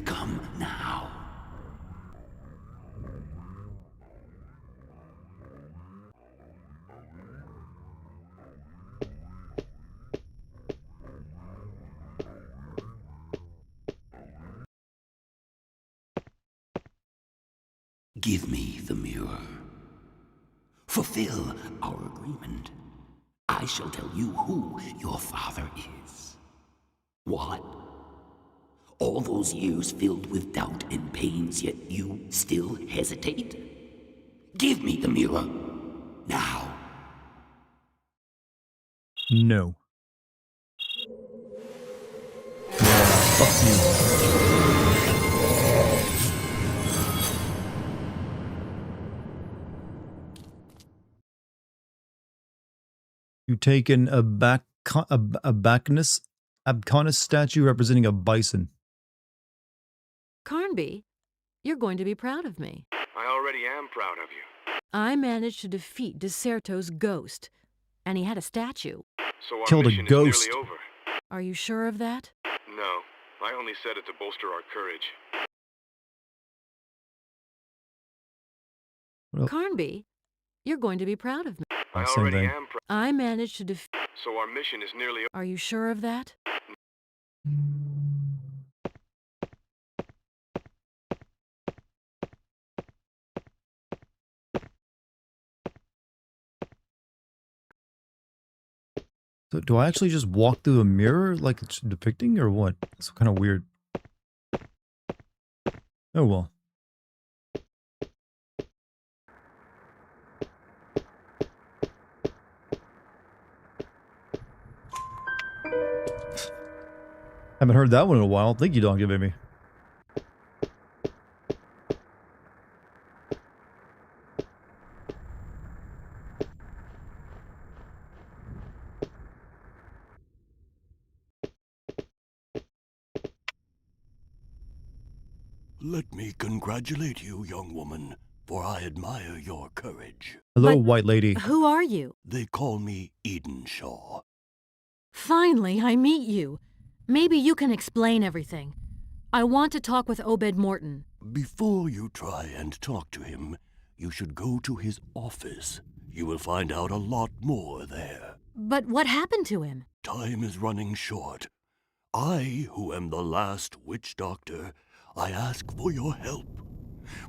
Speaker 14: Come now. Give me the mirror. Fulfill our agreement. I shall tell you who your father is. What? All those years filled with doubt and pains, yet you still hesitate? Give me the mirror. Now.
Speaker 1: No. Fuck you. You take an Abacus statue representing a bison.
Speaker 10: Carnby, you're going to be proud of me.
Speaker 11: I already am proud of you.
Speaker 10: I managed to defeat Deserto's ghost, and he had a statue.
Speaker 11: So our
Speaker 1: Killed a
Speaker 11: mission
Speaker 1: ghost.
Speaker 11: is nearly over.
Speaker 10: Are you sure of that?
Speaker 11: No, I only said it to bolster our courage.
Speaker 1: Well,
Speaker 10: Carnby, you're going to be proud of me.
Speaker 11: I
Speaker 1: same
Speaker 11: already
Speaker 1: thing.
Speaker 11: am proud.
Speaker 10: I managed to defeat...
Speaker 11: So our mission is nearly over.
Speaker 10: Are you sure of that?
Speaker 1: So do I actually just walk through a mirror like it's depicting or what? It's kind of weird. Oh well. Haven't heard that one in a while. Thank you, Donkey Baby.
Speaker 3: Let me congratulate you, young woman, for I admire your courage.
Speaker 1: Hello, white lady.
Speaker 8: Who are you?
Speaker 3: They call me Eden Shaw.
Speaker 8: Finally, I meet you. Maybe you can explain everything. I want to talk with Obed Morton.
Speaker 3: Before you try and talk to him, you should go to his office. You will find out a lot more there.
Speaker 8: But what happened to him?
Speaker 3: Time is running short. I, who am the last witch doctor, I ask for your help.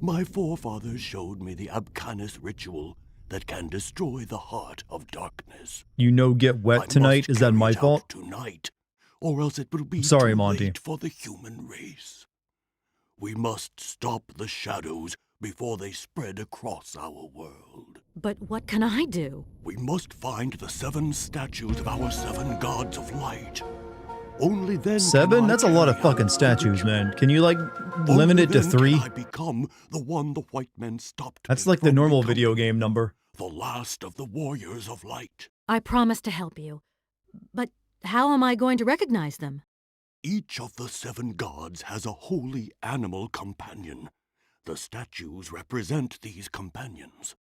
Speaker 3: My forefathers showed me the Abcanis ritual that can destroy the heart of darkness.
Speaker 1: You know, get wet tonight. Is that my fault?
Speaker 3: Tonight, or else it will be
Speaker 1: sorry,
Speaker 3: too
Speaker 1: Monty.
Speaker 3: late for the human race. We must stop the shadows before they spread across our world.
Speaker 8: But what can I do?
Speaker 3: We must find the 7 statues of our 7 gods of light. Only then
Speaker 1: 7? That's a lot of fucking statues, man. Can you, like, limit it to 3?
Speaker 3: I become the one the white men stopped.
Speaker 1: That's like the normal video game number.
Speaker 3: The last of the warriors of light.
Speaker 8: I promise to help you. But how am I going to recognize them?
Speaker 3: Each of the 7 gods has a holy animal companion. The statues represent these companions.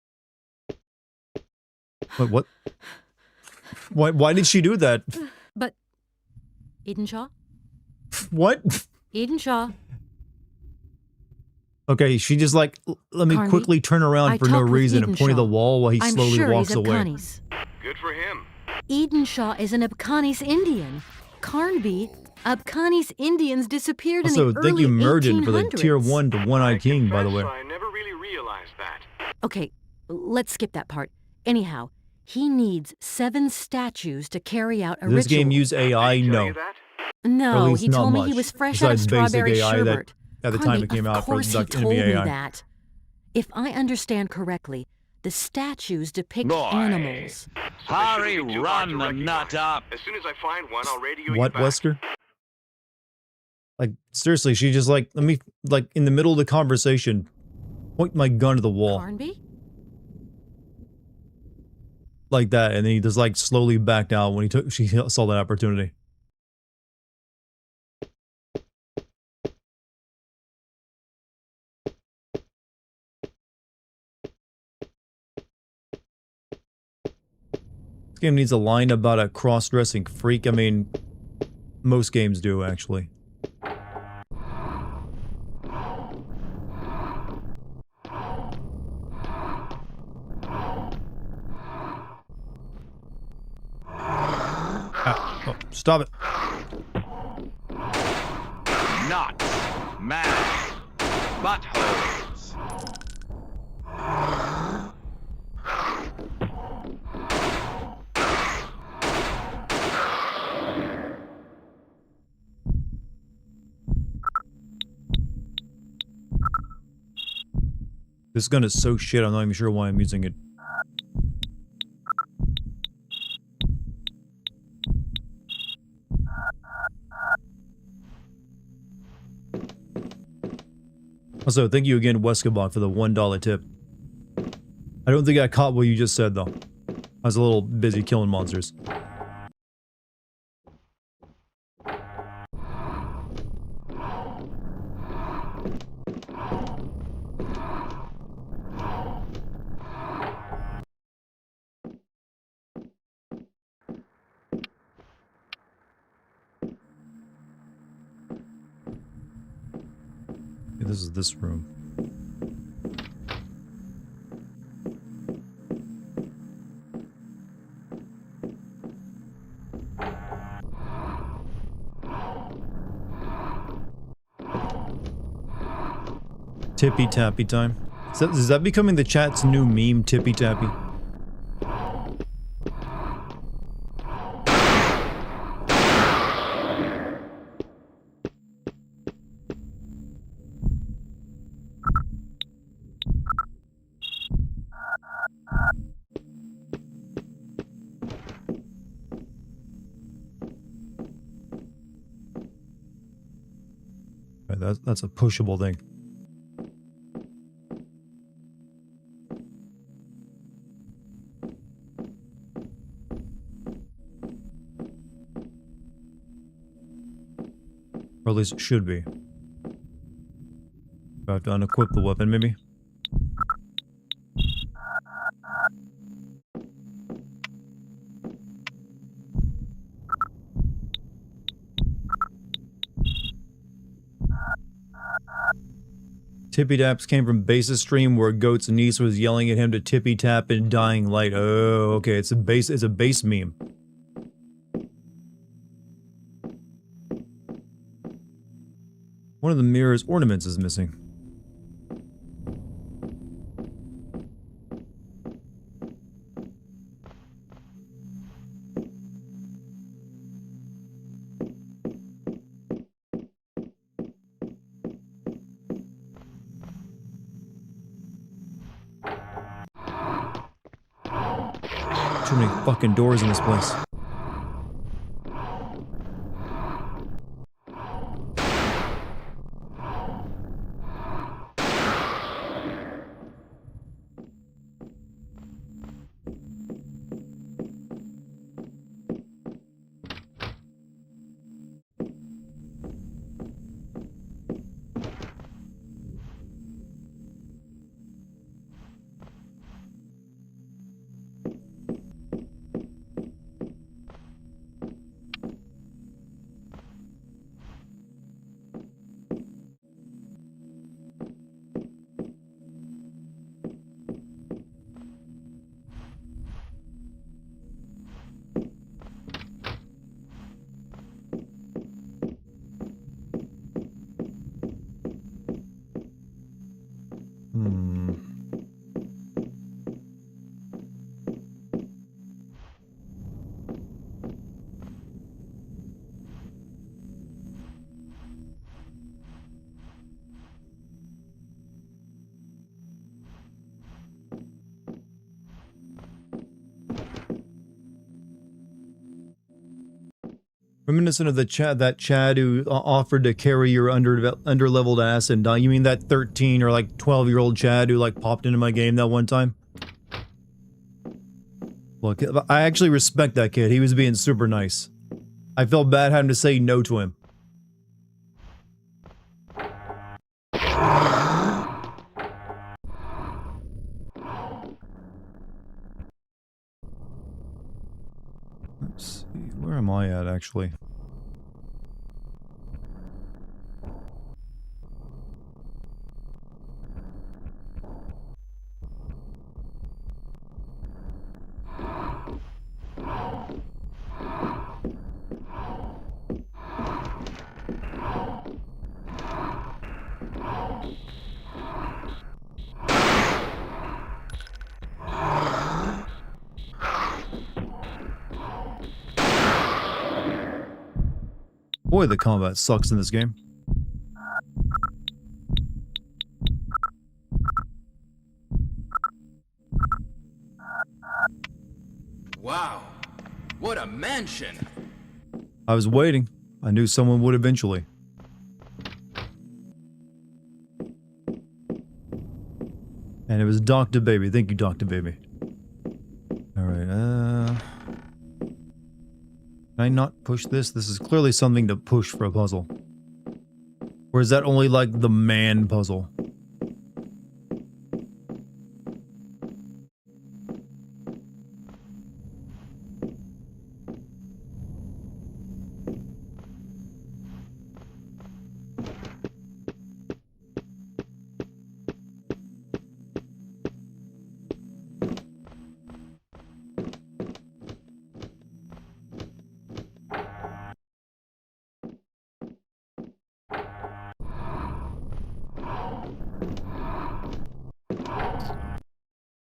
Speaker 1: Wait, what? Why did she do that?
Speaker 8: But Edenshaw?
Speaker 1: What?
Speaker 8: Edenshaw.
Speaker 1: Okay, she just like, let me
Speaker 8: Carnby,
Speaker 1: quickly turn around
Speaker 8: I
Speaker 1: for no
Speaker 8: talked with
Speaker 1: reason and point at the
Speaker 8: Edenshaw.
Speaker 1: wall while he
Speaker 8: I'm
Speaker 1: slowly
Speaker 8: sure
Speaker 1: walks
Speaker 8: he's
Speaker 1: away.
Speaker 8: Abcanis.
Speaker 11: Good for him.
Speaker 8: Edenshaw is an Abcanis Indian. Carnby, Abcanis Indians disappeared
Speaker 1: Also,
Speaker 8: in the
Speaker 1: thank
Speaker 8: early
Speaker 1: you, Mergen, for the
Speaker 8: 1800s.
Speaker 1: tier 1 to One-Eyed King, by the way.
Speaker 11: I never really realized that.
Speaker 8: Okay, let's skip that part. Anyhow, he needs 7 statues to carry out a
Speaker 1: Does this
Speaker 8: ritual.
Speaker 1: game use AI? No. Or at
Speaker 8: No,
Speaker 1: least
Speaker 8: he
Speaker 1: not
Speaker 8: told me
Speaker 1: much,
Speaker 8: he was fresh out of
Speaker 1: besides basic
Speaker 8: strawberry
Speaker 1: AI
Speaker 8: sherbet.
Speaker 1: that at the time it came out
Speaker 8: Of
Speaker 1: for
Speaker 8: course he told
Speaker 1: enemy
Speaker 8: me
Speaker 1: AI.
Speaker 8: that. If I understand correctly, the statues depict animals.
Speaker 11: Hurry, run the nut up. As soon as I find one, I'll radio
Speaker 1: What,
Speaker 11: you back.
Speaker 1: Wesker? Like, seriously, she just like, let me, like, in the middle of the conversation, point my gun to the wall.
Speaker 8: Carnby?
Speaker 1: Like that, and then he just like slowly backed out when she saw that opportunity. This game needs a line about a cross-dressing freak. I mean, most games do, actually. Oh, stop it.
Speaker 17: Nuts, mash, buttholes.
Speaker 1: This gun is so shit, I'm not even sure why I'm using it. Also, thank you again, Weskabach, for the $1 tip. I don't think I caught what you just said, though. I was a little busy killing monsters. Okay, this is this room. Tippy tappy time. Is that becoming the chat's new meme, tippy tappy? Right, that's a pushable thing. Or at least it should be. About to unequip the weapon, maybe. Tippy taps came from Base's stream where Goat's niece was yelling at him to tippy tap in dying light. Oh, okay, it's a base meme. One of the mirror's ornaments is missing. Too many fucking doors in this place. Reminiscent of the that Chad who offered to carry your under-leveled ass and die. You mean that 13 or like 12-year-old Chad who like popped into my game that one time? Look, I actually respect that kid. He was being super nice. I felt bad having to say no to him. Let's see, where am I at actually? Boy, the combat sucks in this game.
Speaker 18: Wow, what a mansion!
Speaker 1: I was waiting. I knew someone would eventually. And it was Dr. Baby. Thank you, Dr. Baby. Alright, can I not push this? This is clearly something to push for a puzzle. Or is that only like the man puzzle?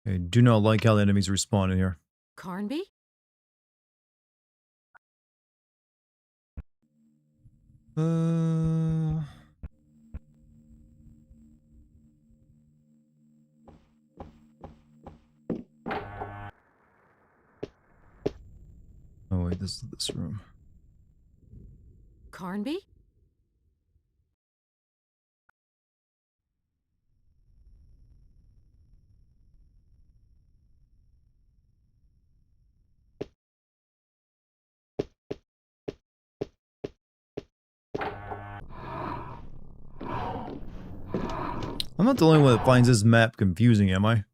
Speaker 1: I do not like how the enemies respawn in here.
Speaker 10: Carnby?
Speaker 1: Oh wait, this is this room.
Speaker 10: Carnby?
Speaker 1: I'm not the only one that finds this map confusing, am I?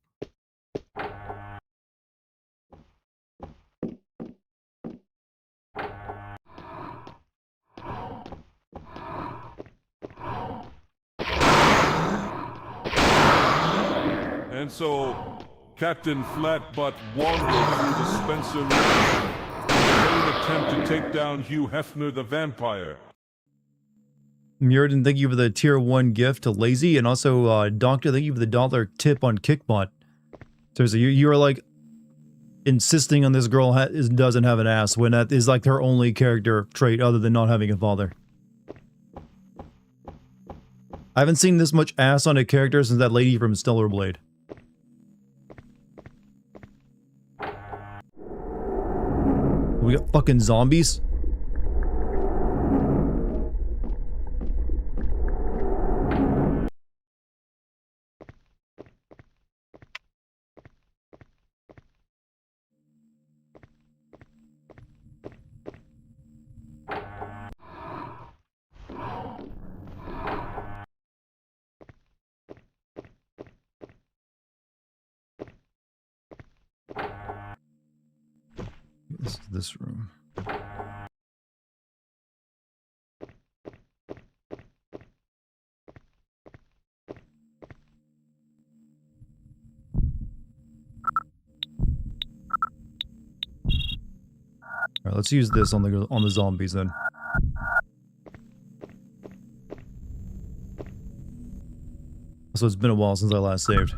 Speaker 15: And so, Captain Flatbutt wandered through the Spencer region in an attempt to take down Hugh Hefner the vampire.
Speaker 1: Muradin, thank you for the tier 1 gift to Lazy, and also Doctor, thank you for the $1 tip on Kickbot. Seriously, you are like insisting on this girl doesn't have an ass when that is like her only character trait other than not having a father. I haven't seen this much ass on a character since that lady from Stellar Blade. We got fucking zombies? This is this room. Alright, let's use this on the zombies then. So it's been a while since I last saved.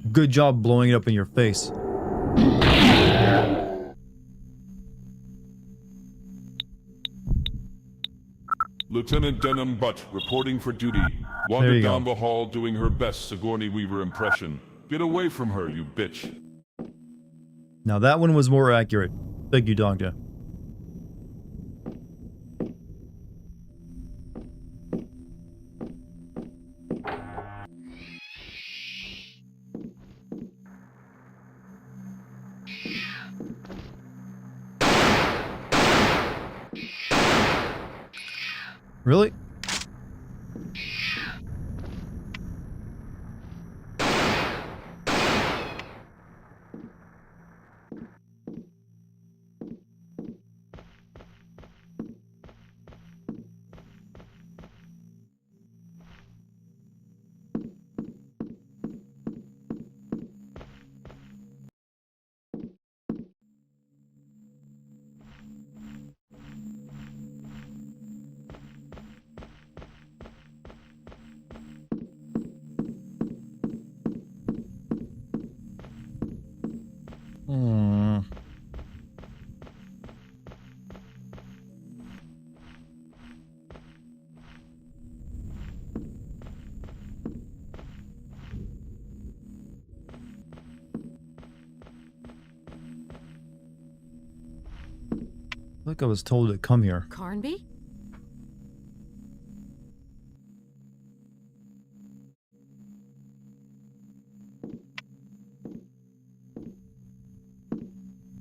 Speaker 1: Good job blowing it up in your face.
Speaker 15: Lieutenant Denham Butt reporting for duty. Wandered down the hall doing her best Sigourney Weaver impression. Get away from her, you bitch.
Speaker 1: Now that one was more accurate. Thank you, Doctor. Really? Like I was told to come here.
Speaker 10: Carnby?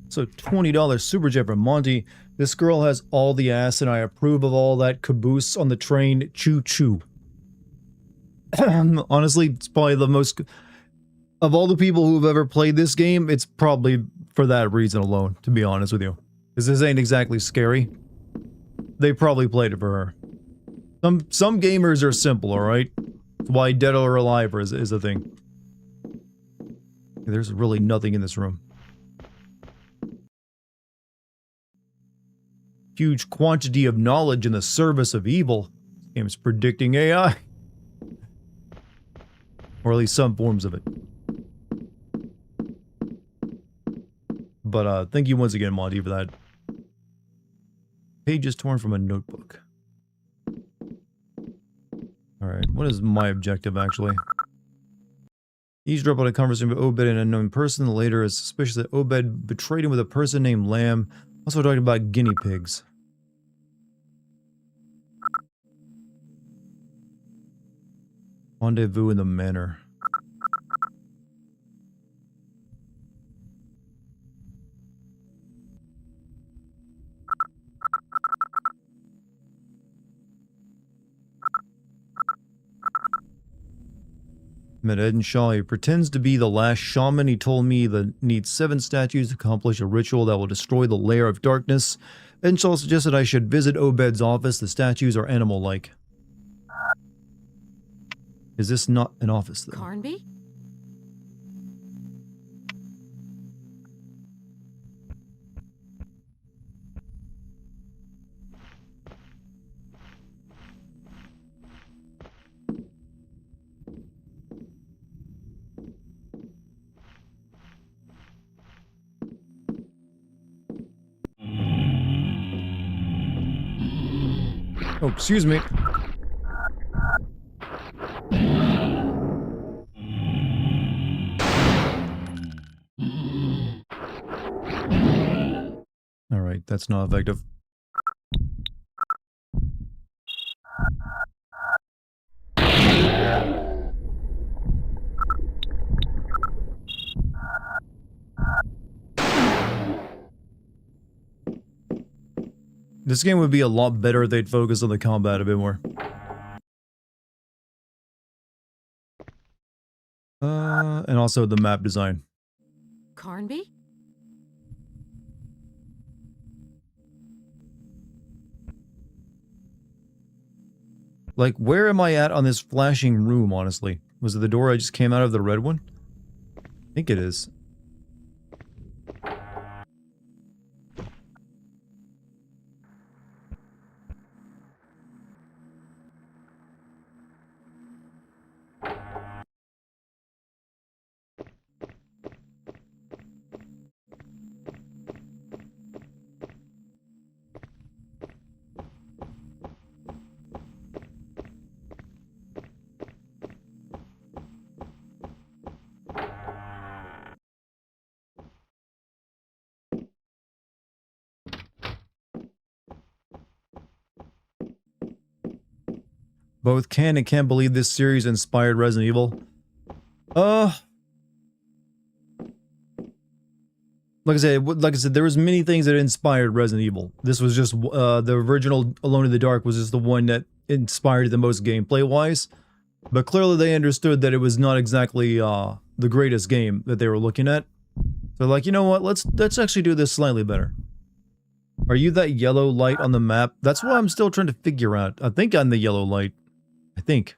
Speaker 1: So $20 super jet from Monty. This girl has all the ass and I approve of all that caboose on the train. Choo choo. Honestly, it's probably the most... Of all the people who've ever played this game, it's probably for that reason alone, to be honest with you. Because this ain't exactly scary. They probably played it for her. Some gamers are simple, alright? That's why Dead or Alive is a thing. There's really nothing in this room. Huge quantity of knowledge in the service of evil. This game is predicting AI. Or at least some forms of it. But thank you once again, Monty, for that. Pages torn from a notebook. Alright, what is my objective, actually? Eavesdrop on a conversation with Obed and an unknown person. Later is suspicious that Obed betrayed him with a person named Lamb. Also talking about guinea pigs. Rendezvous in the manor. Met Edenshaw. He pretends to be the last shaman. He told me that needs 7 statues to accomplish a ritual that will destroy the lair of darkness. Edenshaw suggested I should visit Obed's office. The statues are animal-like. Is this not an office, though?
Speaker 8: Carnby?
Speaker 1: Oh, excuse me. Alright, that's not effective. This game would be a lot better if they'd focus on the combat a bit more. And also the map design.
Speaker 8: Carnby?
Speaker 1: Like, where am I at on this flashing room, honestly? Was it the door I just came out of, the red one? I think it is. Both can and can't believe this series inspired Resident Evil. Like I said, there was many things that inspired Resident Evil. This was just, the original Alone in the Dark was just the one that inspired it the most gameplay-wise. But clearly they understood that it was not exactly, the greatest game that they were looking at. So like, you know what, let's actually do this slightly better. Are you that yellow light on the map? That's what I'm still trying to figure out. I think I'm the yellow light. I think.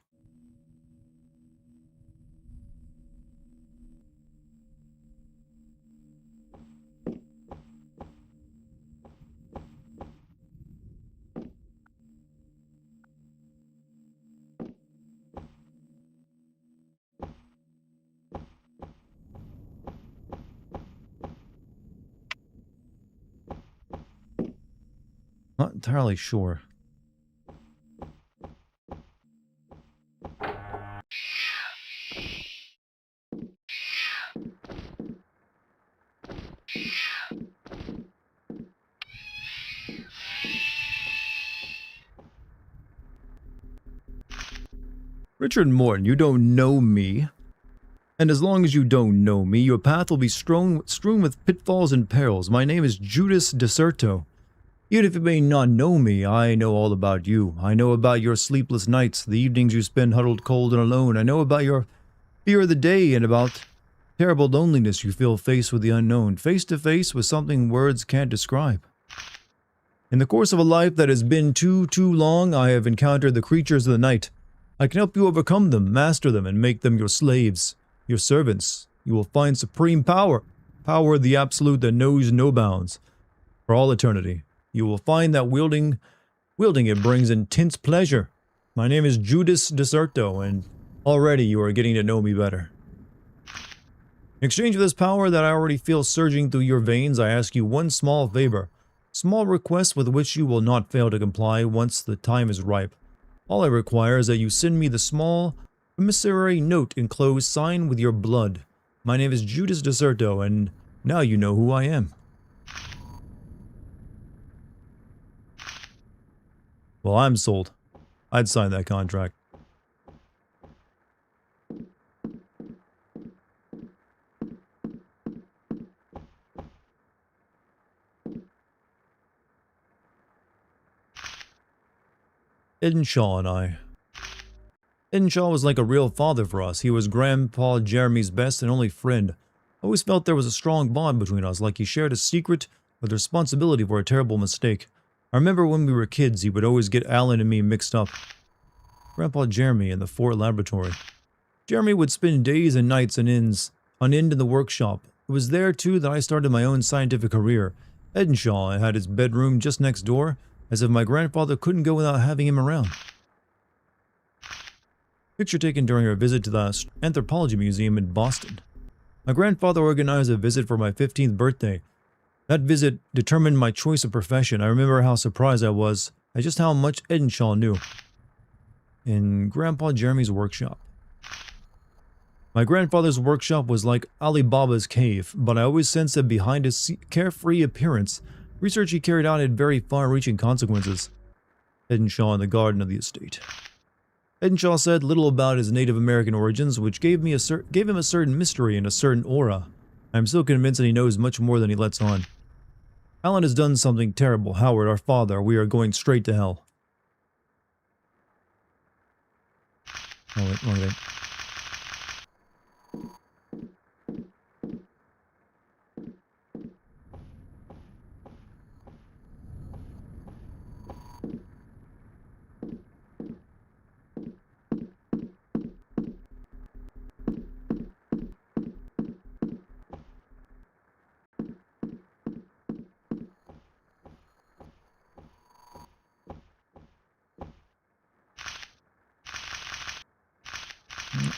Speaker 1: Not entirely sure. Richard Morton, you don't know me. And as long as you don't know me, your path will be strewn with pitfalls and perils. My name is Judas Deserto. Even if you may not know me, I know all about you. I know about your sleepless nights, the evenings you spend huddled cold and alone. I know about your fear of the day and about terrible loneliness you feel faced with the unknown, face to face with something words can't describe. In the course of a life that has been too long, I have encountered the creatures of the night. I can help you overcome them, master them, and make them your slaves, your servants. You will find supreme power, power the absolute that knows no bounds. For all eternity, you will find that wielding it brings intense pleasure. My name is Judas Deserto, and already you are getting to know me better. In exchange for this power that I already feel surging through your veins, I ask you one small favor, small request with which you will not fail to comply once the time is ripe. All I require is that you send me the small, promissory note enclosed signed with your blood. My name is Judas Deserto, and now you know who I am. Well, I'm sold. I'd sign that contract. Edenshaw and I. Edenshaw was like a real father for us. He was Grandpa Jeremy's best and only friend. I always felt there was a strong bond between us, like he shared a secret with responsibility for a terrible mistake. I remember when we were kids, he would always get Alan and me mixed up. Grandpa Jeremy in the Fort Laboratory. Jeremy would spend days and nights on end in the workshop. It was there, too, that I started my own scientific career. Edenshaw had his bedroom just next door, as if my grandfather couldn't go without having him around. Picture taken during our visit to the Anthropology Museum in Boston. My grandfather organized a visit for my 15th birthday. That visit determined my choice of profession. I remember how surprised I was at just how much Edenshaw knew. In Grandpa Jeremy's workshop. My grandfather's workshop was like Alibaba's cave, but I always sensed that behind his carefree appearance, research he carried out had very far-reaching consequences. Edenshaw in the garden of the estate. Edenshaw said little about his Native American origins, which gave him a certain mystery and a certain aura. I am still convinced that he knows much more than he lets on. Alan has done something terrible. Howard, our father, we are going straight to hell. Oh, wait, wrong thing.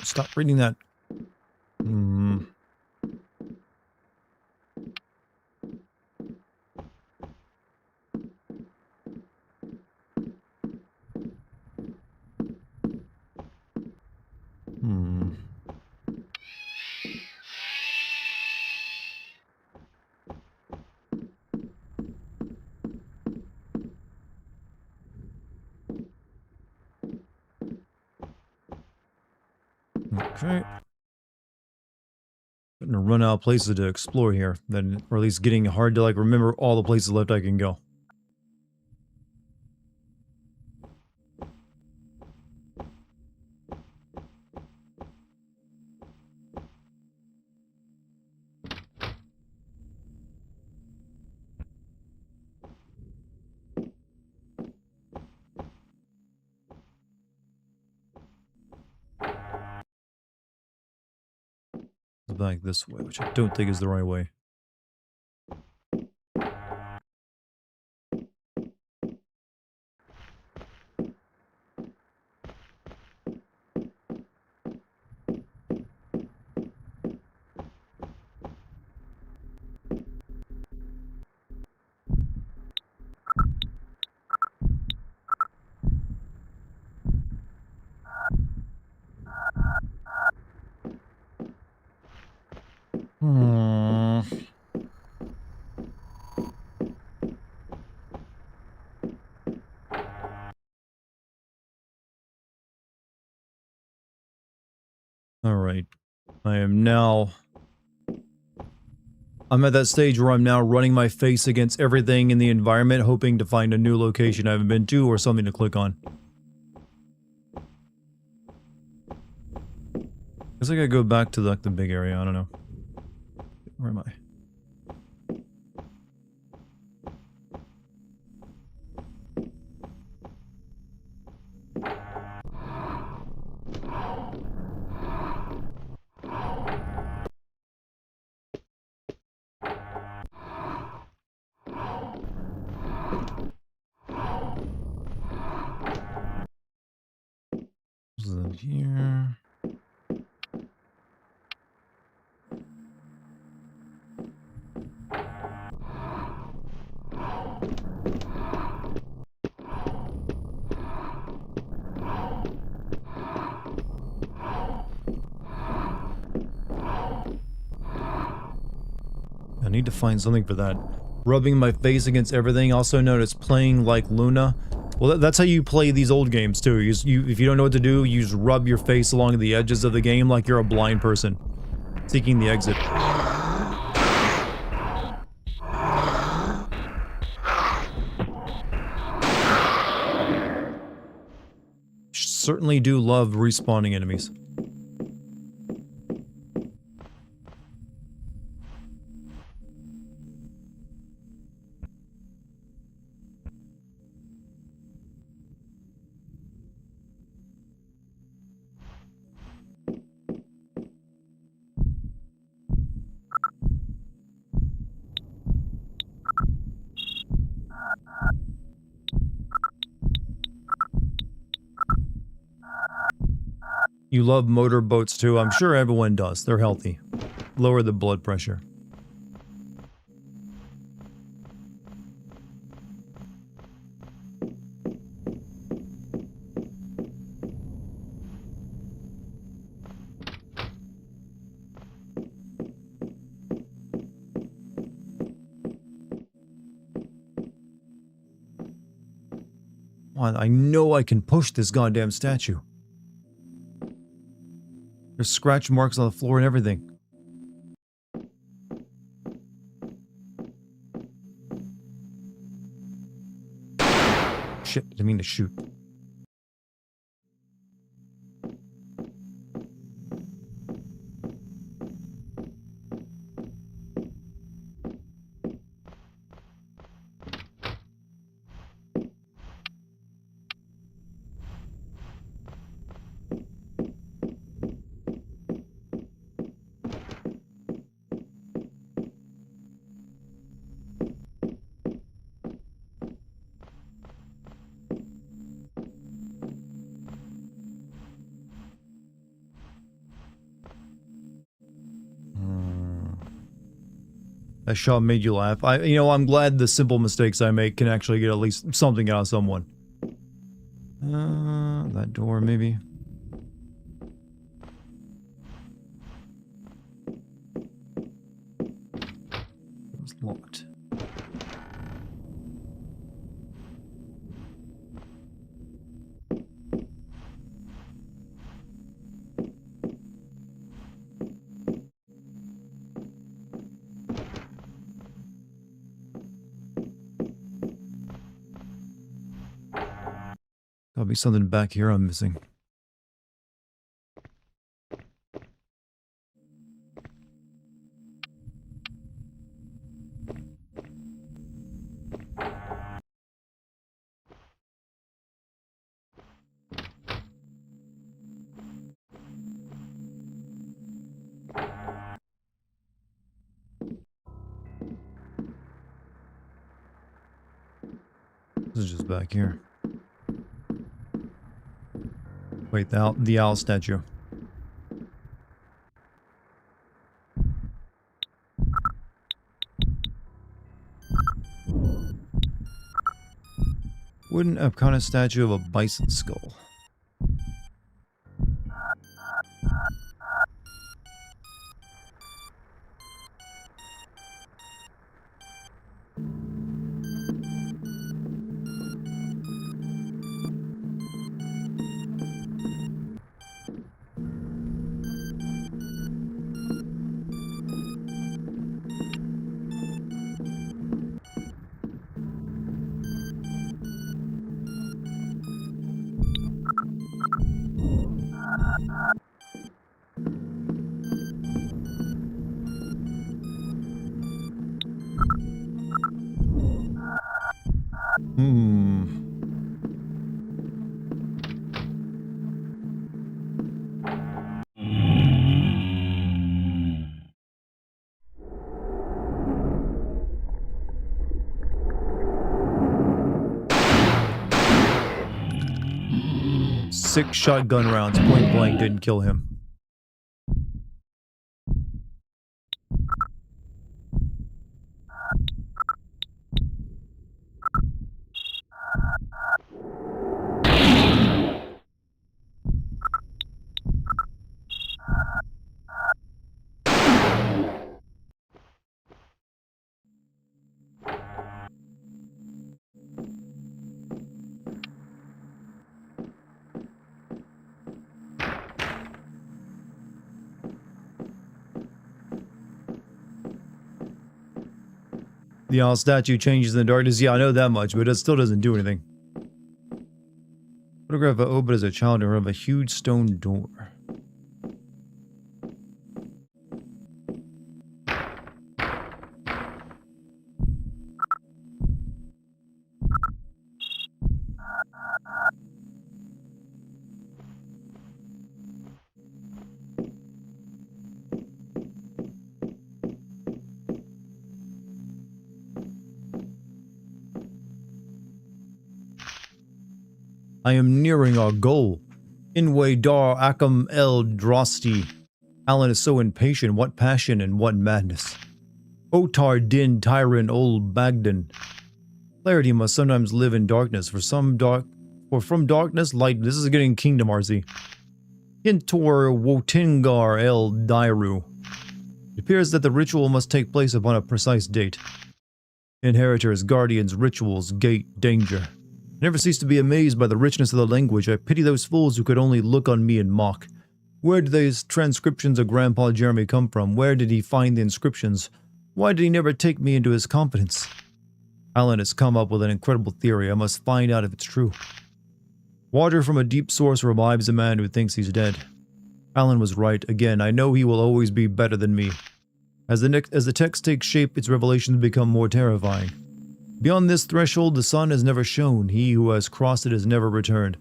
Speaker 1: Stop reading that. Okay. Starting to run out of places to explore here, then, or at least getting hard to like remember all the places left I can go. Back this way, which I don't think is the right way. Alright. I'm at that stage where I'm now running my face against everything in the environment, hoping to find a new location I haven't been to or something to click on. Guess I gotta go back to the big area, I don't know. Where am I? Here. I need to find something for that. Rubbing my face against everything, also notice playing like Luna. Well, that's how you play these old games too. If you don't know what to do, you just rub your face along the edges of the game like you're a blind person seeking the exit. certainly do love respawning enemies. You love motorboats too. I'm sure everyone does. They're healthy. Lower the blood pressure. I know I can push this goddamn statue. There's scratch marks on the floor and everything. Shit, I didn't mean to shoot. That shot made you laugh. I'm glad the simple mistakes I make can actually get at least something out of someone. That door, maybe. It was locked. Gotta be something back here I'm missing. This is just back here. Wait, the owl statue. Wooden Epcana statue of a bison skull. Six shotgun rounds, point blank, didn't kill him. The owl statue changes in the darkness. Yeah, I know that much, but it still doesn't do anything. Photograph of Obed as a child in front of a huge stone door. I am nearing our goal. Inway dar akam el drosti. Alan is so impatient. What passion and what madness. Otar din tyrant old Bagdan. Clarity must sometimes live in darkness. For from darkness light. This is getting Kingdom RZ. Hintor wotingar el dairu. It appears that the ritual must take place upon a precise date. Inheritors, guardians, rituals, gate, danger. I never cease to be amazed by the richness of the language. I pity those fools who could only look on me and mock. Where did these transcriptions of Grandpa Jeremy come from? Where did he find the inscriptions? Why did he never take me into his confidence? Alan has come up with an incredible theory. I must find out if it's true. Water from a deep source revives a man who thinks he's dead. Alan was right. Again, I know he will always be better than me. As the text takes shape, its revelations become more terrifying. Beyond this threshold, the sun has never shone. He who has crossed it has never returned.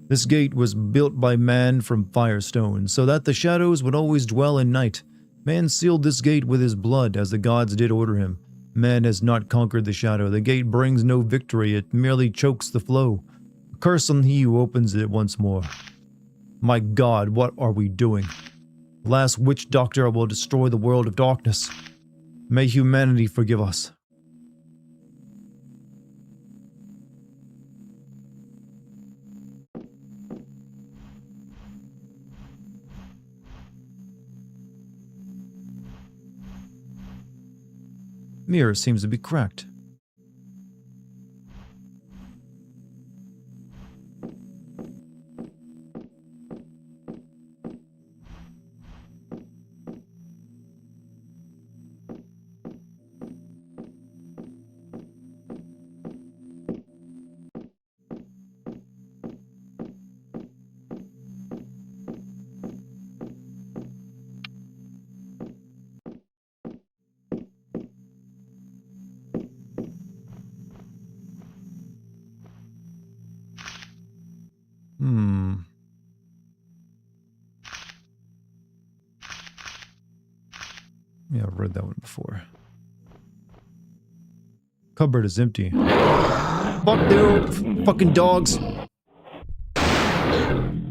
Speaker 1: This gate was built by man from firestone, so that the shadows would always dwell in night. Man sealed this gate with his blood, as the gods did order him. Man has not conquered the shadow. The gate brings no victory. It merely chokes the flow. A curse on he who opens it once more. My God, what are we doing? The last witch doctor will destroy the world of darkness. May humanity forgive us. Mirror seems to be cracked. Yeah, I've read that one before. Cupboard is empty. Fuck you, fucking dogs.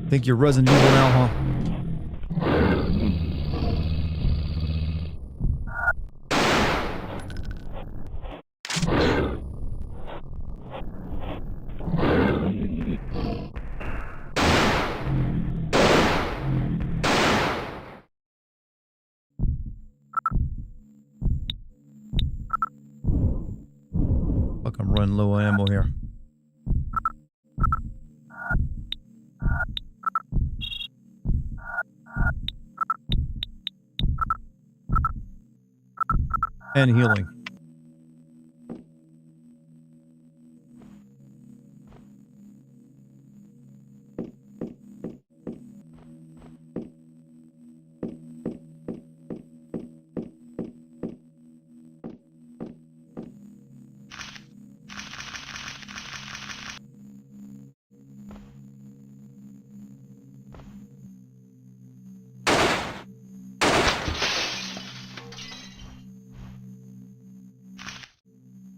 Speaker 1: Think you're Resident Evil now, huh? Fuck, I'm running low on ammo here. And healing.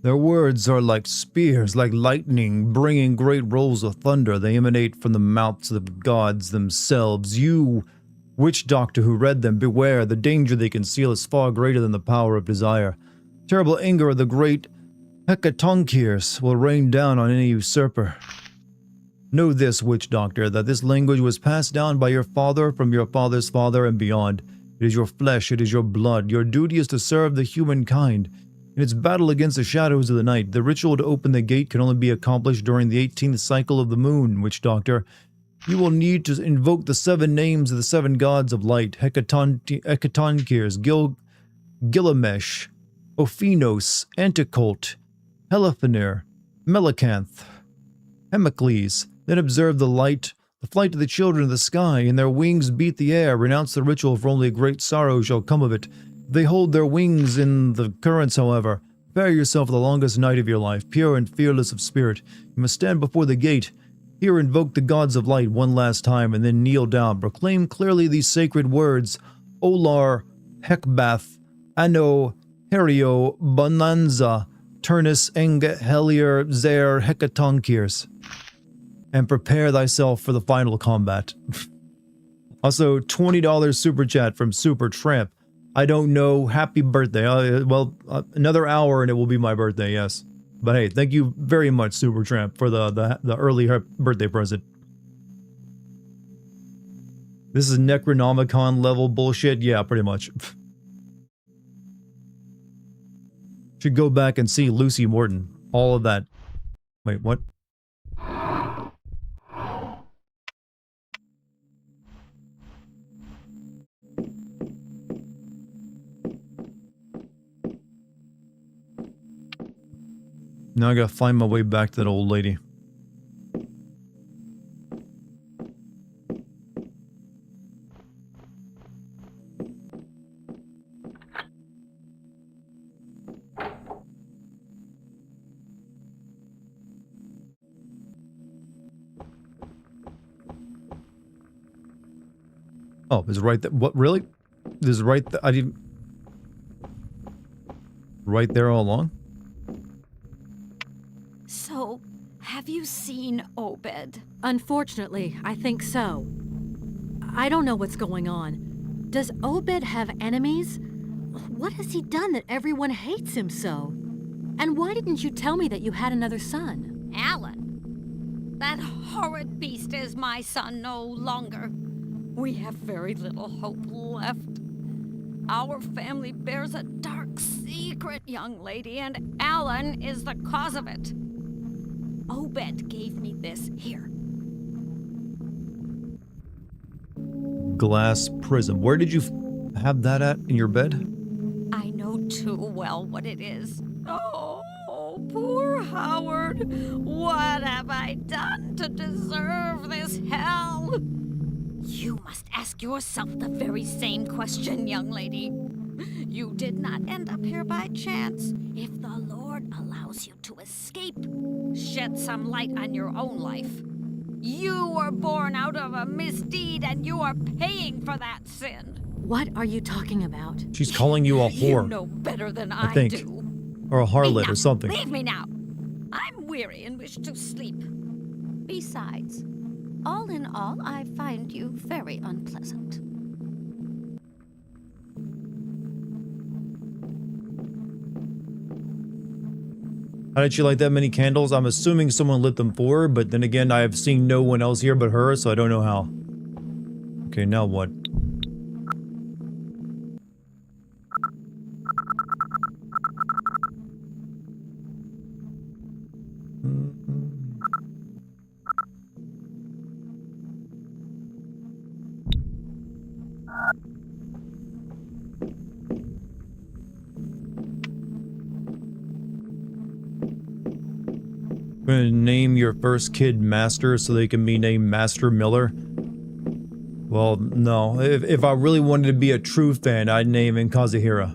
Speaker 1: Their words are like spears, like lightning, bringing great rolls of thunder. They emanate from the mouths of the gods themselves. You, witch doctor who read them, beware. The danger they conceal is far greater than the power of desire. Terrible anger of the great Hecatoncheires will rain down on any usurper. Know this, witch doctor, that this language was passed down by your father from your father's father and beyond. It is your flesh, it is your blood. Your duty is to serve the humankind. In its battle against the shadows of the night, the ritual to open the gate can only be accomplished during the 18th cycle of the moon, witch doctor. You will need to invoke the 7 names of the 7 gods of light, Hecatoncheires, Gilgamesh, Ophinos, Anticolt, Helifanir, Melicanth, Hemocles, Then observe the light, the flight of the children of the sky, and their wings beat the air. Renounce the ritual, for only a great sorrow shall come of it. If they hold their wings in the currents, however, prepare yourself for the longest night of your life, pure and fearless of spirit. You must stand before the gate. Here invoke the gods of light one last time, and then kneel down. Proclaim clearly these sacred words: Olar, Hekbath, Anno, Herio, Bonanza, Turnus, Eng, Helier, Zer, Hekatonkirs. And prepare thyself for the final combat. Also, $20 super chat from Super Tramp. I don't know. Happy birthday. Another hour and it will be my birthday, yes. But hey, thank you very much, Super Tramp, for the early birthday present. This is Necronomicon level bullshit? Yeah, pretty much. Should go back and see Lucy Morton. All of that. Wait, what? Now I gotta find my way back to that old lady. Oh, is it right there? What, really? This is right there? I didn't... Right there all along?
Speaker 9: So, have you seen Obed?
Speaker 8: Unfortunately, I think so. I don't know what's going on. Does Obed have enemies? What has he done that everyone hates him so? And why didn't you tell me that you had another son?
Speaker 9: Alan. That horrid beast is my son no longer. We have very little hope left. Our family bears a dark secret, young lady, and Alan is the cause of it. Obed gave me this here.
Speaker 1: Glass prism. Where did you have that at in your bed?
Speaker 9: I know too well what it is. Oh, poor Howard. What have I done to deserve this hell? You must ask yourself the very same question, young lady. You did not end up here by chance. If the Lord allows you to escape, shed some light on your own life. You were born out of a misdeed, and you are paying for that sin.
Speaker 8: What are you talking about?
Speaker 1: She's calling you a whore.
Speaker 9: You know better than
Speaker 1: I
Speaker 9: I
Speaker 1: think.
Speaker 9: do.
Speaker 1: Or a harlot or something.
Speaker 9: Leave me now. I'm weary and wish to sleep. Besides, all in all, I find you very unpleasant.
Speaker 1: How did she light that many candles? I'm assuming someone lit them for her, but then again, I have seen no one else here but her, so I don't know how. Okay, now what? Gonna name your first kid Master so they can be named Master Miller? Well, no. If I really wanted to be a true fan, I'd name him Kazuhira.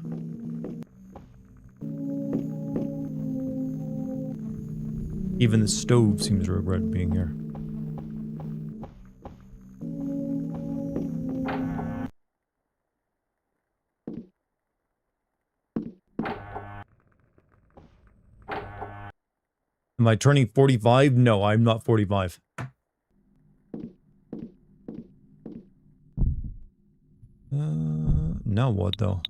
Speaker 1: Even the stove seems to regret being here. Am I turning 45? No, I'm not 45. Now what though?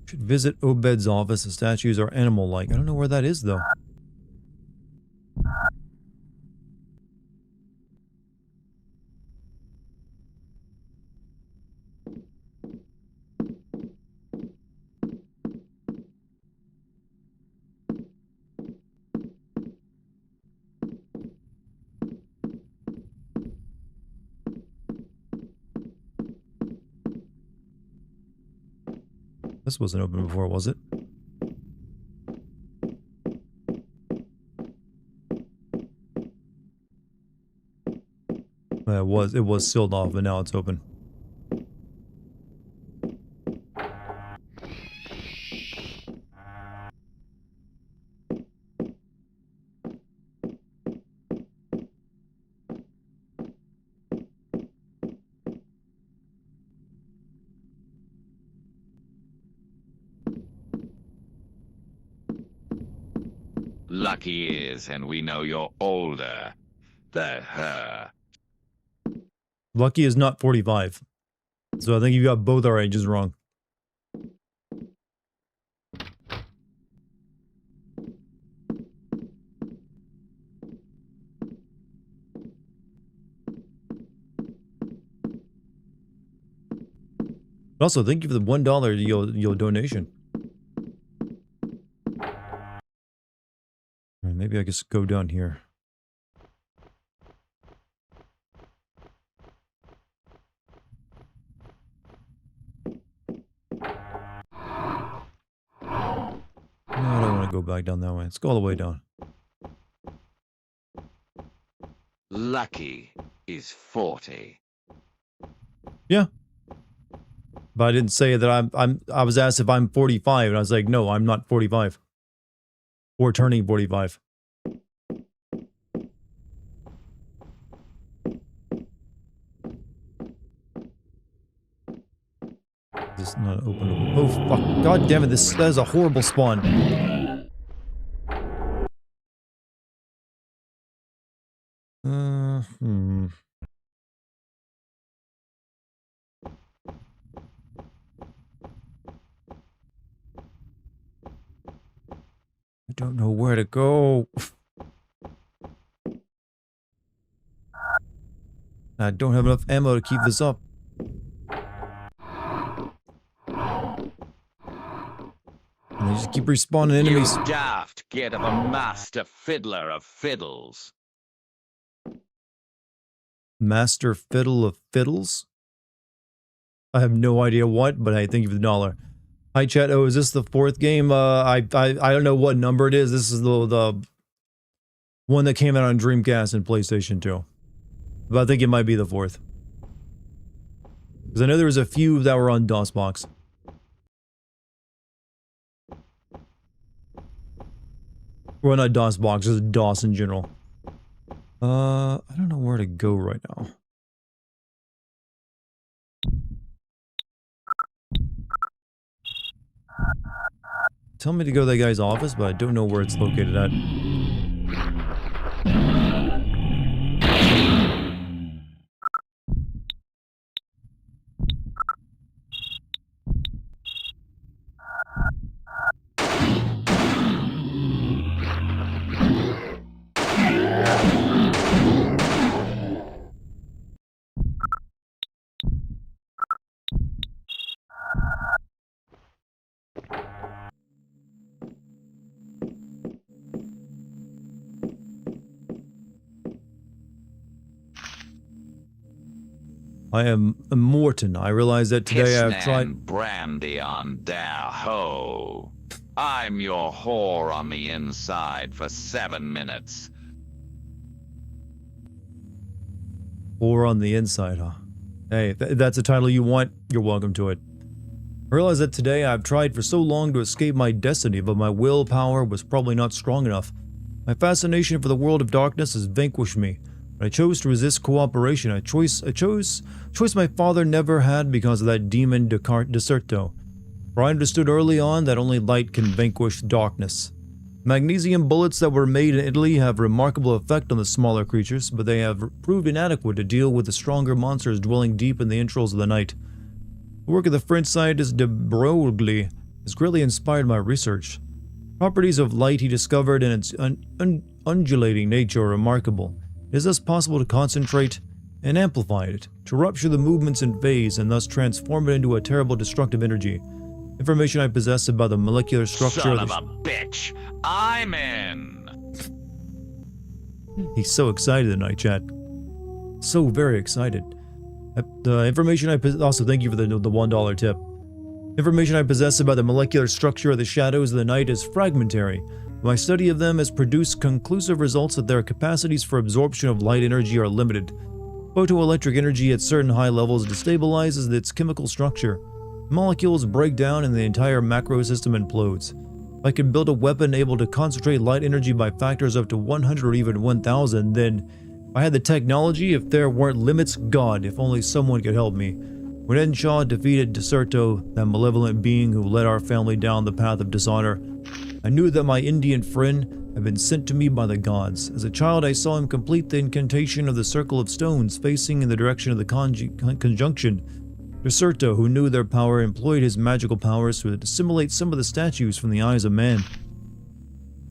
Speaker 1: Should visit Obed's office. The statues are animal-like. I don't know where that is though. This wasn't open before, was it? It was sealed off, but now it's open.
Speaker 17: Lucky is, and we know you're older than her.
Speaker 1: Lucky is not 45. So I think you got both our ages wrong. Also, thank you for the $1 your donation. Alright, maybe I just go down here. No, I don't want to go back down that way. Let's go all the way down.
Speaker 17: Lucky is 40.
Speaker 1: Yeah. But I didn't say that I was asked if I'm 45, and I was like, no, I'm not 45. Or turning 45. This is not open. Oh, fuck. God damn it, that is a horrible spawn. I don't know where to go. I don't have enough ammo to keep this up. And they just keep respawning enemies.
Speaker 17: You daft git of a master fiddler of fiddles.
Speaker 1: Master fiddle of fiddles? I have no idea what, but hey, thank you for the $1. Hi chat. Oh, is this the 4th game? I don't know what number it is. This is the one that came out on Dreamcast and PlayStation 2. But I think it might be the 4th. Because I know there was a few that were on DOSBox. Well, not DOSBox, just DOS in general. I don't know where to go right now. Tell me to go to that guy's office, but I don't know where it's located at. I am Morton. I realize that today I've tried...
Speaker 17: brandy on their hoe. I'm your whore on the inside for 7 minutes.
Speaker 1: Or on the inside, huh? Hey, if that's a title you want, you're welcome to it. I realize that today I've tried for so long to escape my destiny, but my willpower was probably not strong enough. My fascination for the world of darkness has vanquished me. I chose to resist cooperation. A choice my father never had because of that demon Deserto. For I understood early on that only light can vanquish darkness. Magnesium bullets that were made in Italy have remarkable effect on the smaller creatures, but they have proved inadequate to deal with the stronger monsters dwelling deep in the entrails of the night. The work of the French scientist de Broglie has greatly inspired my research. Properties of light he discovered and its undulating nature are remarkable. It is thus possible to concentrate and amplify it, to rupture the movements in phase and thus transform it into a terrible destructive energy. Information I possess about the molecular structure
Speaker 17: Son of a bitch! I'm in!
Speaker 1: He's so excited tonight, chat. So very excited. The information I also thank you for the $1 tip. Information I possess about the molecular structure of the shadows of the night is fragmentary. My study of them has produced conclusive results that their capacities for absorption of light energy are limited. Photoelectric energy at certain high levels destabilizes its chemical structure. Molecules break down and the entire macro system implodes. If I could build a weapon able to concentrate light energy by factors up to 100 or even 1000, then if I had the technology, if there weren't limits, God, if only someone could help me. When Enshaw defeated Deserto, that malevolent being who led our family down the path of dishonor, I knew that my Indian friend had been sent to me by the gods. As a child, I saw him complete the incantation of the circle of stones facing in the direction of the conjunction. Deserto, who knew their power, employed his magical powers to assimilate some of the statues from the eyes of man.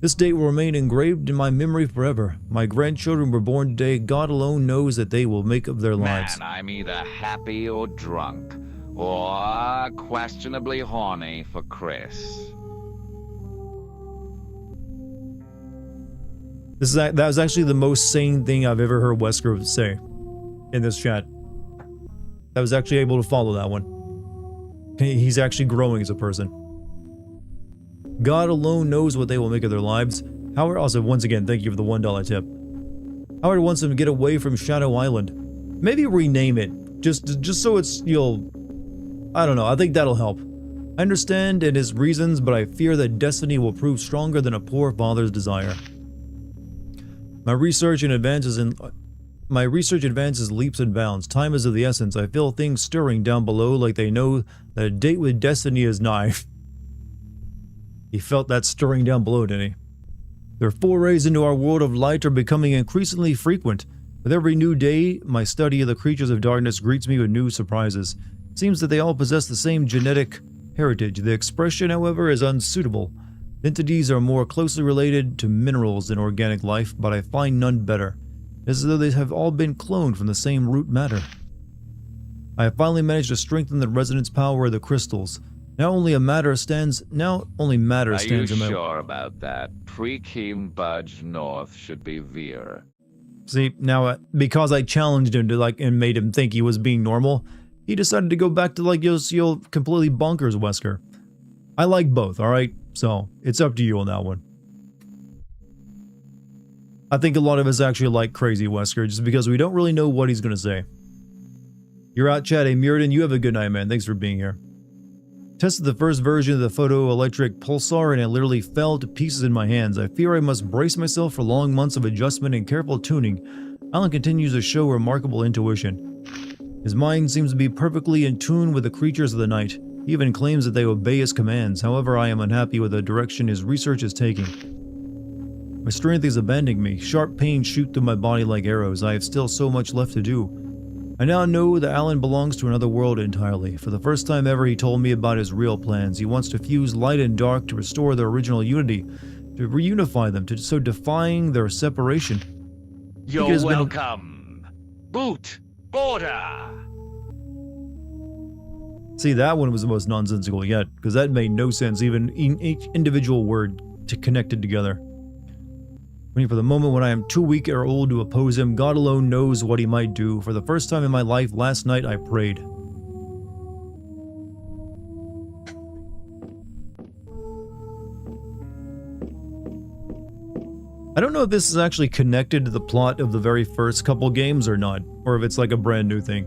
Speaker 1: This date will remain engraved in my memory forever. My grandchildren were born today. God alone knows that they will make of their lives.
Speaker 17: Man, I'm either happy or drunk, or questionably horny for Chris.
Speaker 1: That was actually the most sane thing I've ever heard Wesker say in this chat. I was actually able to follow that one. He's actually growing as a person. God alone knows what they will make of their lives. Howard also, once again, thank you for the $1 tip. Howard wants them to get away from Shadow Island. Maybe rename it, just so it's, I don't know, I think that'll help. I understand in his reasons, but I fear that destiny will prove stronger than a poor father's desire. My research advances leaps and bounds. Time is of the essence. I feel things stirring down below like they know that a date with destiny is nigh. He felt that stirring down below, didn't he? Their forays into our world of light are becoming increasingly frequent. With every new day, my study of the creatures of darkness greets me with new surprises. It seems that they all possess the same genetic heritage. The expression, however, is unsuitable. Entities are more closely related to minerals than organic life, but I find none better. It is as though they have all been cloned from the same root matter. I have finally managed to strengthen the resonance power of the crystals. Now only matter stands in my...
Speaker 17: Are you sure about that? Prekeem Budge North should be Veer.
Speaker 1: See, now, because I challenged him to, and made him think he was being normal, he decided to go back to, you'll completely bonkers Wesker. I like both, alright? So, it's up to you on that one. I think a lot of us actually like crazy Wesker, just because we don't really know what he's gonna say. You're out, Chad. Hey, Muradin, you have a good night, man. Thanks for being here. Tested the first version of the photoelectric pulsar and it literally fell to pieces in my hands. I fear I must brace myself for long months of adjustment and careful tuning. Alan continues to show remarkable intuition. His mind seems to be perfectly in tune with the creatures of the night. He even claims that they obey his commands. However, I am unhappy with the direction his research is taking. My strength is abandoning me. Sharp pains shoot through my body like arrows. I have still so much left to do. I now know that Alan belongs to another world entirely. For the first time ever, he told me about his real plans. He wants to fuse light and dark to restore their original unity, to reunify them, so defying their separation.
Speaker 17: You're welcome. Boot. Border.
Speaker 1: See, that one was the most nonsensical yet, because that made no sense, even in each individual word connected together. Waiting for the moment when I am too weak or old to oppose him. God alone knows what he might do. For the first time in my life, last night I prayed. I don't know if this is actually connected to the plot of the very first couple games or not, or if it's like a brand new thing.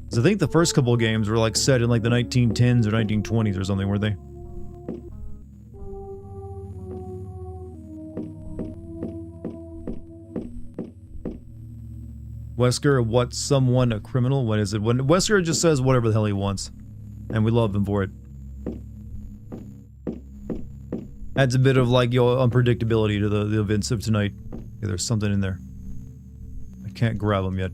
Speaker 1: Because I think the first couple games were set in the 1910s or 1920s or something, were they? Wesker, what someone a criminal? What is it? When Wesker just says whatever the hell he wants. And we love him for it. Adds a bit of unpredictability to the events of tonight. Okay, there's something in there. I can't grab him yet.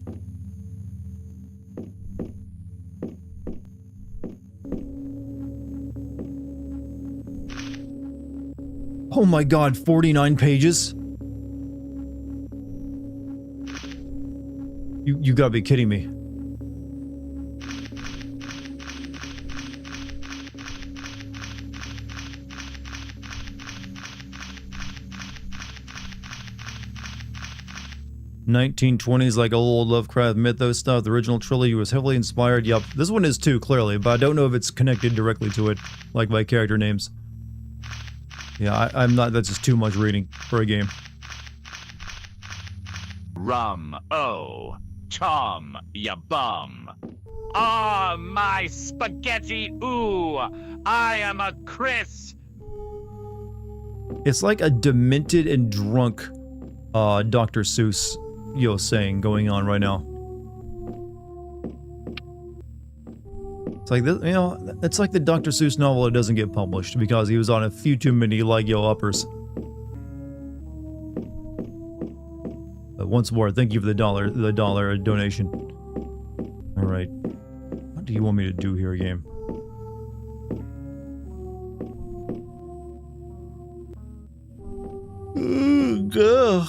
Speaker 1: Oh my god, 49 pages? You gotta be kidding me. 1920s, like old Lovecraft mythos stuff. The original trilogy was heavily inspired. Yup, this one is too, clearly, but I don't know if it's connected directly to it, like by character names. Yeah, I'm not, that's just too much reading for a game.
Speaker 17: Rum, oh, Tom, ya bum. Ah, my spaghetti, ooh, I am a Chris.
Speaker 1: It's like a demented and drunk Dr. Seuss, saying going on right now. It's like this, it's like the Dr. Seuss novel that doesn't get published because he was on a few too many uppers. But once more, thank you for the dollar donation. All right, what do you want me to do here, game? Ugh.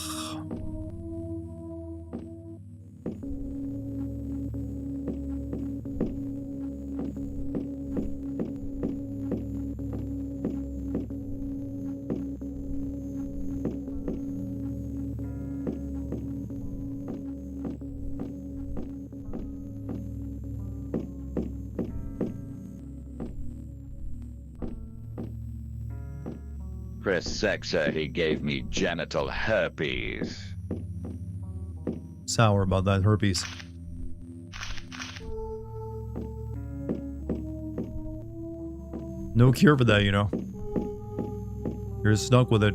Speaker 17: Chris Sexer, he gave me genital herpes.
Speaker 1: Sour about that herpes. No cure for that, You're stuck with it.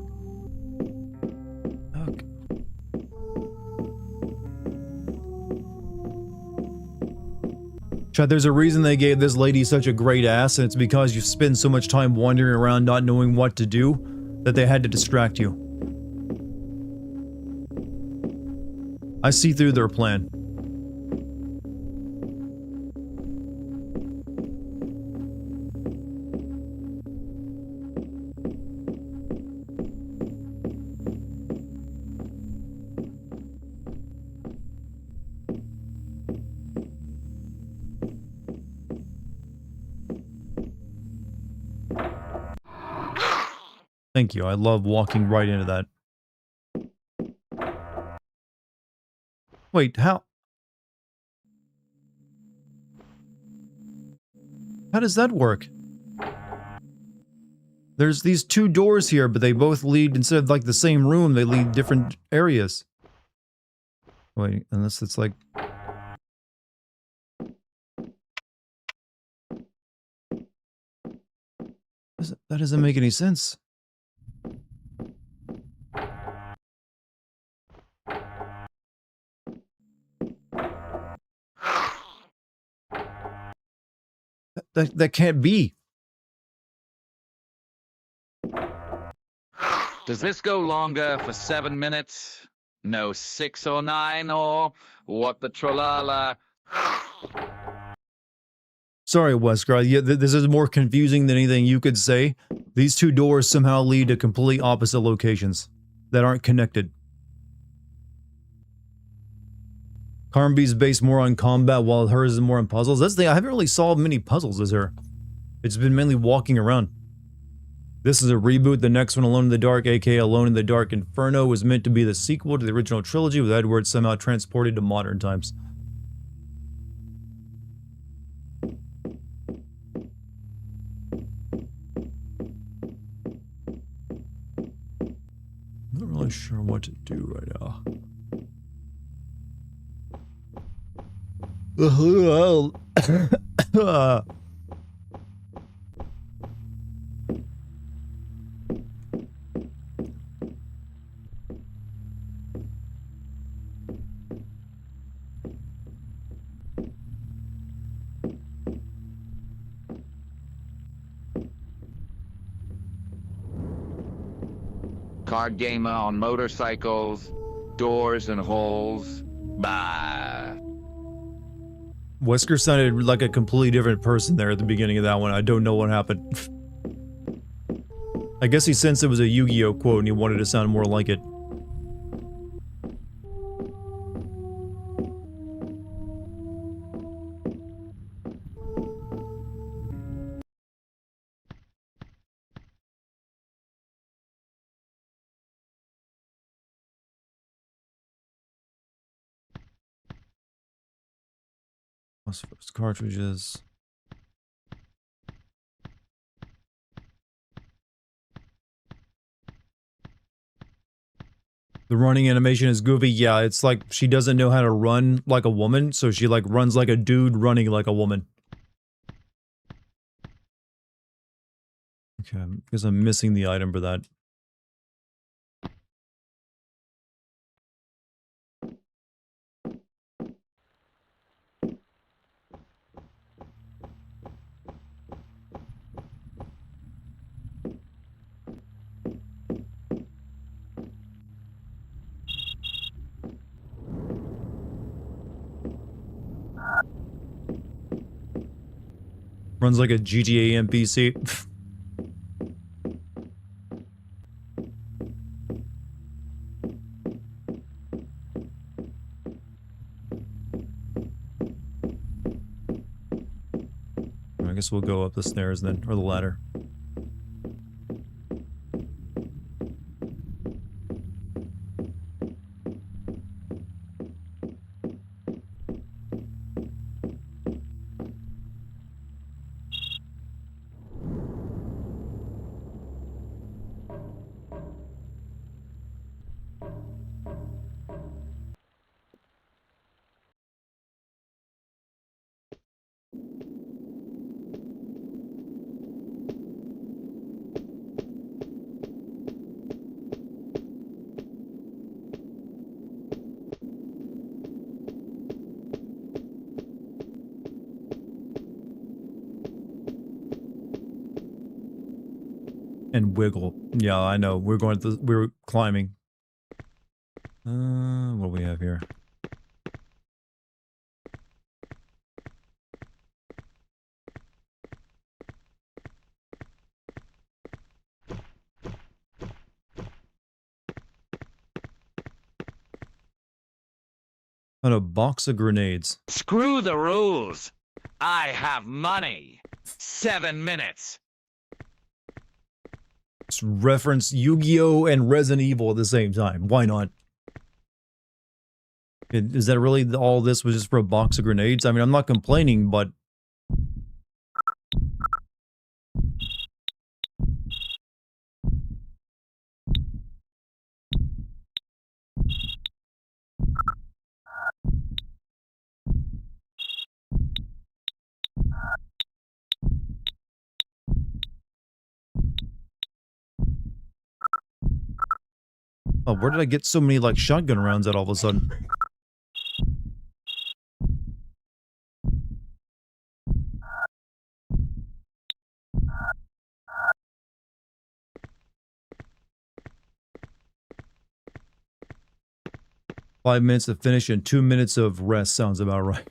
Speaker 1: Okay. Chad, there's a reason they gave this lady such a great ass, and it's because you spend so much time wandering around not knowing what to do that they had to distract you. I see through their plan. Thank you. I love walking right into that. Wait, how? How does that work? There's these two doors here, but they both lead, instead of like the same room, they lead different areas. Wait, unless it's like... That doesn't make any sense. That can't be.
Speaker 17: Does this go longer for 7 minutes? No 6 or 9 or what the tralala?
Speaker 1: Sorry, Wesker. Yeah, this is more confusing than anything you could say. These two doors somehow lead to complete opposite locations that aren't connected. Carnby's based more on combat while hers is more on puzzles. That's the thing, I haven't really solved many puzzles as her. It's been mainly walking around. This is a reboot. The next one, Alone in the Dark, aka Alone in the Dark Inferno, was meant to be the sequel to the original trilogy, with Edward somehow transported to modern times. Not really sure what to do right now.
Speaker 17: Card gamer on motorcycles, doors and holes. Bah.
Speaker 1: Wesker sounded like a completely different person there at the beginning of that one. I don't know what happened. I guess he sensed it was a Yu-Gi-Oh quote and he wanted to sound more like it. Phosphorus cartridges. The running animation is goofy. Yeah, it's like she doesn't know how to run like a woman, so she like runs like a dude running like a woman. Okay, because I'm missing the item for that. Runs like a GTA NPC. I guess we'll go up the stairs then, or the ladder. And wiggle. Yeah, I know. We're climbing. What do we have here? And a box of grenades.
Speaker 17: Screw the rules. I have money. 7 minutes.
Speaker 1: Just reference Yu-Gi-Oh! And Resident Evil at the same time. Why not? Is that really all this was just for a box of grenades? I mean, I'm not complaining, but... Oh, where did I get so many, like, shotgun rounds at all of a sudden? Five minutes to finish and 2 minutes of rest sounds about right.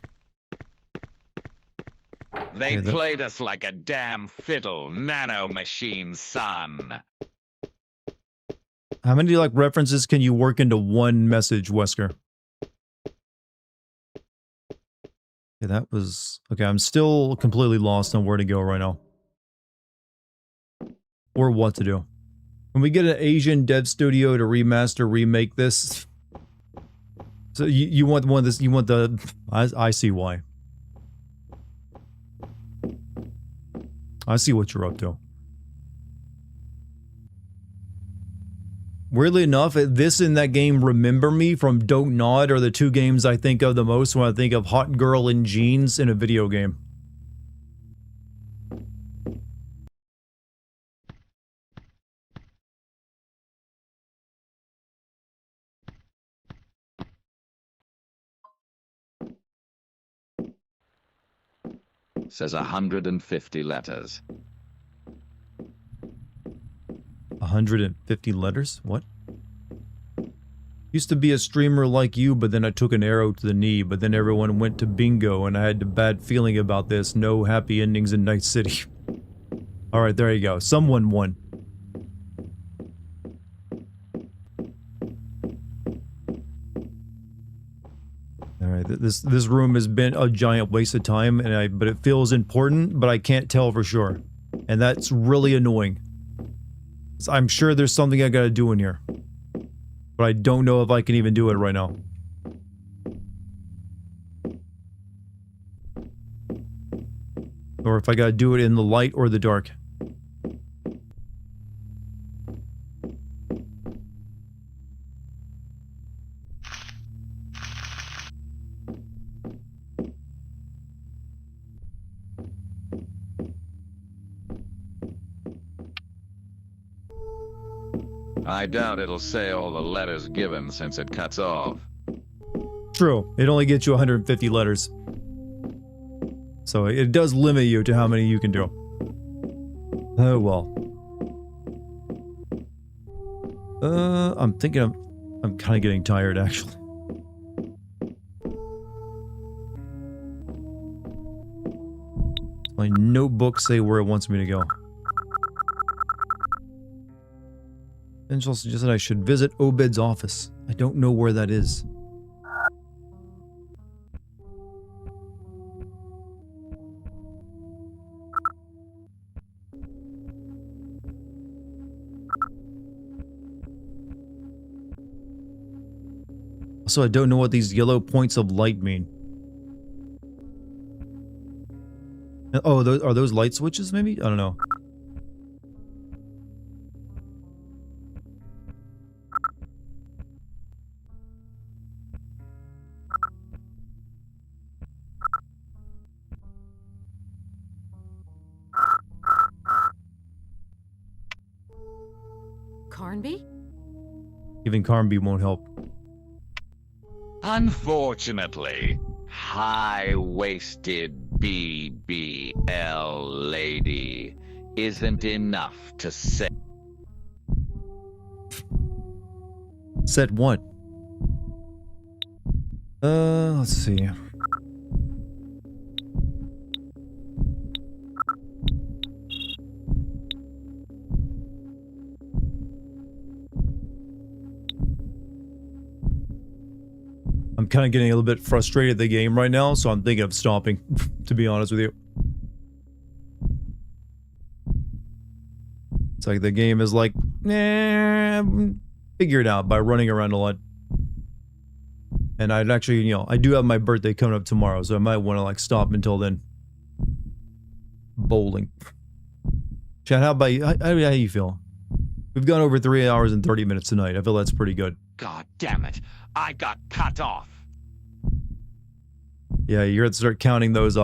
Speaker 17: They played us like a damn fiddle, nano machine son.
Speaker 1: How many, like, references can you work into one message, Wesker? Okay, that was... Okay, I'm still completely lost on where to go right now. Or what to do. When we get an Asian dev studio to remaster, remake this... So you want one of this... You want the... I see why. I see what you're up to. Weirdly enough, this and that game Remember Me from Don't Nod are the two games I think of the most when I think of hot girl in jeans in a video game.
Speaker 17: Says 150 letters.
Speaker 1: 150 letters? What? Used to be a streamer like you, but then I took an arrow to the knee, but then everyone went to bingo and I had a bad feeling about this. No happy endings in Night City. Alright, there you go. Someone won. Alright, this room has been a giant waste of time, and but it feels important, but I can't tell for sure. And that's really annoying. I'm sure there's something I gotta do in here. But I don't know if I can even do it right now. Or if I gotta do it in the light or the dark.
Speaker 17: I doubt it'll say all the letters given since it cuts off.
Speaker 1: True, it only gets you 150 letters. So it does limit you to how many you can do. Oh well. I'm thinking I'm kind of getting tired actually. My notebook say where it wants me to go. Angel suggested I should visit Obed's office. I don't know where that is. Also, I don't know what these yellow points of light mean. Oh, are those light switches maybe? I don't know.
Speaker 10: Carnby?
Speaker 1: Even Carnby won't help.
Speaker 17: Unfortunately, high-waisted BBL lady isn't enough to set.
Speaker 1: Set what? Let's see. I'm kind of getting a little bit frustrated at the game right now, so I'm thinking of stopping, to be honest with you. It's like the game is like, nah, figure it out by running around a lot. And I'd actually, you know, I do have my birthday coming up tomorrow, so I might want to like stop until then. Bowling. Chad, how about you? How you feel? We've gone over 3 hours and 30 minutes tonight. I feel that's pretty good.
Speaker 17: God damn it! I got cut off.
Speaker 1: Yeah, you're going to start counting those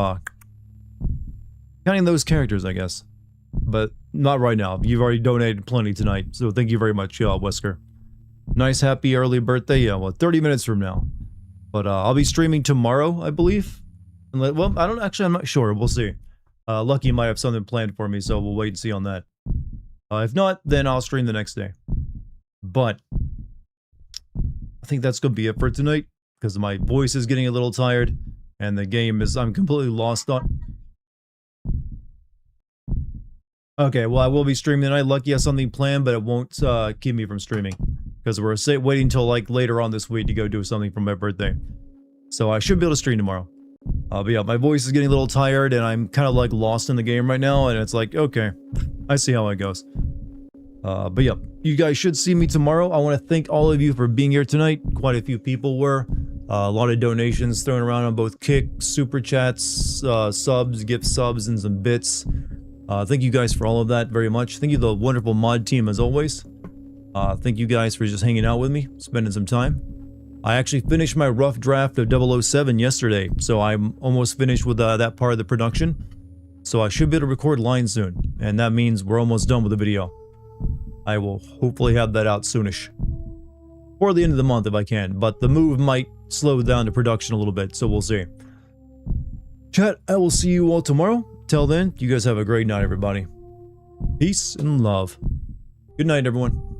Speaker 1: characters, I guess. But not right now. You've already donated plenty tonight, so thank you very much, Wesker. Nice, happy early birthday. Yeah, well, 30 minutes from now. But I'll be streaming tomorrow, I believe. Well, I'm not sure. We'll see. Lucky might have something planned for me, so we'll wait and see on that. If not, then I'll stream the next day. But I think that's going to be it for tonight, because my voice is getting a little tired, and the game is, I'm completely lost on. Okay, well, I will be streaming tonight. Lucky has something planned, but it won't keep me from streaming, because we're waiting until like later on this week to go do something for my birthday. So I should be able to stream tomorrow. But yeah, my voice is getting a little tired, and I'm kind of like lost in the game right now, and it's like, okay, I see how it goes. But yeah, you guys should see me tomorrow. I want to thank all of you for being here tonight. Quite a few people were. A lot of donations thrown around on both Kick, Super Chats, subs, gift subs, and some bits. Thank you guys for all of that very much. Thank you the wonderful mod team as always. Thank you guys for just hanging out with me, spending some time. I actually finished my rough draft of 007 yesterday, so I'm almost finished with that part of the production. So I should be able to record lines soon, and that means we're almost done with the video. I will hopefully have that out soonish. Or the end of the month if I can, but the move might slow down the production a little bit, so we'll see. Chat, I will see you all tomorrow. Till then, you guys have a great night, everybody. Peace and love. Good night, everyone.